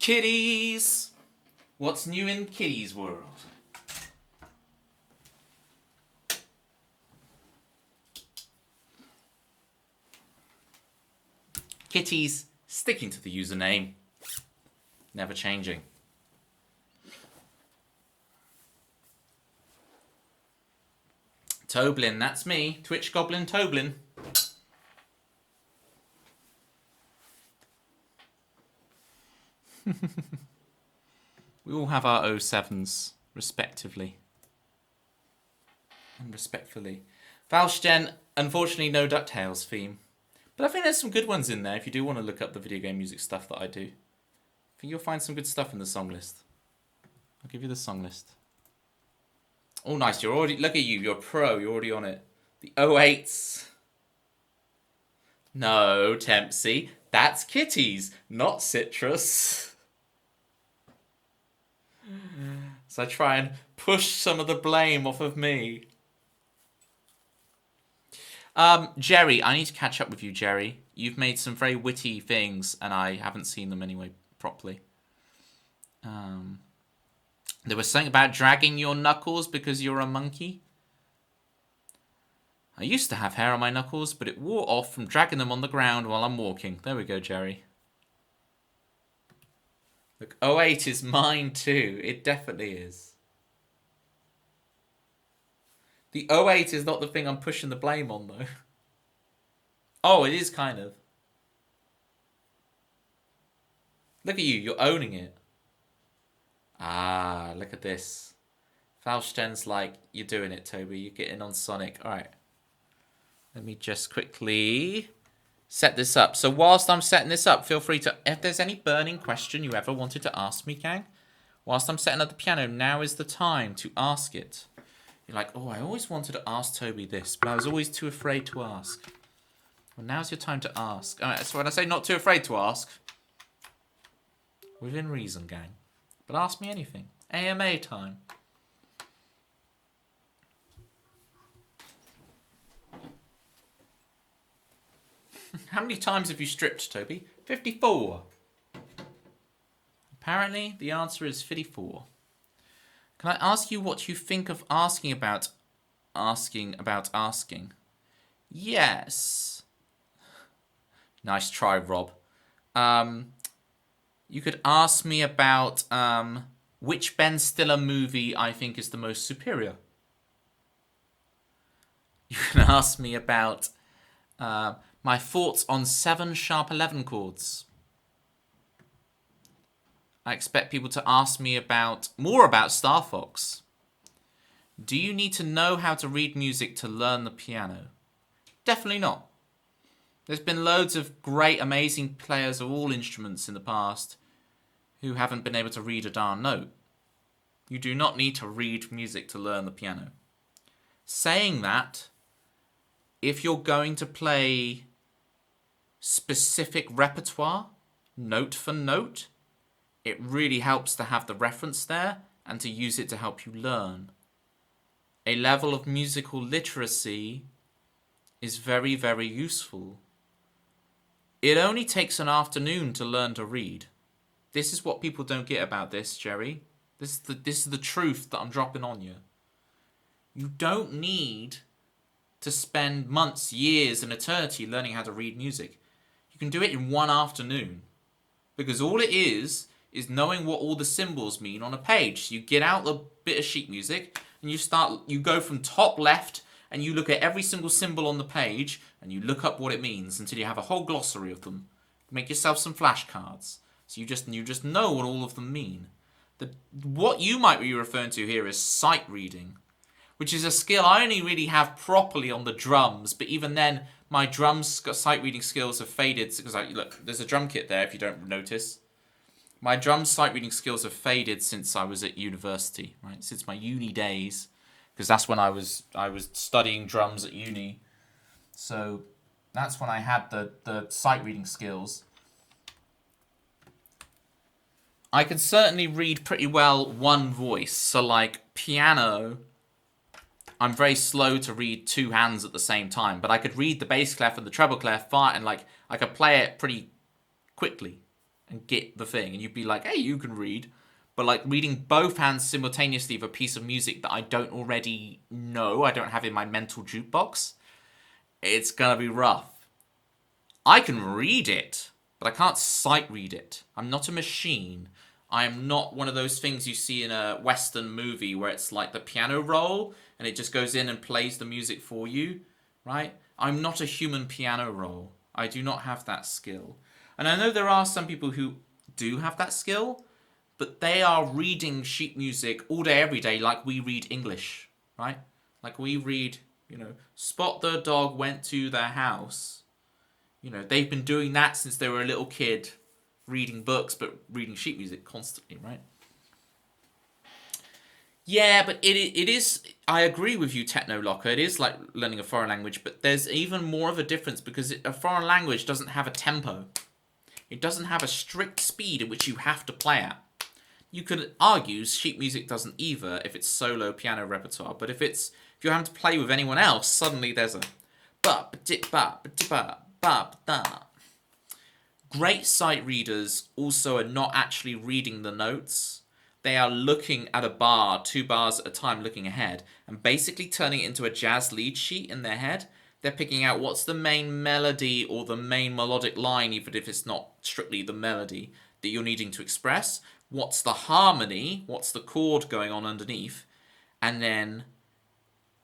Kitties! What's new in Kitties' world? Kitties sticking to the username. Never changing. Toblin, that's me. Twitch Goblin Toblin. We all have our 07s, respectively. And respectfully. Valsten, unfortunately no DuckTales theme. But I think there's some good ones in there if you do want to look up the video game music stuff that I do. I think you'll find some good stuff in the song list. I'll give you the song list. Oh, nice. You're already... Look at you. You're a pro. You're already on it. The 08s. No, Tempsy. That's Kitties, not Citrus. So I try and push some of the blame off of me. Jerry, I need to catch up with you, Jerry. You've made some very witty things, and I haven't seen them anyway properly. There was something about dragging your knuckles because you're a monkey. I used to have hair on my knuckles, but it wore off from dragging them on the ground while I'm walking. There we go, Jerry. Look, 08 is mine too. It definitely is. The 08 is not the thing I'm pushing the blame on, though. Oh, it is kind of. Look at you. You're owning it. Ah, look at this. Valsten's like, you're doing it, Toby. You're getting on Sonic. All right. Let me just quickly set this up. So whilst I'm setting this up, feel free to... If there's any burning question you ever wanted to ask me, gang, whilst I'm setting up the piano, now is the time to ask it. You're like, oh, I always wanted to ask Toby this, but I was always too afraid to ask. Well, now's your time to ask. All right, so when I say not too afraid to ask, within reason, gang. But ask me anything. AMA time. How many times have you stripped, Toby? 54. Apparently, the answer is 54. Can I ask you what you think of asking about asking? Yes. Nice try, Rob. You could ask me about which Ben Stiller movie I think is the most superior. You can ask me about my thoughts on 7 sharp 11 chords. I expect people to ask me more about Star Fox. Do you need to know how to read music to learn the piano? Definitely not. There's been loads of great, amazing players of all instruments in the past who haven't been able to read a darn note. You do not need to read music to learn the piano. Saying that, if you're going to play specific repertoire, note for note, it really helps to have the reference there and to use it to help you learn. A level of musical literacy is very, very useful. It only takes an afternoon to learn to read. This is what people don't get about this, Jerry. This is the truth that I'm dropping on you. You don't need to spend months, years, and eternity learning how to read music. You can do it in one afternoon. Because all it is knowing what all the symbols mean on a page. So you get out the bit of sheet music and you go from top left and you look at every single symbol on the page and you look up what it means until you have a whole glossary of them. Make yourself some flashcards. So you just know what all of them mean. What you might be referring to here is sight reading, which is a skill I only really have properly on the drums, but even then, my sight reading skills have faded, because look, there's a drum kit there if you don't notice. My drum sight reading skills have faded since I was at university, right? Since my uni days, because that's when I was studying drums at uni. So that's when I had the sight reading skills. I can certainly read pretty well one voice. So like piano, I'm very slow to read two hands at the same time, but I could read the bass clef and the treble clef fine, and like I could play it pretty quickly and get the thing. And you'd be like, hey, you can read. But like reading both hands simultaneously of a piece of music that I don't already know, I don't have in my mental jukebox, it's gonna be rough. I can read it, but I can't sight read it. I'm not a machine. I am not one of those things you see in a Western movie where it's like the piano roll and it just goes in and plays the music for you, right? I'm not a human piano roll. I do not have that skill. And I know there are some people who do have that skill, but they are reading sheet music all day, every day, like we read English, right? Like we read, Spot the dog went to their house. They've been doing that since they were a little kid, reading books, but reading sheet music constantly, right? Yeah, but it is, I agree with you, Technolocker. It is like learning a foreign language, but there's even more of a difference because a foreign language doesn't have a tempo. It doesn't have a strict speed at which you have to play at. You could argue sheet music doesn't either if it's solo piano repertoire, but if you're having to play with anyone else, suddenly there's a Great sight readers also are not actually reading the notes. They are looking at a bar, 2 bars at a time, looking ahead, and basically turning it into a jazz lead sheet in their head. They're picking out what's the main melody or the main melodic line, even if it's not strictly the melody that you're needing to express. What's the harmony? What's the chord going on underneath? And then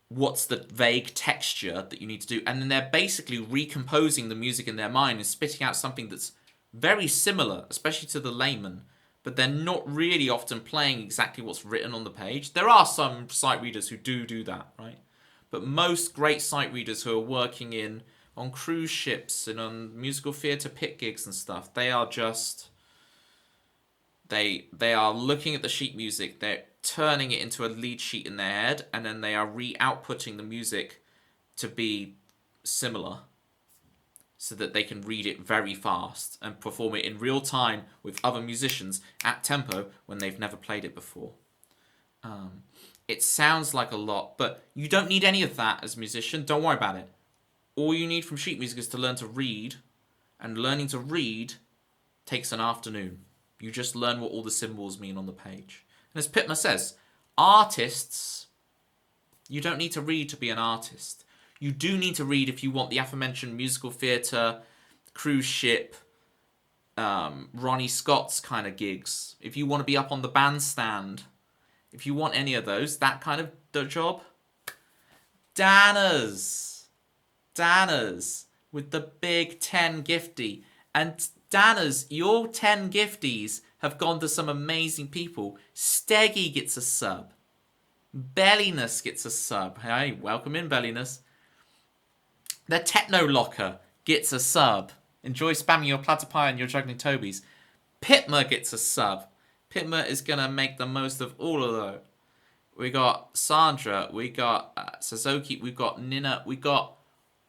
what's the vague texture that you need to do? And then they're basically recomposing the music in their mind and spitting out something that's very similar, especially to the layman, but they're not really often playing exactly what's written on the page. There are some sight readers who do that, right? But most great sight readers who are working on cruise ships and on musical theatre pit gigs and stuff, they are just... They are looking at the sheet music, they're turning it into a lead sheet in their head, and then they are re-outputting the music to be similar so that they can read it very fast and perform it in real time with other musicians at tempo when they've never played it before. It sounds like a lot, but you don't need any of that as a musician. Don't worry about it. All you need from sheet music is to learn to read, and learning to read takes an afternoon. You just learn what all the symbols mean on the page. And as Pitmer says, artists, you don't need to read to be an artist. You do need to read if you want the aforementioned musical theatre, cruise ship, Ronnie Scott's kind of gigs. If you want to be up on the bandstand, if you want any of those, that kind of job. Danners with the big 10 gifty. And Danners, your 10 gifties have gone to some amazing people. Steggy gets a sub. Belliness gets a sub. Hey, welcome in, Belliness. The Technolocker gets a sub. Enjoy spamming your platypi and your juggling Tobys. Pitmer gets a sub. Pitmer is going to make the most of all of those. We got Sandra. We got Suzuki. We got Nina. We got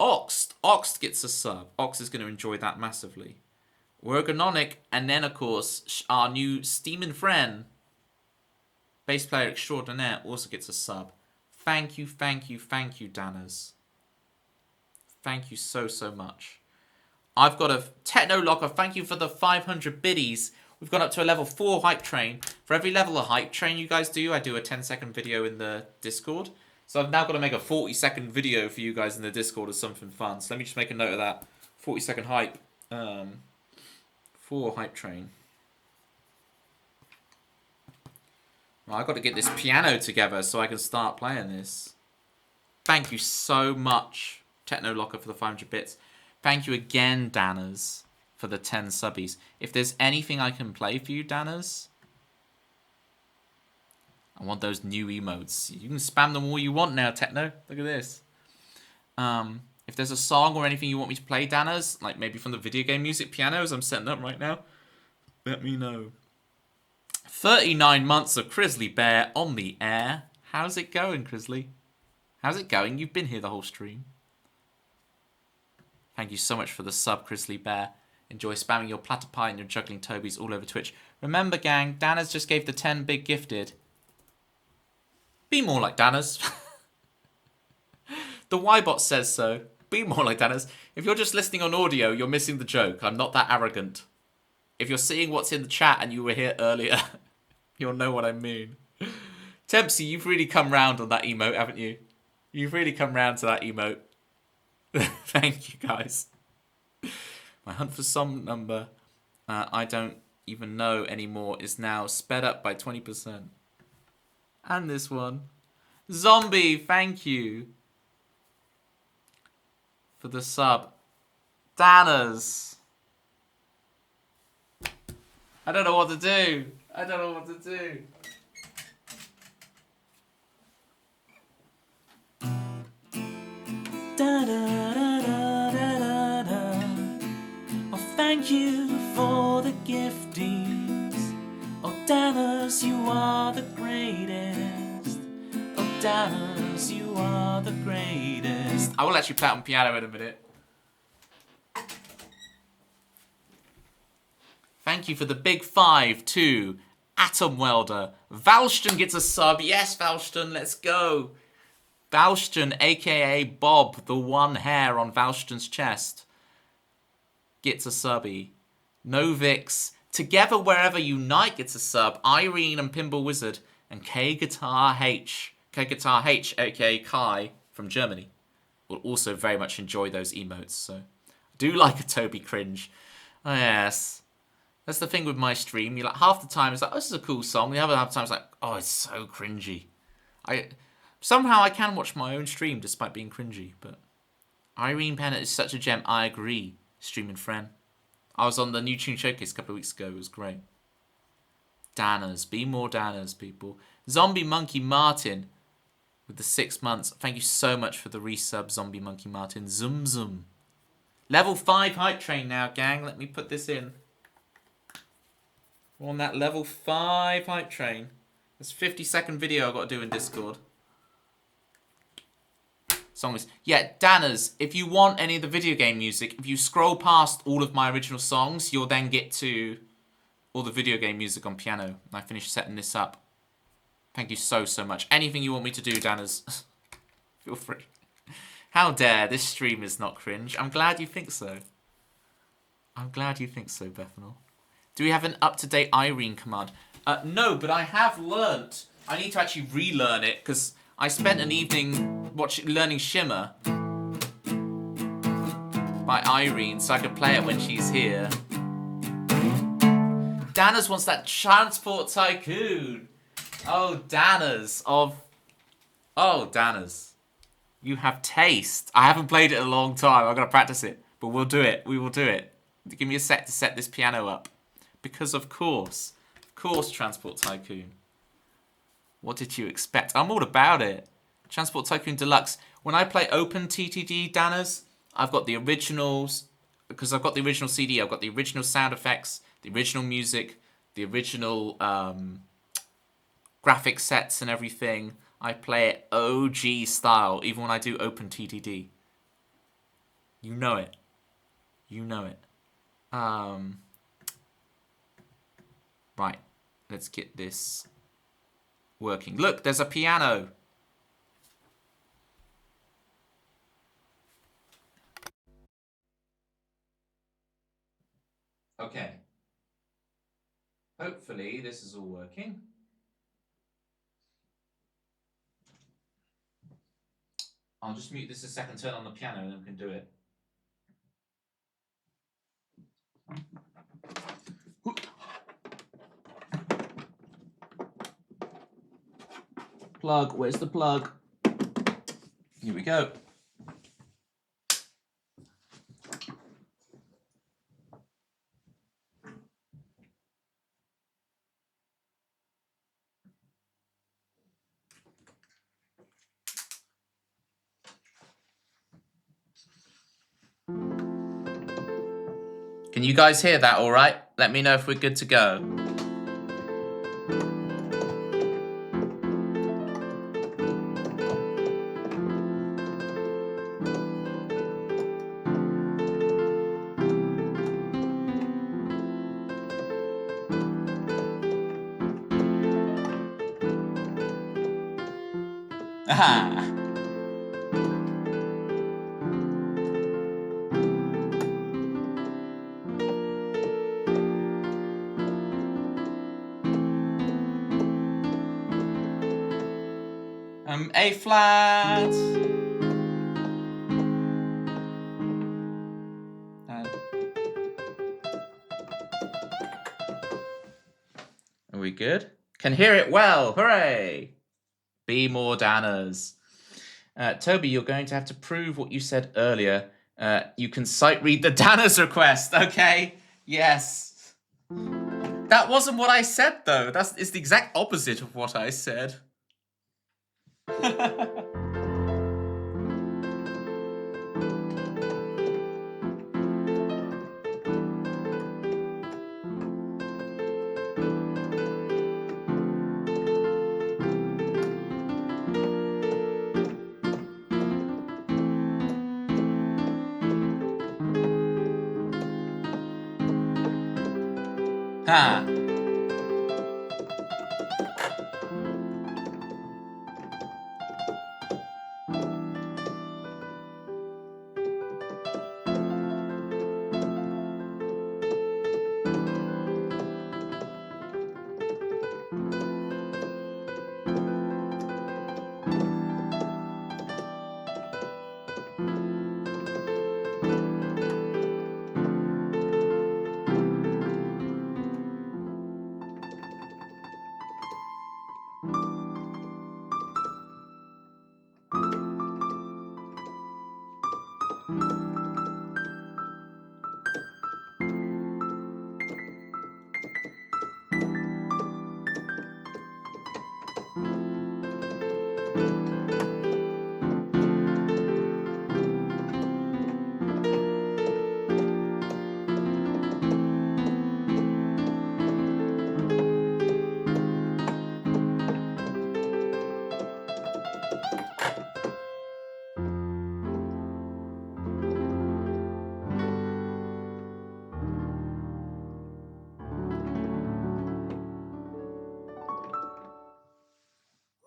Oxt. Oxt gets a sub. Oxt is going to enjoy that massively. Wergononic, and then, of course, our new steaming friend, bass player extraordinaire, also gets a sub. Thank you, Danners. Thank you so much. I've got a Technolocker. Thank you for the 500 biddies. We've gone up to a level 4 hype train. For every level of hype train you guys do, I do a 10-second video in the Discord. So I've now got to make a 40-second video for you guys in the Discord or something fun. So let me just make a note of that. 40-second hype. 4 hype train. Well, I've got to get this piano together so I can start playing this. Thank you so much, Technolocker, for the 500 bits. Thank you again, Danners, for the 10 subbies. If there's anything I can play for you, Danners, I want those new emotes. You can spam them all you want now, Techno. Look at this. If there's a song or anything you want me to play, Danners, like maybe from the video game music pianos I'm setting up right now, let me know. 39 months of Crisley Bear on the air. How's it going, Crisley? How's it going? You've been here the whole stream. Thank you so much for the sub, Crisley Bear. Enjoy spamming your platypi and your juggling Tobys all over Twitch. Remember, gang, Danners just gave the 10 big gifted. Be more like Danners. The Y-bot says so. Be more like Danners. If you're just listening on audio, you're missing the joke. I'm not that arrogant. If you're seeing what's in the chat and you were here earlier, you'll know what I mean. Tempsy, you've really come round on that emote, haven't you? You've really come round to that emote. Thank you, guys. My hunt for some number I don't even know anymore is now sped up by 20%. And this one. Zombie, thank you for the sub. Danners. I don't know what to do. I don't know what to do. Da, da, da, da, da, da. Oh, thank you for the giftings. Oh, Danners, you are the greatest. Oh, Danners, you are the greatest. I will actually play it on piano in a minute. Thank you for the big 5 to Atom Welder. Valston gets a sub. Yes, Valston, let's go. Valston, aka Bob, the one hair on Valston's chest, gets a subby. Novix, Together Wherever Unite gets a sub. Irene and Pinball Wizard. And K Guitar H, aka Kai from Germany, will also very much enjoy those emotes. So, I do like a Toby cringe. Oh, yes. That's the thing with my stream. You like half the time it's like, oh, this is a cool song. The other half the time it's like, oh, it's so cringy. Somehow I can watch my own stream despite being cringy. But Irene Pennant is such a gem. I agree, streaming friend. I was on the New Tune Showcase a couple of weeks ago. It was great. Danners, be more Danners, people. Zombie Monkey Martin with the 6 months. Thank you so much for the resub, Zombie Monkey Martin. Zoom zoom. Level 5 hype train now, gang. Let me put this in. We're on that level 5 hype train. This 50-second video I've got to do in Discord. Song is... Yeah, Danners, if you want any of the video game music, if you scroll past all of my original songs, you'll then get to all the video game music on piano. And I finished setting this up. Thank you so, so much. Anything you want me to do, Danners, feel free. How dare, this stream is not cringe. I'm glad you think so. I'm glad you think so, Bethanol. Do we have an up-to-date Irene command? No, but I have learnt. I need to actually relearn it, because I spent an evening learning Shimmer by Irene, so I could play it when she's here. Danners wants that Transport Tycoon. Oh, Danners of... Oh, Danners. You have taste. I haven't played it in a long time. I've got to practice it. But we'll do it. We will do it. Give me a sec to set this piano up. Because of course, Transport Tycoon. What did you expect? I'm all about it. Transport Tycoon Deluxe. When I play Open TTD, Danners, I've got the originals. Because I've got the original CD. I've got the original sound effects, the original music, the original graphic sets and everything. I play it OG style, even when I do Open TTD. You know it. You know it. Right, let's get this working. Look, there's a piano. Okay. Hopefully this is all working. I'll just mute this a second, turn on the piano, and then we can do it. Plug, where's the plug? Here we go. Can you guys hear that all right? Let me know if we're good to go. Aha! A flat. Are we good? Can hear it well. Hooray! B more Danners. Toby, you're going to have to prove what you said earlier. You can sight read the Danners request. Okay. Yes. That wasn't what I said, though. It's the exact opposite of what I said. Ha.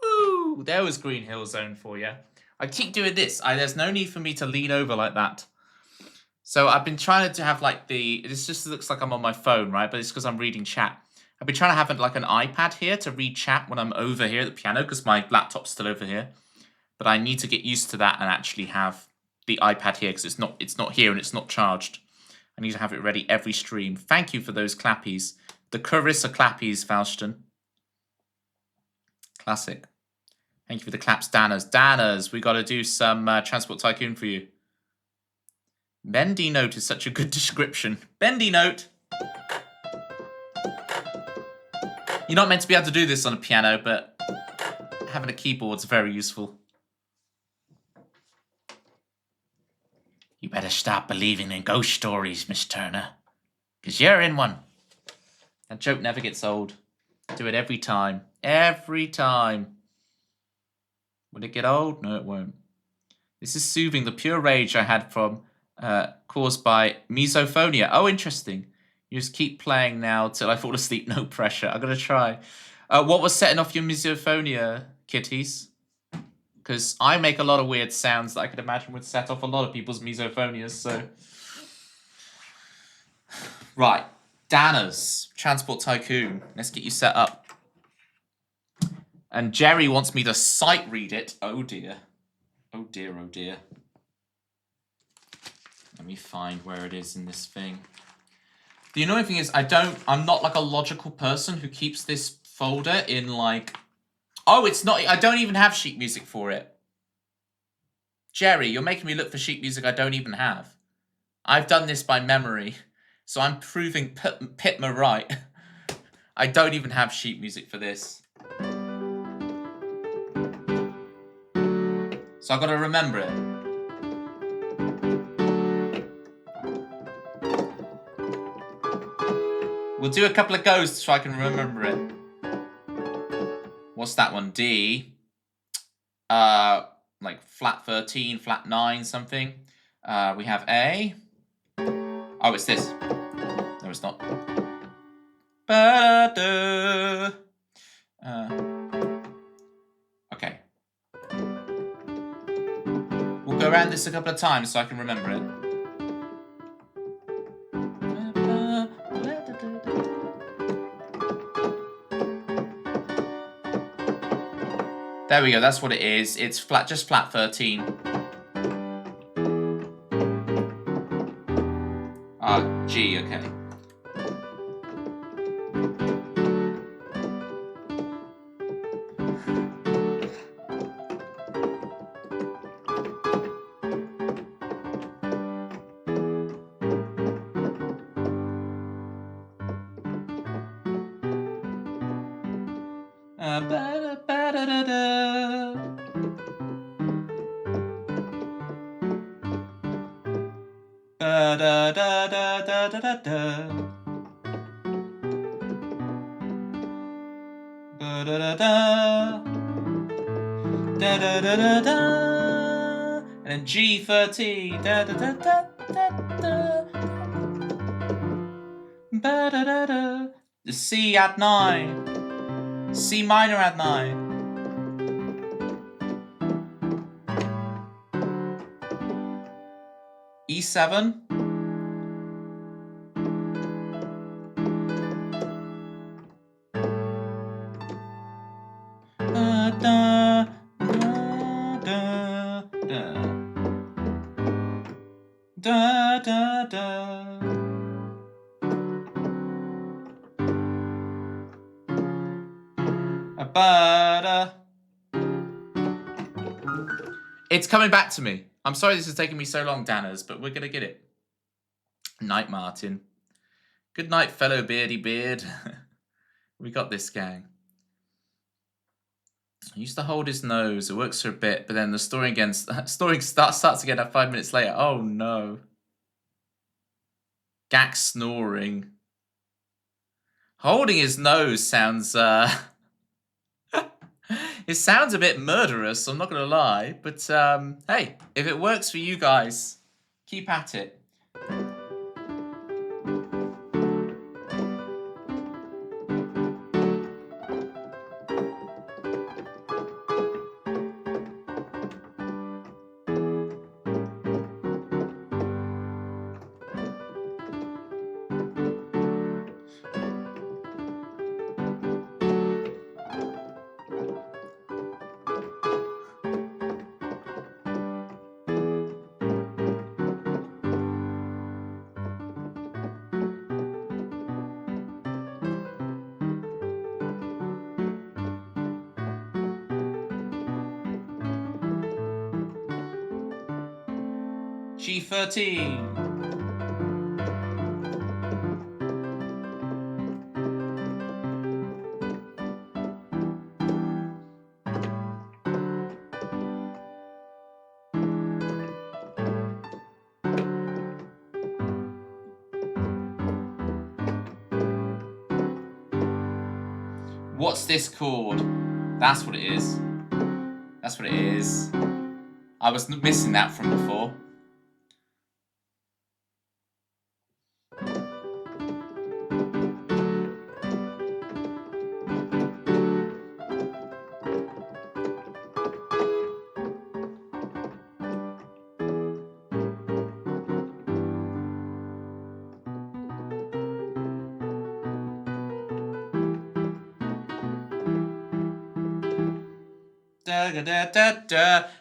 Woo! There was Green Hill Zone for you. I keep doing this. There's no need for me to lean over like that. So I've been trying to have like this just looks like I'm on my phone, right? But it's because I'm reading chat. I've been trying to have like an iPad here to read chat when I'm over here at the piano because my laptop's still over here. But I need to get used to that and actually have the iPad here because it's not here and it's not charged. I need to have it ready every stream. Thank you for those clappies. The Carissa clappies, Faustin. Classic. Thank you for the claps, Danners. Danners, we got to do some Transport Tycoon for you. Bendy Note is such a good description. Bendy Note. You're not meant to be able to do this on a piano, but having a keyboard's very useful. You better stop believing in ghost stories, Miss Turner. Because you're in one. That joke never gets old. I do it every time. Every time. Will it get old? No, it won't. This is soothing the pure rage I had from caused by misophonia. Oh, interesting. You just keep playing now till I fall asleep. No pressure. I'm going to try. What was setting off your misophonia, kitties? Because I make a lot of weird sounds that I could imagine would set off a lot of people's misophonias, so... Right. Danners. Transport Tycoon. Let's get you set up. And Jerry wants me to sight read it. Oh, dear. Oh, dear, oh, dear. Let me find where it is in this thing. The annoying thing is I'm not like a logical person who keeps this folder in like... Oh, it's not... I don't even have sheet music for it. Jerry, you're making me look for sheet music I don't even have. I've done this by memory, so I'm proving Pitma right. I don't even have sheet music for this. So I've got to remember it. We'll do a couple of goes so I can remember it. What's that one? D. Like flat 13, flat 9, something. We have A. Oh, it's this. No, it's not. Okay. We'll go around this a couple of times so I can remember it. There we go, that's what it is. It's flat, just flat 13. G, okay. And then G13. The C at 9. C minor at 9. E7. It's coming back to me. I'm sorry this is taking me so long, Danners, but we're going to get it. Night, Martin. Good night, fellow beardy beard. We got this, gang. He used to hold his nose. It works for a bit, but then the story starts again at 5 minutes later. Oh, no. Gak snoring. Holding his nose sounds... It sounds a bit murderous, I'm not going to lie. But, hey, if it works for you guys, keep at it. G13. What's this chord? That's what it is. That's what it is. I was missing that from before.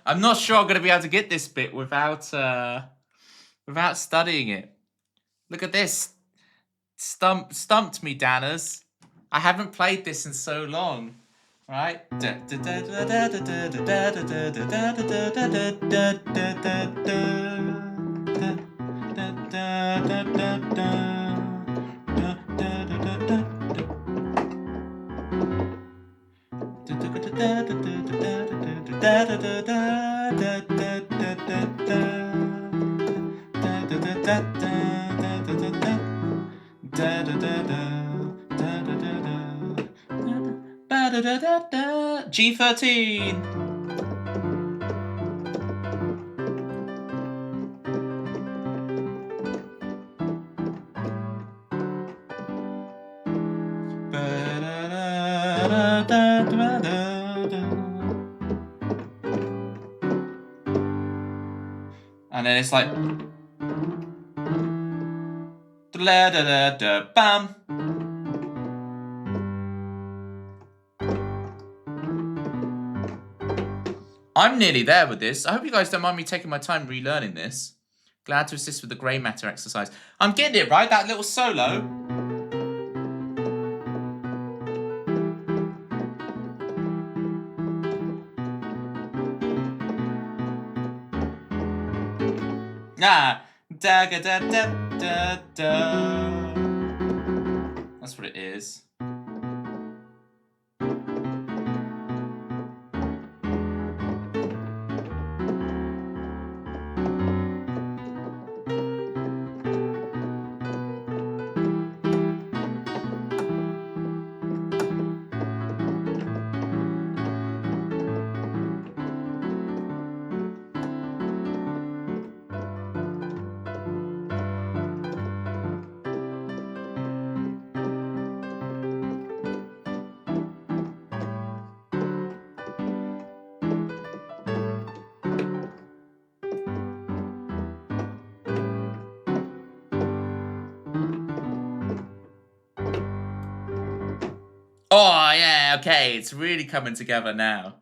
I'm not sure I'm going to be able to get this bit without studying it. Look at this. Stumped me, Danners. I haven't played this in so long. Right? G13. And then it's like bam. I'm nearly there with this. I hope you guys don't mind me taking my time relearning this. Glad to assist with the grey matter exercise. I'm getting it right, that little solo. Ah, da da da da da da. That's what it is. Oh, yeah, okay, it's really coming together now.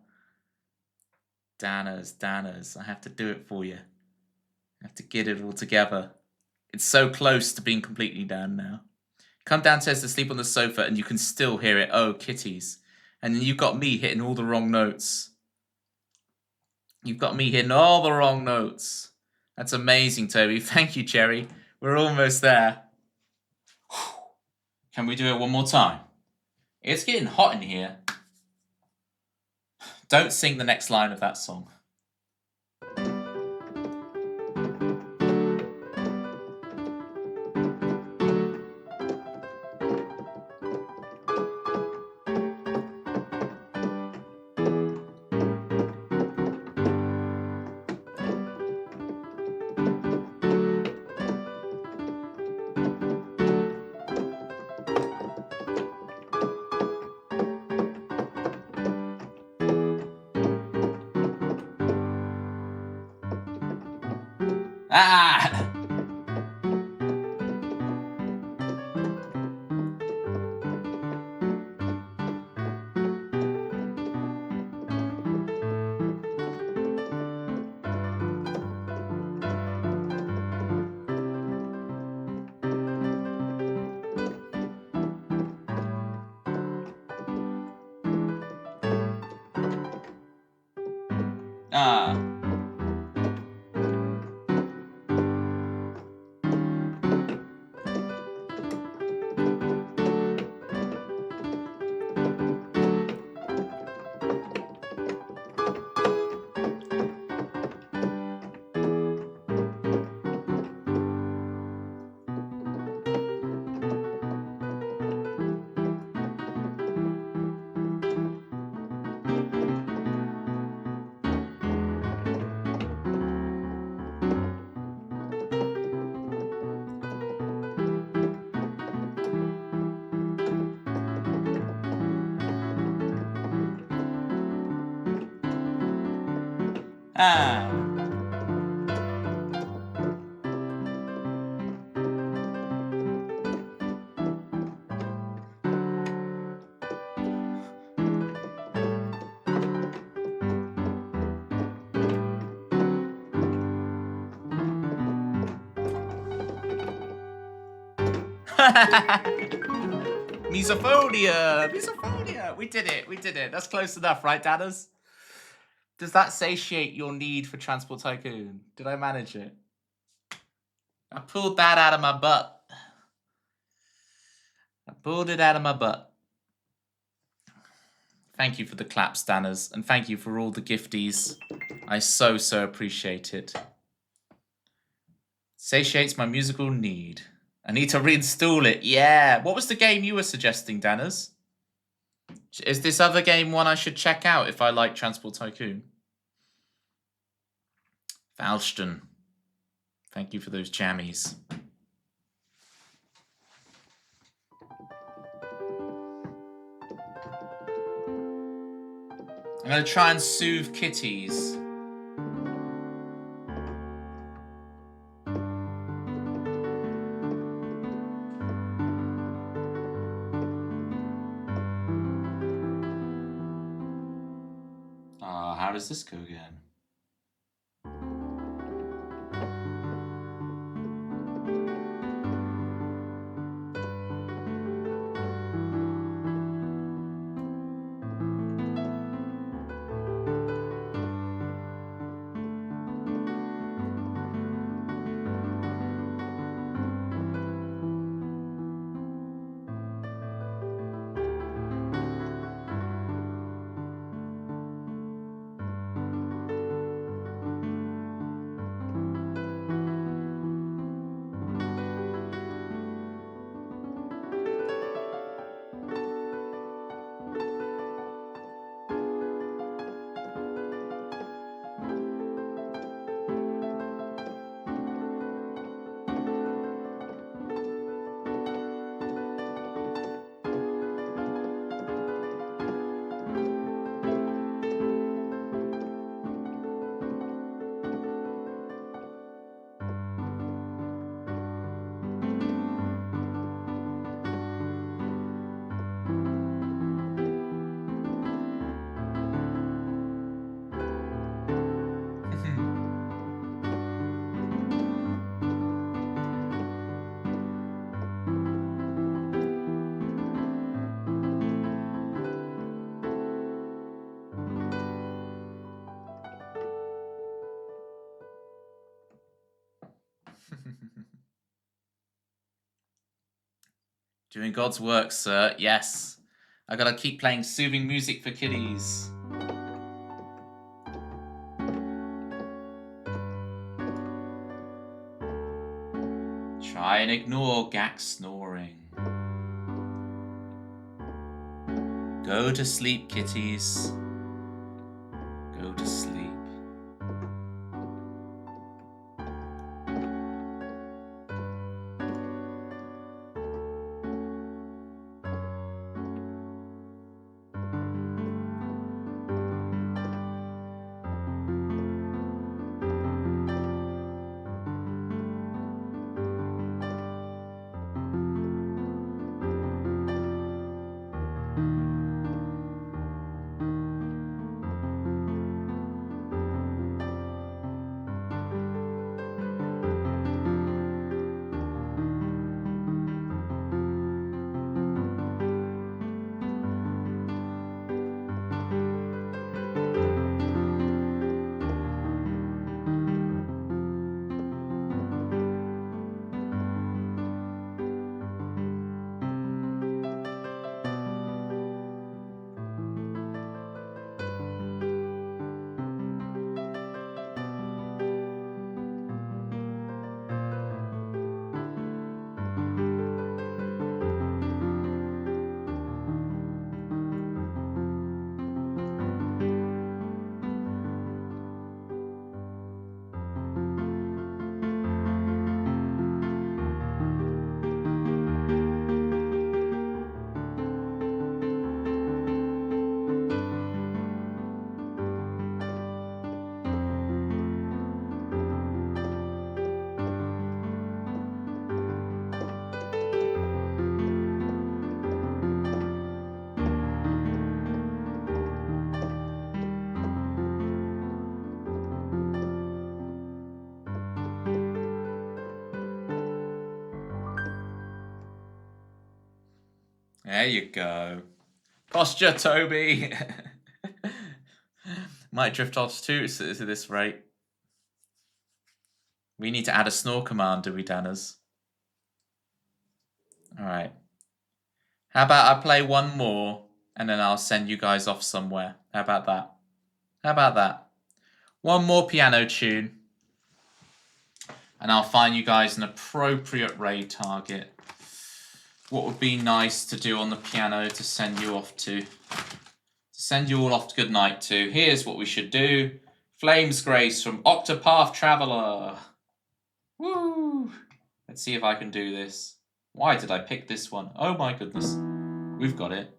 Danners, I have to do it for you. I have to get it all together. It's so close to being completely done now. Come downstairs to sleep on the sofa and you can still hear it. Oh, kitties. And then you've got me hitting all the wrong notes. You've got me hitting all the wrong notes. That's amazing, Toby. Thank you, Cherry. We're almost there. Can we do it one more time? It's getting hot in here. Don't sing the next line of that song. Ah! Ah. Ah. Misophonia! Misophonia! We did it, we did it. That's close enough, right, Danners? Does that satiate your need for Transport Tycoon? Did I manage it? I pulled that out of my butt. I pulled it out of my butt. Thank you for the claps, Danners, and thank you for all the gifties. I so appreciate it. Satiates my musical need. I need to reinstall it. Yeah. What was the game you were suggesting, Danners? Is this other game one I should check out if I like Transport Tycoon? Falston. Thank you for those jammies. I'm going to try and soothe kitties. how does this go again? Doing God's work, sir. Yes. I gotta keep playing soothing music for kiddies. Try and ignore Gak's snoring. Go to sleep, kitties. Go to sleep. There you go. Posture, Toby. Might drift off too at this rate. We need to add a snore command, do we, Danners? Alright. How about I play one more, and then I'll send you guys off somewhere. How about that? How about that? One more piano tune. And I'll find you guys an appropriate raid target. What would be nice to do on the piano to send you off to? Send you all off to good night to. Here's what we should do. Flames Grace from Octopath Traveler. Woo! Let's see if I can do this. Why did I pick this one? Oh my goodness. We've got it.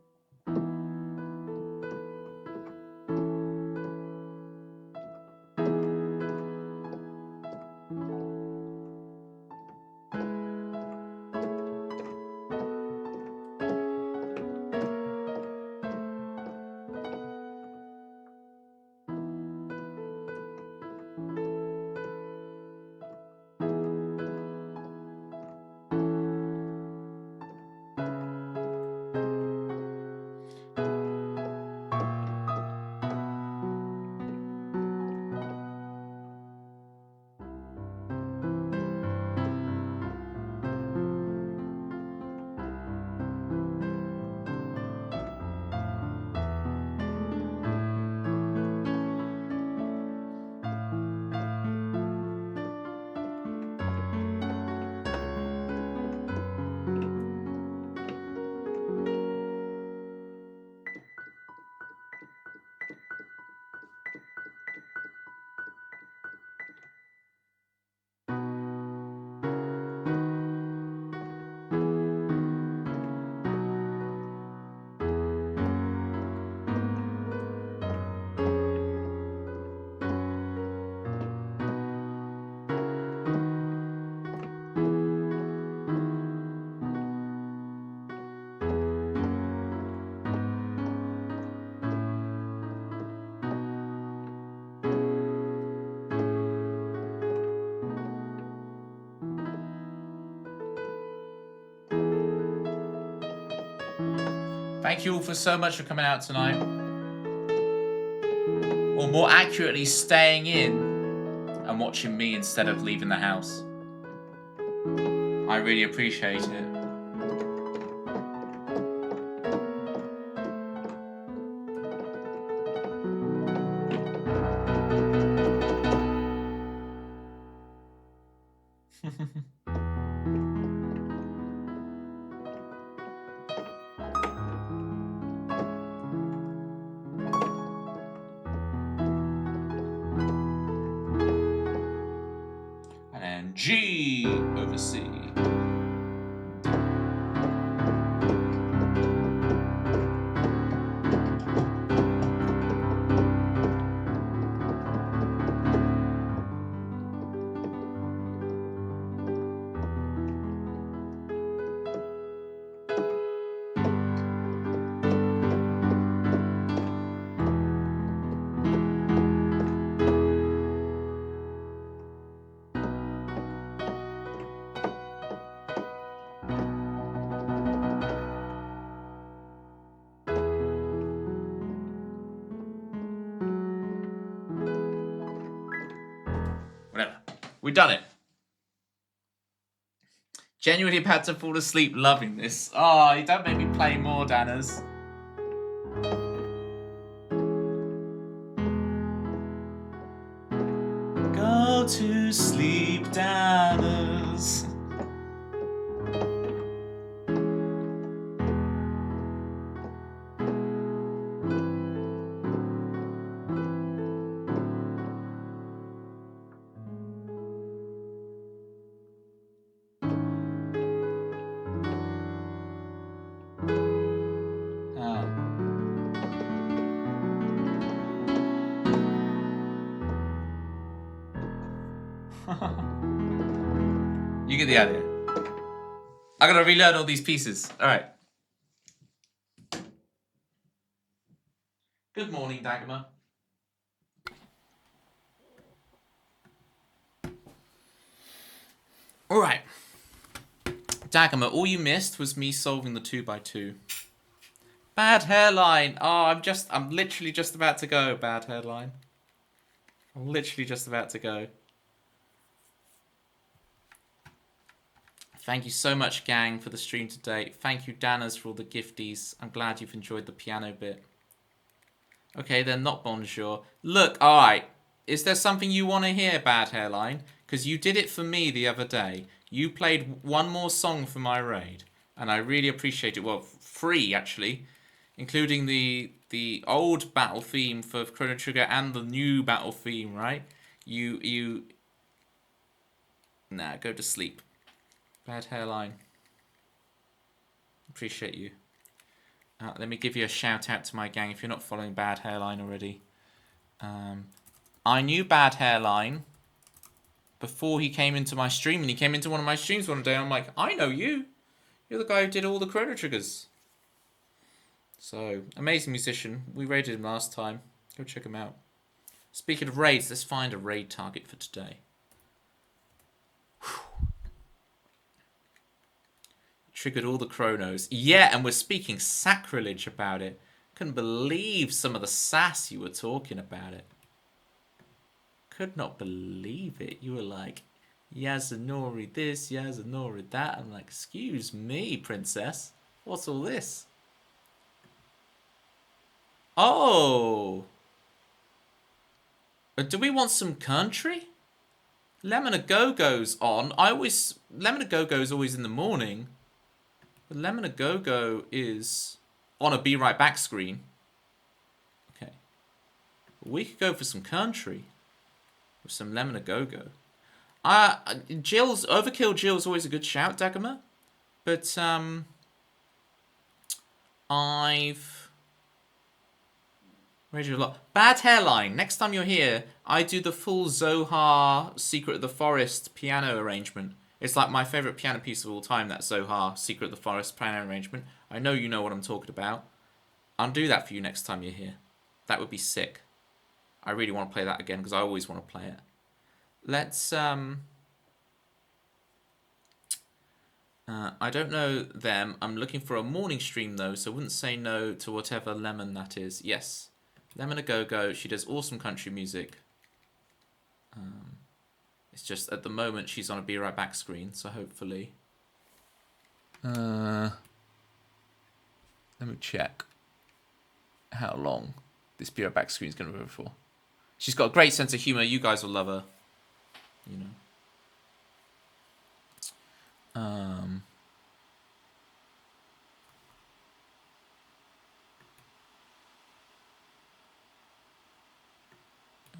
Thank you all for so much for coming out tonight. Or more accurately, staying in and watching me instead of leaving the house. I really appreciate it. And then G over C. Whatever. We've done it. Genuinely about to fall asleep loving this. Oh, you don't make me play more, Danners. Go to sleep, Danners. You get the idea. I gotta relearn all these pieces. Alright. Good morning, Dagmar. Alright. Dagmar, all you missed was me solving the 2x2. Bad hairline. Oh, I'm literally just about to go, bad hairline. I'm literally just about to go. Thank you so much, gang, for the stream today. Thank you, Danners, for all the gifties. I'm glad you've enjoyed the piano bit. Okay, then not bonjour. Look, alright. Is there something you want to hear, bad hairline? Because you did it for me the other day. You played one more song for my raid. And I really appreciate it. Well, free, actually. Including the old battle theme for Chrono Trigger and the new battle theme, right? Nah, go to sleep. Bad hairline. Appreciate you. Let me give you a shout out to my gang if you're not following Bad Hairline already. I knew Bad Hairline before he came into my stream, and he came into one of my streams one day. I'm like, I know you. You're the guy who did all the Chrono Triggers. So, amazing musician. We raided him last time. Go check him out. Speaking of raids, let's find a raid target for today. Whew. Triggered all the chronos. Yeah, and we're speaking sacrilege about it. Couldn't believe some of the sass you were talking about it. Could not believe it. You were like, Yasunori this, Yasunori that. I'm like, excuse me, princess. What's all this? Oh. Do we want some country? Lemon A Go-Go's on. Lemon A Go-Go's always in the morning. But Lemon A Go-Go is on a Be Right Back screen. Okay. We could go for some country. With some Lemon A Go-Go. Overkill Jill's always a good shout, Dagama. But, I've rated a lot. Bad Hairline. Next time you're here, I do the full Zohar Secret of the Forest piano arrangement. It's like my favourite piano piece of all time, that Zohar Secret of the Forest piano arrangement. I know you know what I'm talking about. I'll do that for you next time you're here. That would be sick. I really want to play that again, because I always want to play it. Let's, I don't know them. I'm looking for a morning stream though, so I wouldn't say no to whatever Lemon that is. Yes. Lemon a Go-Go. She does awesome country music. It's just at the moment she's on a Be Right Back screen, so hopefully. Let me check how long this Be Right Back screen is going to be for. She's got a great sense of humor. You guys will love her. You know.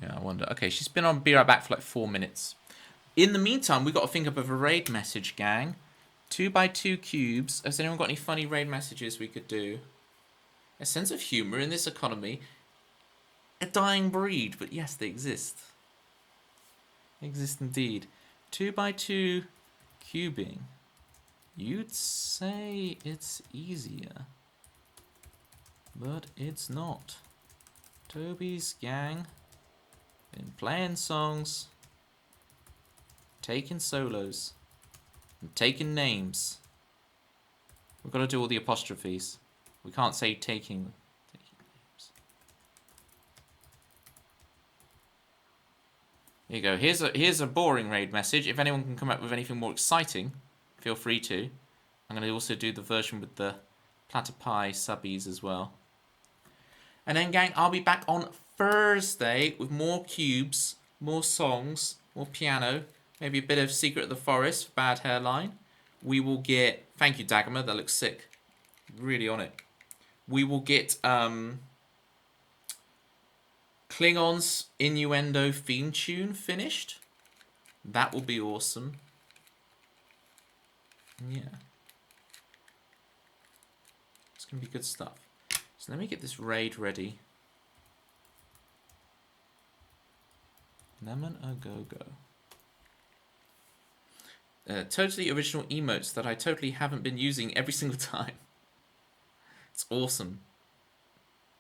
Yeah, I wonder. Okay, she's been on Be Right Back for like 4 minutes. In the meantime, we got to think up of a raid message, gang. 2x2 cubes. Has anyone got any funny raid messages we could do? A sense of humor in this economy. A dying breed, but yes, they exist. They exist indeed. 2x2 cubing. You'd say it's easier, but it's not. Toby's gang been playing songs, taking solos, and taking names. We've got to do all the apostrophes. We can't say taking names. Here you go. Here's a boring raid message. If anyone can come up with anything more exciting, feel free to. I'm going to also do the version with the platter pie subbies as well. And then, gang, I'll be back on Thursday with more cubes, more songs, more piano, maybe a bit of Secret of the Forest for Bad Hairline. We will get... Thank you, Dagmer. That looks sick. Really on it. We will get Klingon's Innuendo theme tune finished. That will be awesome. Yeah. It's going to be good stuff. So let me get this raid ready. Lemon a Go-Go. Totally original emotes that I totally haven't been using every single time. It's awesome.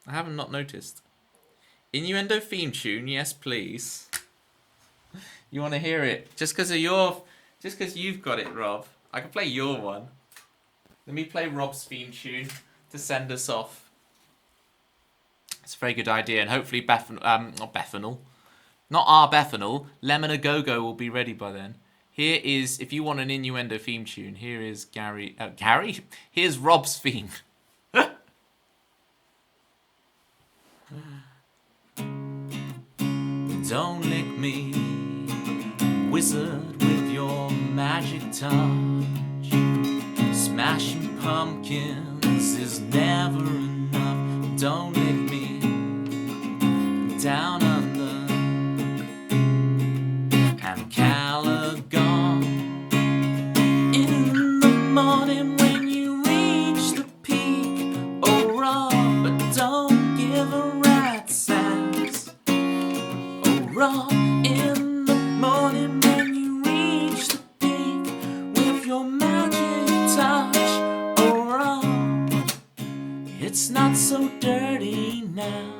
I haven't not noticed. Innuendo theme tune, yes please. You want to hear it? Just because you've got it, Rob. I can play your one. Let me play Rob's theme tune to send us off. It's a very good idea, and hopefully not our Bethanol, Lemon a Go-Go will be ready by then. Here is, if you want an Innuendo theme tune, here is Gary? Here's Rob's theme. Don't lick me, wizard, with your magic touch. Smashing pumpkins is never enough. Don't lick me down under. And Calagon in the morning when you reach the peak. Oh, Rob, but don't give a rat's ass. Oh, Rob, in the morning when you reach the peak with your magic touch. Oh, Rob, it's not so dirty now.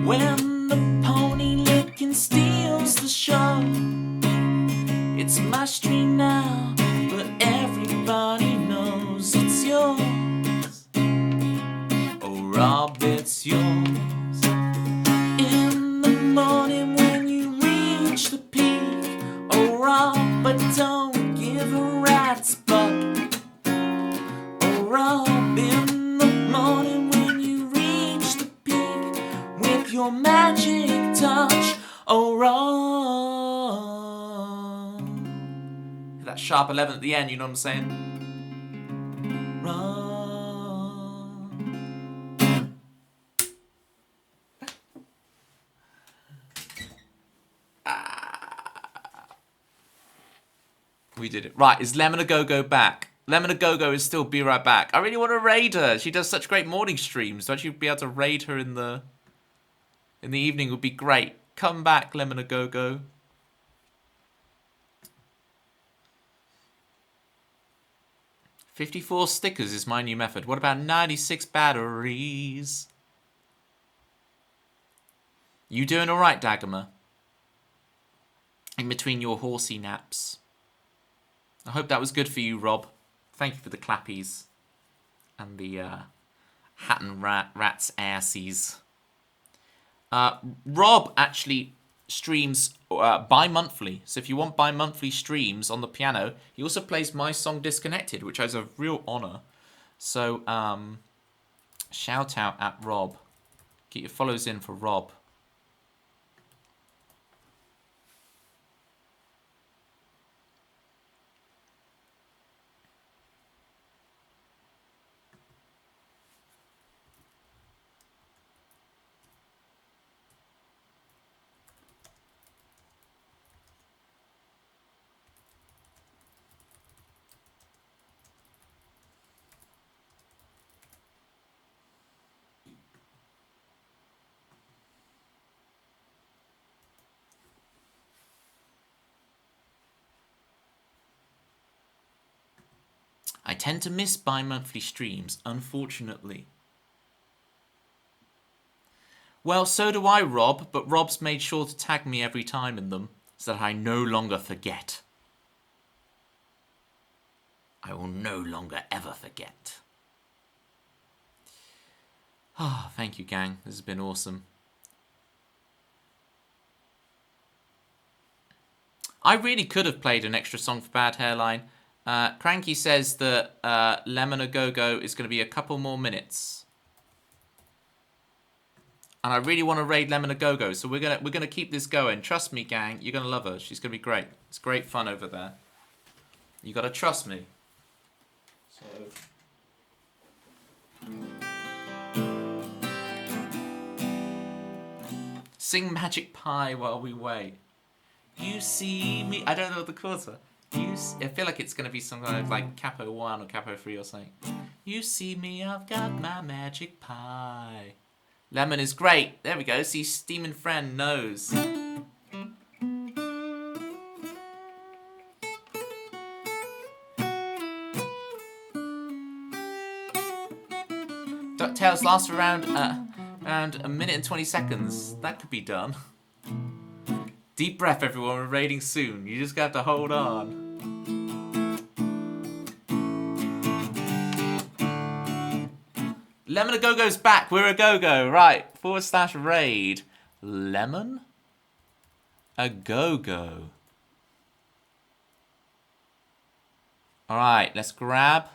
When the pony licking steals the show, it's my stream now, but everybody knows it's yours. Oh, Rob, it's yours. In the morning when you reach the peak. Oh, Rob, but don't give a rat's butt. Oh, Rob, in the morning when you reach the peak with your magic touch. Oh, Rob. That sharp 11 at the end, you know what I'm saying? Rob. We did it. Right, is Lemon a Go-Go back? Lemon a Go-Go is still Be Right Back. I really want to raid her. She does such great morning streams. To actually be able to raid her in the evening would be great. Come back, Lemon a Go-Go. "54 stickers is my new method. What about 96 batteries?" You doing alright, Dagama? In between your horsey naps. I hope that was good for you, Rob. Thank you for the clappies and the hat and rat's assies. Rob actually streams bi-monthly. So if you want bi-monthly streams on the piano, he also plays my song Disconnected, which is a real honor. So shout out at Rob. Get your follows in for Rob. I tend to miss bi-monthly streams, unfortunately. Well, so do I, Rob, but Rob's made sure to tag me every time in them, so that I no longer forget. I will no longer ever forget. Ah, thank you, gang. This has been awesome. I really could have played an extra song for Bad Hairline. Cranky says that Lemon A Go-Go is going to be a couple more minutes. And I really want to raid Lemon A Go-Go, so we're gonna keep this going. Trust me, gang, you're gonna love her. She's gonna be great. It's great fun over there. You gotta trust me. Sing Magic Pie while we wait. You see me. I don't know the chords are. I feel like it's going to be some kind of like capo 1 or capo 3 or something. You see me, I've got my magic pie. Lemon is great. There we go. See, Steamin' Friend knows. DuckTales lasts around a minute and 20 seconds. That could be done. Deep breath, everyone. We're raiding soon. You just got to hold on. Lemon A Go-Go's back. We're a go-go. Right. /raid. Lemon A Go-Go. Alright. Let's grab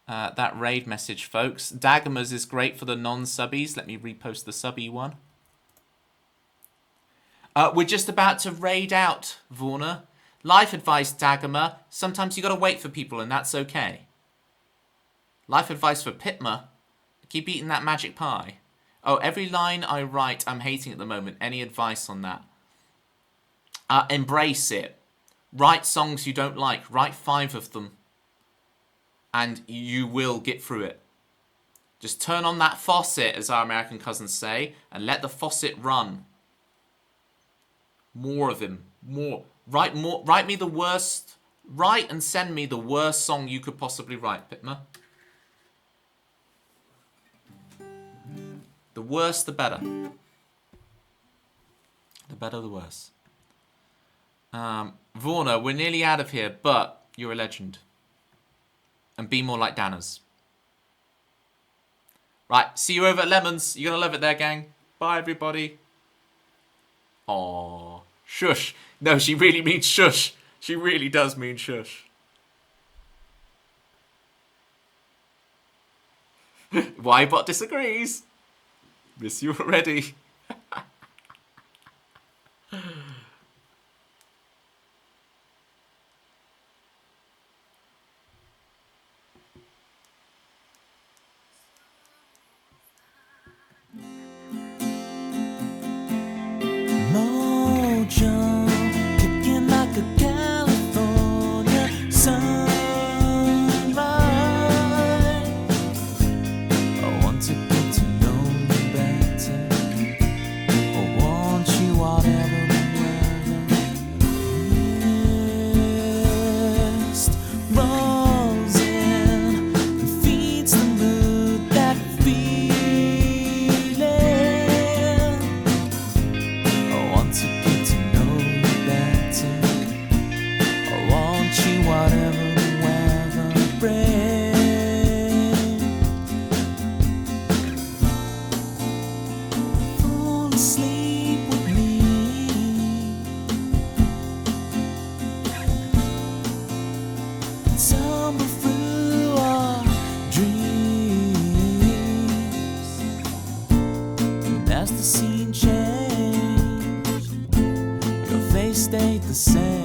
that raid message, folks. Dagomers is great for the non-subbies. Let me repost the subby one. We're just about to raid out, Vorna. Life advice, Dagomer. Sometimes you gotta wait for people, and that's okay. Life advice for Pitma. Keep eating that magic pie. Oh, every line I write, I'm hating at the moment. Any advice on that? Embrace it. Write songs you don't like. Write 5 of them. And you will get through it. Just turn on that faucet, as our American cousins say, and let the faucet run. More of him. More. Write me the worst. Write and send me the worst song you could possibly write, Pitma. The worse, the better. The better, the worse. Vorna, we're nearly out of here, but you're a legend. And be more like Danners. Right, see you over at Lemons. You're gonna love it there, gang. Bye, everybody. Aww. Shush. No, she really means shush. She really does mean shush. Ybot disagrees. Miss you already. Kicking like a California sunrise. I want to get to know you better. sleep with me. Tumble through our dreams. And as the scene changed, your face stayed the same.